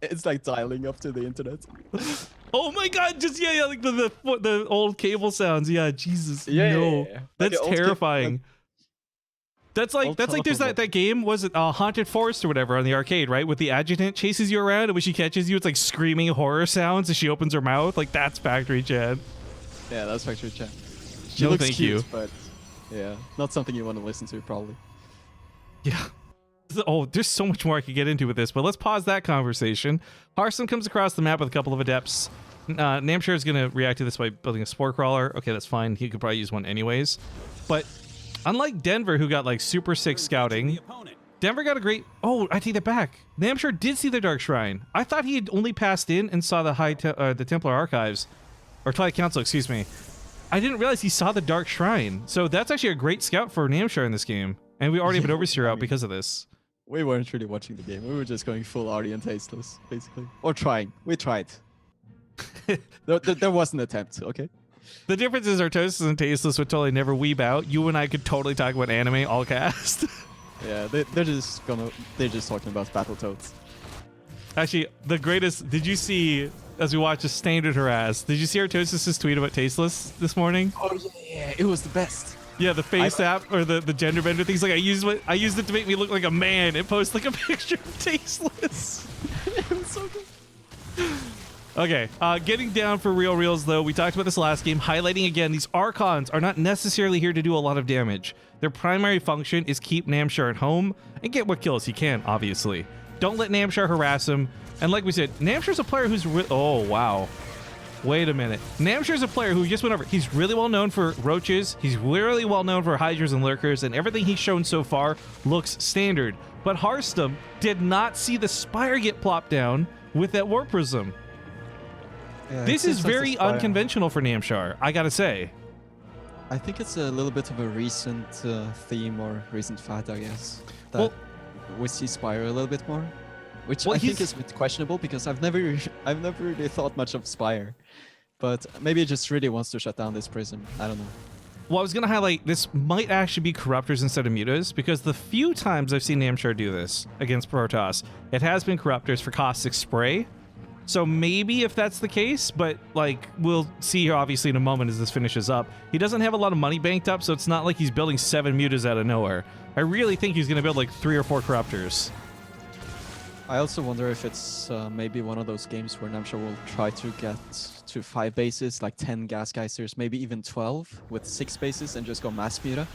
[SPEAKER 3] It's like dialing up to the internet.
[SPEAKER 2] Oh my god, just yeah, like the old cable sounds. Yeah, Jesus. No.
[SPEAKER 3] Yeah.
[SPEAKER 2] That's
[SPEAKER 3] Like
[SPEAKER 2] terrifying. That's like there's that game, was it Haunted Forest or whatever on the arcade, right? With the adjutant chases you around and when she catches you it's like screaming horror sounds as she opens her mouth. Like that's Factory Chan.
[SPEAKER 3] Yeah, that's Factory Chan. She
[SPEAKER 2] No,
[SPEAKER 3] looks
[SPEAKER 2] thank
[SPEAKER 3] cute,
[SPEAKER 2] you.
[SPEAKER 3] but yeah, not something you want to listen to probably.
[SPEAKER 2] Yeah. Oh, there's so much more I could get into with this, but let's pause that conversation. Hearthstone comes across the map with a couple of adepts. Namshar is going to react to this by building a spore crawler. Okay, that's fine. He could probably use one anyways. But unlike Denver, who got like super sick scouting, Denver got a great... Oh, I take that back. Namshar did see the Dark Shrine. I thought he had only passed in and saw the the Templar Archives. Or Twilight Council, excuse me. I didn't realize he saw the Dark Shrine. So that's actually a great scout for Namshar in this game. And we already have an Overseer out because of this.
[SPEAKER 3] We weren't really watching the game. We were just going full Arty and tasteless, basically. Or trying. We tried. there was an attempt, okay?
[SPEAKER 2] The difference is Artosis and Tasteless would totally never weeb out. You and I could totally talk about anime all cast.
[SPEAKER 3] Yeah, they're just talking about Battletoads.
[SPEAKER 2] Actually, the greatest... Did you see, as we watched, just standard her ass, did you see Artosis' tweet about Tasteless this morning?
[SPEAKER 3] Oh yeah, it was the best.
[SPEAKER 2] Yeah, the face app or the gender bender things. Like I used it to make me look like a man. It posts like a picture of Tasteless.
[SPEAKER 3] It was so good.
[SPEAKER 2] Okay, getting down for reals though. We talked about this last game, highlighting again these Archons are not necessarily here to do a lot of damage. Their primary function is keep Namshar at home and get what kills he can. Obviously, don't let Namshar harass him. And like we said, Namshar's a player who's oh wow. Wait a minute. Namshar's a player who just went over. He's really well known for roaches. He's really well known for hydras and lurkers, and everything he's shown so far looks standard. But Hearthstone did not see the Spire get plopped down with that Warp Prism.
[SPEAKER 3] Yeah, it
[SPEAKER 2] This is
[SPEAKER 3] seems like the
[SPEAKER 2] very
[SPEAKER 3] Spire-
[SPEAKER 2] unconventional for Namshar, I gotta say.
[SPEAKER 3] I think it's a little bit of a recent theme or recent fad, I guess. That
[SPEAKER 2] Well-
[SPEAKER 3] we see Spire a little bit more, which
[SPEAKER 2] Well,
[SPEAKER 3] I think
[SPEAKER 2] he's-
[SPEAKER 3] is a bit questionable because I've never really thought much of Spire, but maybe it just really wants to shut down this prison. I don't know.
[SPEAKER 2] Well, I was gonna highlight this might actually be Corruptors instead of Mutas, because the few times I've seen Namshar do this against Protoss, it has been Corruptors for Caustic Spray. So maybe if that's the case, but like we'll see obviously in a moment as this finishes up. He doesn't have a lot of money banked up, so it's not like he's building 7 Mutas out of nowhere. I really think he's gonna build like 3 or 4 Corruptors.
[SPEAKER 3] I also wonder if it's maybe one of those games where Namshar will try to get to 5 bases, like 10 gas geysers, maybe even 12 with 6 bases and just go mass muta.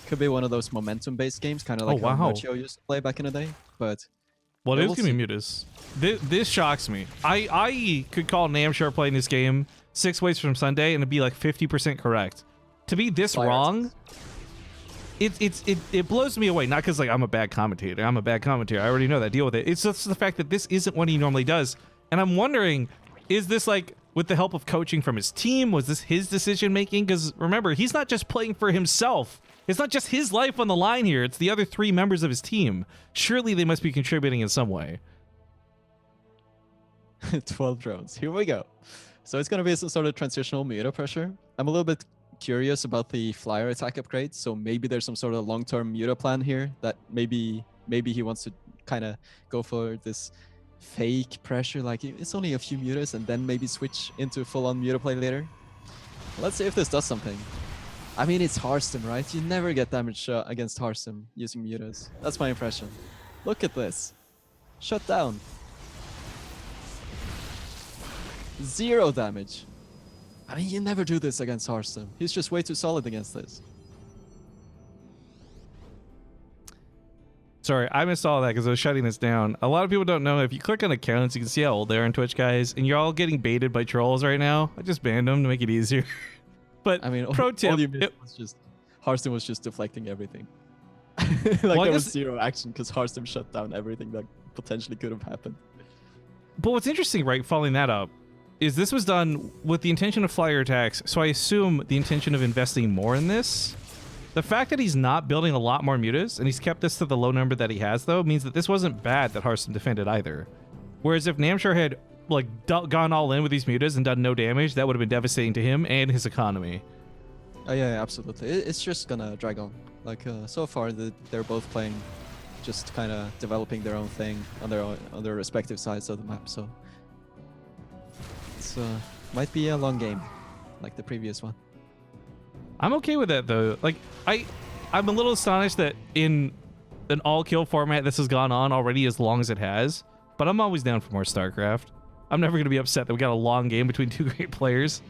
[SPEAKER 3] Could be one of those momentum-based games, kind of like how
[SPEAKER 2] wow.
[SPEAKER 3] Mochio used to play back in the day. But
[SPEAKER 2] Well,
[SPEAKER 3] Yeah,
[SPEAKER 2] it
[SPEAKER 3] we'll
[SPEAKER 2] is gonna be Mutas. This shocks me. I could call Namshar playing this game 6 ways from Sunday and it'd be like 50% correct. To be this
[SPEAKER 3] Fire
[SPEAKER 2] wrong, it blows me away. Not because like I'm a bad commentator. I'm a bad commentator. I already know that. Deal with it. It's just the fact that this isn't what he normally does. And I'm wondering, is this like with the help of coaching from his team? Was this his decision making? Because remember, he's not just playing for himself. It's not just his life on the line here. It's the other 3 members of his team. Surely they must be contributing in some way.
[SPEAKER 3] 12 drones. Here we go. So it's going to be some sort of transitional muta pressure. I'm a little bit curious about the flyer attack upgrade. So maybe there's some sort of long-term muta plan here that maybe he wants to kind of go for this fake pressure. Like it's only a few mutas and then maybe switch into full-on muta play later. Let's see if this does something. I mean, it's Hearthstone, right? You never get damage against Hearthstone using mutas. That's my impression. Look at this. Shut down. 0 damage. I mean, you never do this against Hearthstone. He's just way too solid against this.
[SPEAKER 2] Sorry, I missed all that because I was shutting this down. A lot of people don't know, if you click on accounts, you can see how old they are on Twitch, guys, and you're all getting baited by trolls right now. I just banned them to make it easier. But
[SPEAKER 3] I mean,
[SPEAKER 2] pro tip,
[SPEAKER 3] all you missed was just Hearthstone was just deflecting everything. Like there was
[SPEAKER 2] guess-
[SPEAKER 3] 0 action because Hearthstone shut down everything that potentially could have happened.
[SPEAKER 2] but what's interesting, right, following that up, is this was done with the intention of flyer attacks, so I assume the intention of investing more in this. The fact that he's not building a lot more mutas, and he's kept this to the low number that he has, though, means that this wasn't bad that Hearthstone defended either. Whereas if Namshar had like gone all in with these mutas and done no damage, that would have been devastating to him and his economy.
[SPEAKER 3] Oh yeah, absolutely. It's just gonna drag on. Like so far, they're both playing, just kind of developing their own thing on their respective sides of the map. So it's might be a long game, like the previous one.
[SPEAKER 2] I'm okay with that though. Like I'm a little astonished that in an all kill format this has gone on already as long as it has, but I'm always down for more StarCraft. I'm never going to be upset that we got a long game between 2 great players.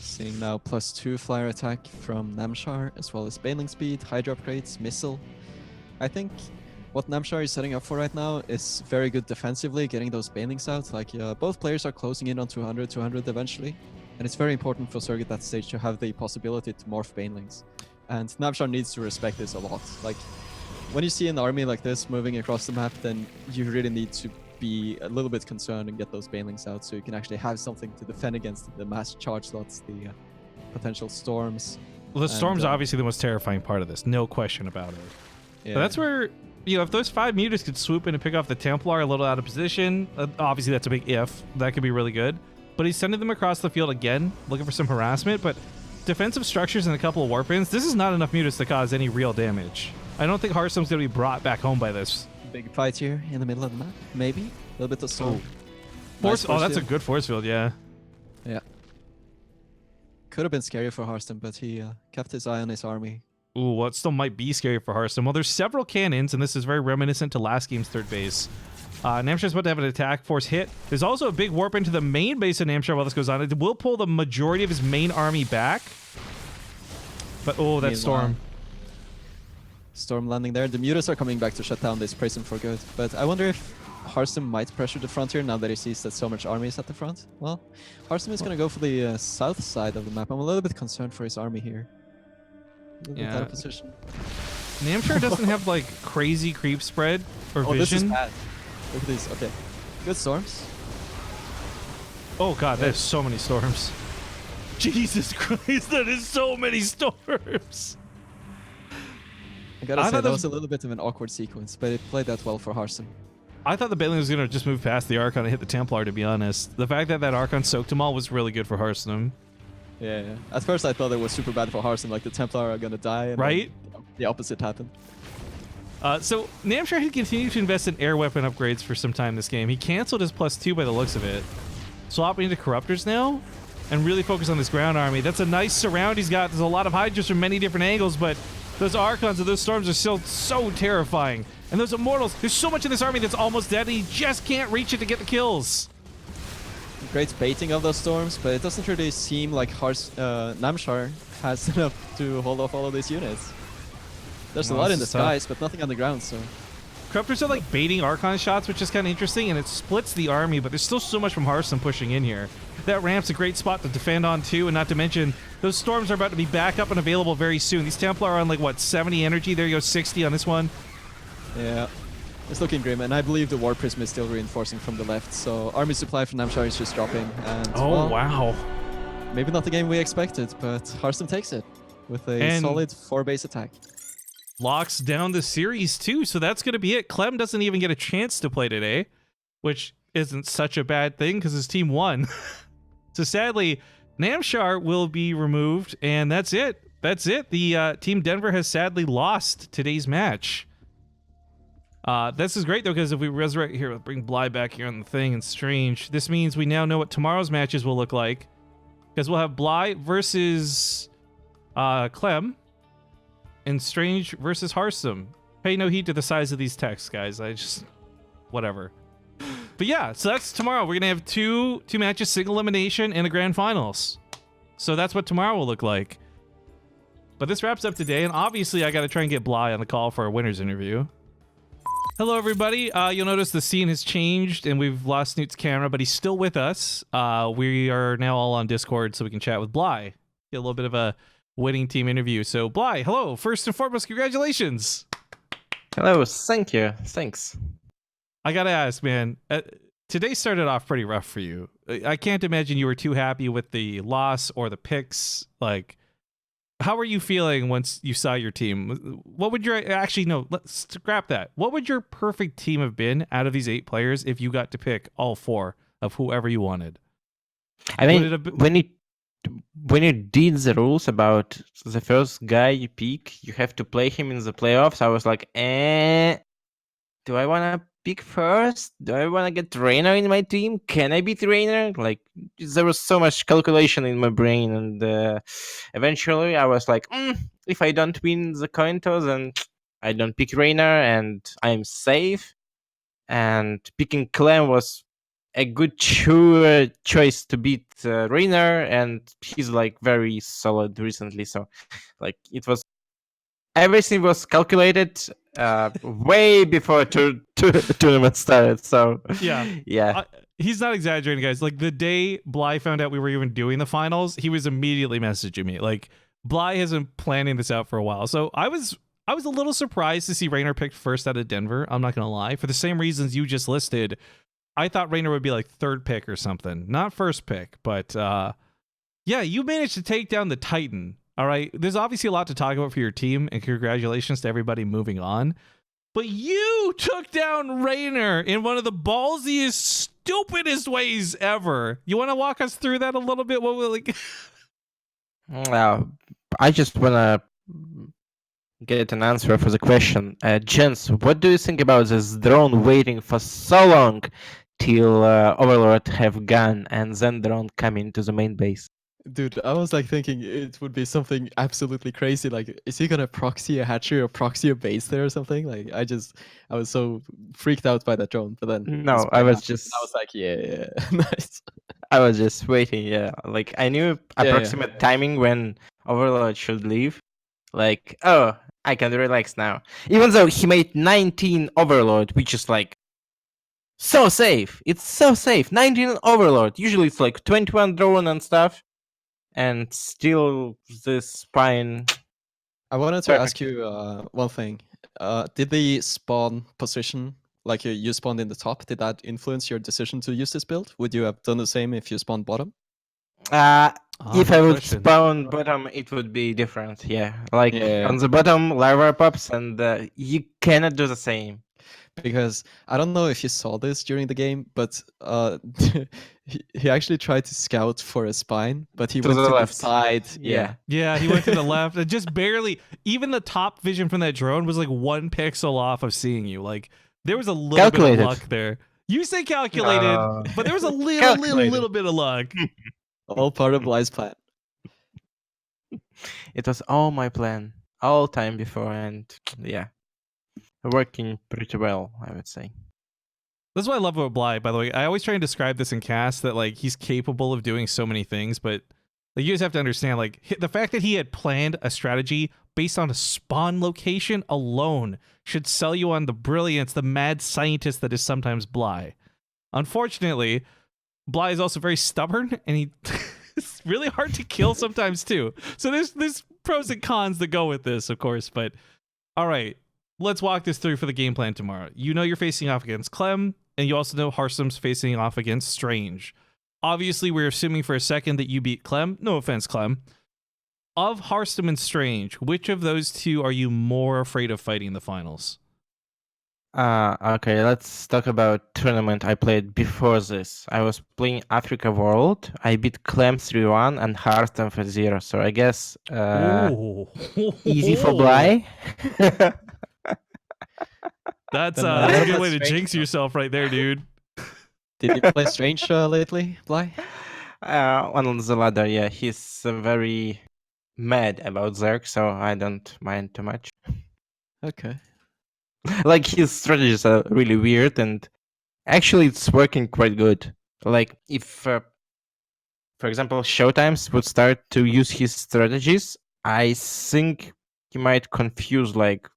[SPEAKER 3] Seeing now +2 flyer attack from Namshar, as well as Baneling speed, Hydra upgrades, missile. I think what Namshar is setting up for right now is very good defensively, getting those Banelings out. Like both players are closing in on 200 eventually. And it's very important for Zerg at that stage to have the possibility to morph Banelings. And Namshar needs to respect this a lot. Like, when you see an army like this moving across the map, then you really need to be a little bit concerned and get those Banelings out so you can actually have something to defend against the mass charge slots, the potential storms.
[SPEAKER 2] Well, the storm's obviously the most terrifying part of this, no question about it.
[SPEAKER 3] Yeah.
[SPEAKER 2] But that's where, you know, if those 5 mutas could swoop in and pick off the Templar a little out of position, obviously that's a big if. That could be really good. But he's sending them across the field again, looking for some harassment. But defensive structures and a couple of warp-ins, this is not enough mutas to cause any real damage. I don't think Hearthstone's going to be brought back home by this.
[SPEAKER 3] Big fight here in the middle of the map, maybe. A little bit of storm.
[SPEAKER 2] Force,
[SPEAKER 3] Nice
[SPEAKER 2] oh, that's a
[SPEAKER 3] field.
[SPEAKER 2] good force field, yeah.
[SPEAKER 3] Yeah. Could have been scary for Hearthstone, but he kept his eye on his army.
[SPEAKER 2] Ooh, what still might be scary for Hearthstone. Well, there's several cannons, and this is very reminiscent to last game's third base. Namshar's about to have an attack force hit. There's also a big warp into the main base of Namshar while this goes on. It will pull the majority of his main army back. But, oh, that storm.
[SPEAKER 3] Storm landing there. The mutas are coming back to shut down this prison for good. But I wonder if Hearthstone might pressure the frontier now that he sees that so much army is at the front. Well, Hearthstone is going to go for the south side of the map. I'm a little bit concerned for his army here. A little bit out of position.
[SPEAKER 2] Namshar doesn't have, like, crazy creep spread or
[SPEAKER 3] Oh, this is
[SPEAKER 2] vision.
[SPEAKER 3] bad. Look at these. Okay. Good storms.
[SPEAKER 2] Oh god, there's so many storms. Jesus Christ, that is so many storms.
[SPEAKER 3] I gotta
[SPEAKER 2] I
[SPEAKER 3] say,
[SPEAKER 2] thought
[SPEAKER 3] that
[SPEAKER 2] this-
[SPEAKER 3] was a little bit of an awkward sequence, but it played that well for Hearthstone.
[SPEAKER 2] I thought the Bailey was gonna just move past the Archon and hit the Templar, to be honest. The fact that Archon soaked them all was really good for Hearthstone.
[SPEAKER 3] Yeah. At first, I thought it was super bad for Hearthstone, like the Templar are gonna die, and
[SPEAKER 2] Right?
[SPEAKER 3] then the opposite happened.
[SPEAKER 2] So Namshar had continued to invest in air weapon upgrades for some time this game. He canceled his +2 by the looks of it, swapping into Corruptors now, and really focus on this ground army. That's a nice surround he's got. There's a lot of Hydras from many different angles, but those Archons and those Storms are still so terrifying. And those Immortals, there's so much in this army that's almost dead, and he just can't reach it to get the kills.
[SPEAKER 3] Great baiting of those storms, but it doesn't really seem like Namshar has enough to hold off all of these units. There's a
[SPEAKER 2] Well,
[SPEAKER 3] lot in the
[SPEAKER 2] this is tough.
[SPEAKER 3] skies, but nothing on the ground, so...
[SPEAKER 2] Corruptors are like baiting Archon shots, which is kind of interesting, and it splits the army, but there's still so much from Hearthstone pushing in here. That ramp's a great spot to defend on too, and not to mention, those Storms are about to be back up and available very soon. These Templar are on like, what, 70 energy? There you go, 60 on this one.
[SPEAKER 3] Yeah, it's looking grim, and I believe the War Prism is still reinforcing from the left, so army supply from Namshar is just dropping, and
[SPEAKER 2] Oh,
[SPEAKER 3] well,
[SPEAKER 2] wow.
[SPEAKER 3] maybe not the game we expected, but Hearthstone takes it with a solid 4-base attack.
[SPEAKER 2] Locks down the series too, so that's going to be it. Clem doesn't even get a chance to play today, which isn't such a bad thing because his team won. So sadly, Namshar will be removed, and that's it. That's it. The Team Denver has sadly lost today's match. This is great though, because if we resurrect here, we'll bring Bly back here on the thing and Strange. This means we now know what tomorrow's matches will look like, because we'll have Bly versus Clem, and Strange versus Hearthstone. Pay no heed to the size of these texts, guys. I just... whatever. But yeah, so that's tomorrow. We're going to have two matches, single elimination, and a grand finals. So that's what tomorrow will look like. But this wraps up today, and obviously I got to try and get Bly on the call for a winner's interview. Hello, everybody. You'll notice the scene has changed, and we've lost Snoot's camera, but he's still with us. We are now all on Discord, so we can chat with Bly. Get a little bit of a winning team interview. So Bly, hello. First and foremost, congratulations.
[SPEAKER 5] Hello, thank you. Thanks.
[SPEAKER 2] I gotta ask, man, today started off pretty rough for you. I can't imagine you were too happy with the loss or the picks. Like, how were you feeling once you saw your team? What would your... Actually, no, let's scrap that. What would your perfect team have been out of these 8 players if you got to pick all 4 of whoever you wanted?
[SPEAKER 5] I
[SPEAKER 2] Would
[SPEAKER 5] mean,
[SPEAKER 2] it have been-
[SPEAKER 5] when you did the rules about the first guy you pick, you have to play him in the playoffs. I was like, do I want to pick first? Do I want to get Rainer in my team? Can I beat Rainer? Like, there was so much calculation in my brain, and eventually I was like, if I don't win the coin toss, then I don't pick Rainer, and I'm safe. And picking Clem was a good sure choice to beat Rainer, and he's like very solid recently. So, like, it was everything was calculated way before tournament started. So yeah.
[SPEAKER 2] He's not exaggerating, guys. Like, the day Bly found out we were even doing the finals, he was immediately messaging me. Like, Bly has been planning this out for a while. So I was a little surprised to see Rainer picked first out of Denver. I'm not gonna lie, for the same reasons you just listed. I thought Rainer would be like 3rd pick or something, not 1st pick. But yeah, you managed to take down the Titan. All right, there's obviously a lot to talk about for your team, and congratulations to everybody moving on. But you took down Rainer in one of the ballsiest, stupidest ways ever. You want to walk us through that a little bit? What will like?
[SPEAKER 5] I just wanna get an answer for the question. Jens, what do you think about this drone waiting for so long till Overlord have gone and then drone coming to the main base?
[SPEAKER 3] Dude, I was like thinking it would be something absolutely crazy. Like, is he gonna proxy a hatchery or proxy a base there or something? Like, I was so freaked out by that drone. But then
[SPEAKER 5] No, I was just
[SPEAKER 3] like, yeah, nice.
[SPEAKER 5] I was just waiting. Yeah, like I knew approximate timing when Overlord should leave. Like, oh, I can relax now. Even though he made 19 Overlord, which is like so safe. It's so safe. 19 Overlord. Usually it's like 21 drone and stuff. And still this spine.
[SPEAKER 3] I wanted to ask you one thing. Did the spawn position Like you spawned in the top. Did that influence your decision to use this build? Would you have done the same if you spawned bottom?
[SPEAKER 5] If I
[SPEAKER 2] good
[SPEAKER 5] would
[SPEAKER 2] question.
[SPEAKER 5] spawn bottom, it would be different. Yeah, like
[SPEAKER 3] Yeah.
[SPEAKER 5] on the bottom, lava pops, and you cannot do the same.
[SPEAKER 3] Because I don't know if you saw this during the game, but he actually tried to scout for a spine, but he
[SPEAKER 5] To
[SPEAKER 3] went
[SPEAKER 5] the
[SPEAKER 3] to
[SPEAKER 5] left.
[SPEAKER 3] the side.
[SPEAKER 5] Yeah.
[SPEAKER 2] Yeah, he went to the left. And just barely. Even the top vision from that drone was like 1 pixel off of seeing you. Like there was a little bit
[SPEAKER 5] Calculated.
[SPEAKER 2] of luck there. You say calculated, but there was a
[SPEAKER 5] Calculated.
[SPEAKER 2] little bit of luck.
[SPEAKER 3] All part of Bly's plan.
[SPEAKER 5] It was all my plan, all time before, and yeah, working pretty well, I would say.
[SPEAKER 2] That's what I love about Bly, by the way. I always try and describe this in cast that like he's capable of doing so many things, but like you just have to understand like the fact that he had planned a strategy based on a spawn location alone should sell you on the brilliance, the mad scientist that is sometimes Bly. Unfortunately, Bly is also very stubborn and he it's really hard to kill sometimes too. So there's pros and cons that go with this, of course, but all right. Let's walk this through for the game plan tomorrow. You know you're facing off against Clem, and you also know Harstom's facing off against Strange. Obviously, we're assuming for a second that you beat Clem. No offense, Clem. Of Harstom and Strange, which of those two are you more afraid of fighting in the finals?
[SPEAKER 5] Okay, let's talk about tournament I played before this. I was playing Africa World. I beat Clem 3-1 and Hearthstone for 0. So I guess easy for Bly.
[SPEAKER 2] That's
[SPEAKER 3] Then,
[SPEAKER 2] a
[SPEAKER 3] what
[SPEAKER 2] good
[SPEAKER 3] about
[SPEAKER 2] way to
[SPEAKER 3] Strange,
[SPEAKER 2] jinx
[SPEAKER 3] though?
[SPEAKER 2] yourself right there, dude.
[SPEAKER 3] Did you play Strange lately, Bly?
[SPEAKER 5] On the ladder, yeah, he's very mad about Zerg, so I don't mind too much.
[SPEAKER 3] Okay.
[SPEAKER 5] Like his strategies are really weird, and actually it's working quite good. Like if, for example, Showtimes would start to use his strategies, I think he might confuse like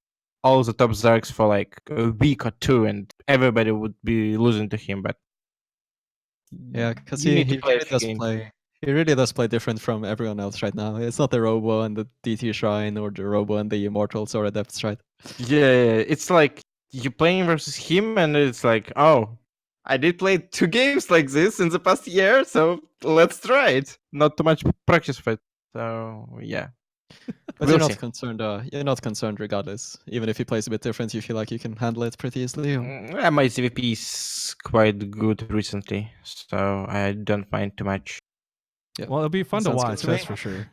[SPEAKER 5] all the top Zergs for like a week or two, and everybody would be losing to him. But
[SPEAKER 3] Yeah, because
[SPEAKER 5] you
[SPEAKER 3] he,
[SPEAKER 5] need to
[SPEAKER 3] he
[SPEAKER 5] play a
[SPEAKER 3] really
[SPEAKER 5] few
[SPEAKER 3] does
[SPEAKER 5] games.
[SPEAKER 3] play. He really does play different from everyone else right now. It's not the Robo and the DT Shrine or the Robo and the Immortals or Adepts, right?
[SPEAKER 5] Yeah, it's like you playing versus him, and it's like, oh, I did play 2 games like this in the past year, so let's try it. Not too much practice for it. So yeah,
[SPEAKER 3] But
[SPEAKER 5] we'll
[SPEAKER 3] you're
[SPEAKER 5] see.
[SPEAKER 3] not concerned. You're not concerned regardless. Even if he plays a bit different, you feel like you can handle it pretty easily. Or...
[SPEAKER 5] My CVP is quite good recently, so I don't mind too much.
[SPEAKER 3] Yeah.
[SPEAKER 2] Well, it'll be fun to
[SPEAKER 3] Sounds good
[SPEAKER 2] watch,
[SPEAKER 3] to me.
[SPEAKER 2] that's for sure.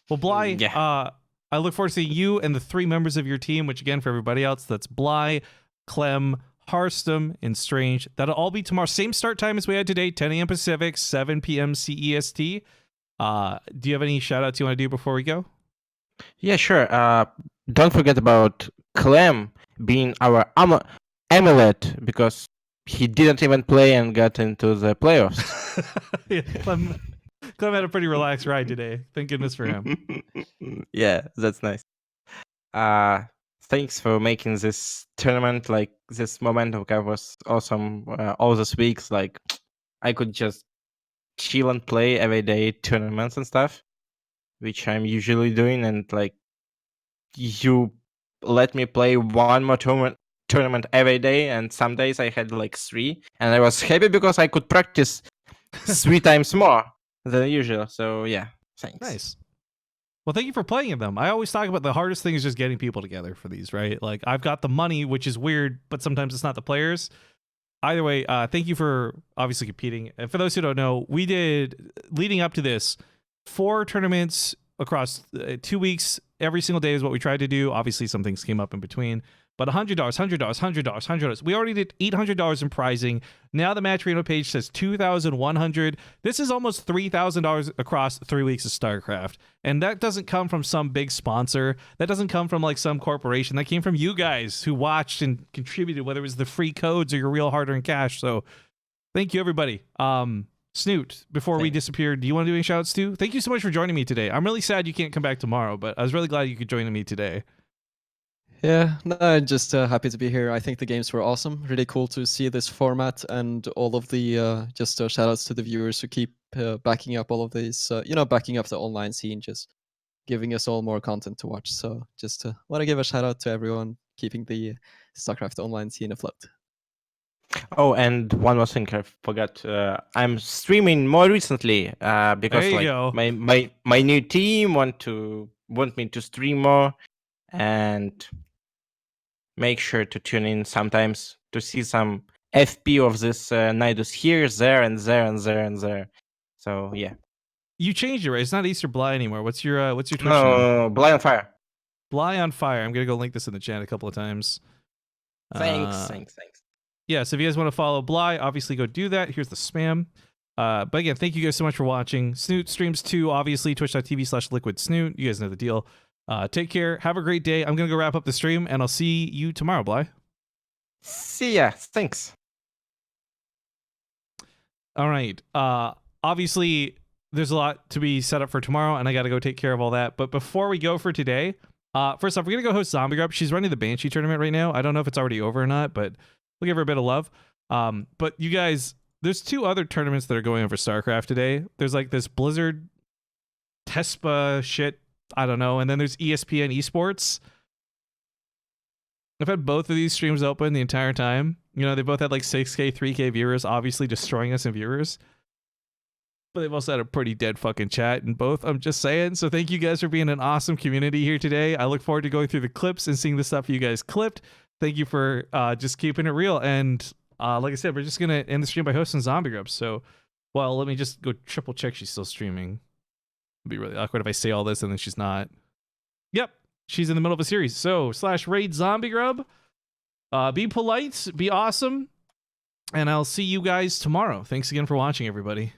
[SPEAKER 2] Well, Bly,
[SPEAKER 5] Yeah.
[SPEAKER 2] I look forward to seeing you and the 3 members of your team, which again, for everybody else, that's Bly, Clem, Harstom, and Strange. That'll all be tomorrow. Same start time as we had today, 10 a.m. Pacific, 7 p.m. CEST. Do you have any shout outs you want to do before we go?
[SPEAKER 5] Yeah, sure. Don't forget about Clem being our amulet, because he didn't even play and got into the playoffs.
[SPEAKER 2] Yeah, Clem had a pretty relaxed ride today. Thank goodness for him.
[SPEAKER 5] Yeah, that's nice. Thanks for making this tournament, like this Momentum Cup was awesome. All those weeks, like I could just chill and play every day tournaments and stuff, which I'm usually doing, and like you let me play one more tournament every day, and some days I had like 3, and I was happy because I could practice 3 times more than usual. So yeah, thanks.
[SPEAKER 2] Nice. Well, thank you for playing in them. I always talk about the hardest thing is just getting people together for these, right? Like I've got the money, which is weird, but sometimes it's not the players. Either way, thank you for obviously competing. And for those who don't know, we did, leading up to this, 4 tournaments across 2 weeks. Every single day is what we tried to do. Obviously, some things came up in between. But $100, $100, $100, $100. We already did $800 in prizing. Now the Match Reno page says $2,100. This is almost $3,000 across 3 weeks of StarCraft. And that doesn't come from some big sponsor. That doesn't come from like some corporation. That came from you guys who watched and contributed, whether it was the free codes or your real hard-earned cash. So thank you, everybody. Snoot, before we disappear, do you want to do any shout-outs too? Thank you so much for joining me today. I'm really sad you can't come back tomorrow, but I was really glad you could join me today.
[SPEAKER 3] Yeah, no, I'm just happy to be here. I think the games were awesome. Really cool to see this format and all of the just shout outs to the viewers who keep backing up all of these, backing up the online scene, just giving us all more content to watch. So just want to give a shout out to everyone. keeping the StarCraft online scene afloat.
[SPEAKER 5] Oh, and one more thing I forgot. I'm streaming more recently because
[SPEAKER 2] There you
[SPEAKER 5] like
[SPEAKER 2] go.
[SPEAKER 5] my new team want me to stream more, and make sure to tune in sometimes to see some FP of this Nidus here, there, and there, and there, and there. So yeah.
[SPEAKER 2] You changed it, right? It's not Easter Bly anymore. What's your Twitch name?
[SPEAKER 5] No, Blind on Fire.
[SPEAKER 2] Bly on Fire. I'm gonna go link this in the chat a couple of times.
[SPEAKER 5] Thanks.
[SPEAKER 2] Yeah, so if you guys want to follow Bly, obviously go do that. Here's the spam. But again, thank you guys so much for watching. Snoot streams too, obviously, twitch.tv/liquidsnoot. You guys know the deal. Take care. Have a great day. I'm going to go wrap up the stream, and I'll see you tomorrow, Bly.
[SPEAKER 5] See ya. Thanks.
[SPEAKER 2] All right. Obviously, there's a lot to be set up for tomorrow, and I got to go take care of all that. But before we go for today, first off, we're going to go host Zombie Grub. She's running the Banshee tournament right now. I don't know if it's already over or not, but we'll give her a bit of love. But you guys, there's 2 other tournaments that are going on for StarCraft today. There's like this Blizzard Tespa shit, I don't know, and then there's ESPN Esports. I've had both of these streams open the entire time. You know, they both had like 6K, 3K viewers, obviously destroying us in viewers. But they've also had a pretty dead fucking chat in both, I'm just saying. So thank you guys for being an awesome community here today. I look forward to going through the clips and seeing the stuff you guys clipped. Thank you for just keeping it real. And like I said, we're just going to end the stream by hosting Zombie Grub. So, well, let me just go triple check she's still streaming. It'd be really awkward if I say all this and then she's not. Yep, she's in the middle of a series. So, /raid Zombie Grub. Be polite, be awesome. And I'll see you guys tomorrow. Thanks again for watching, everybody.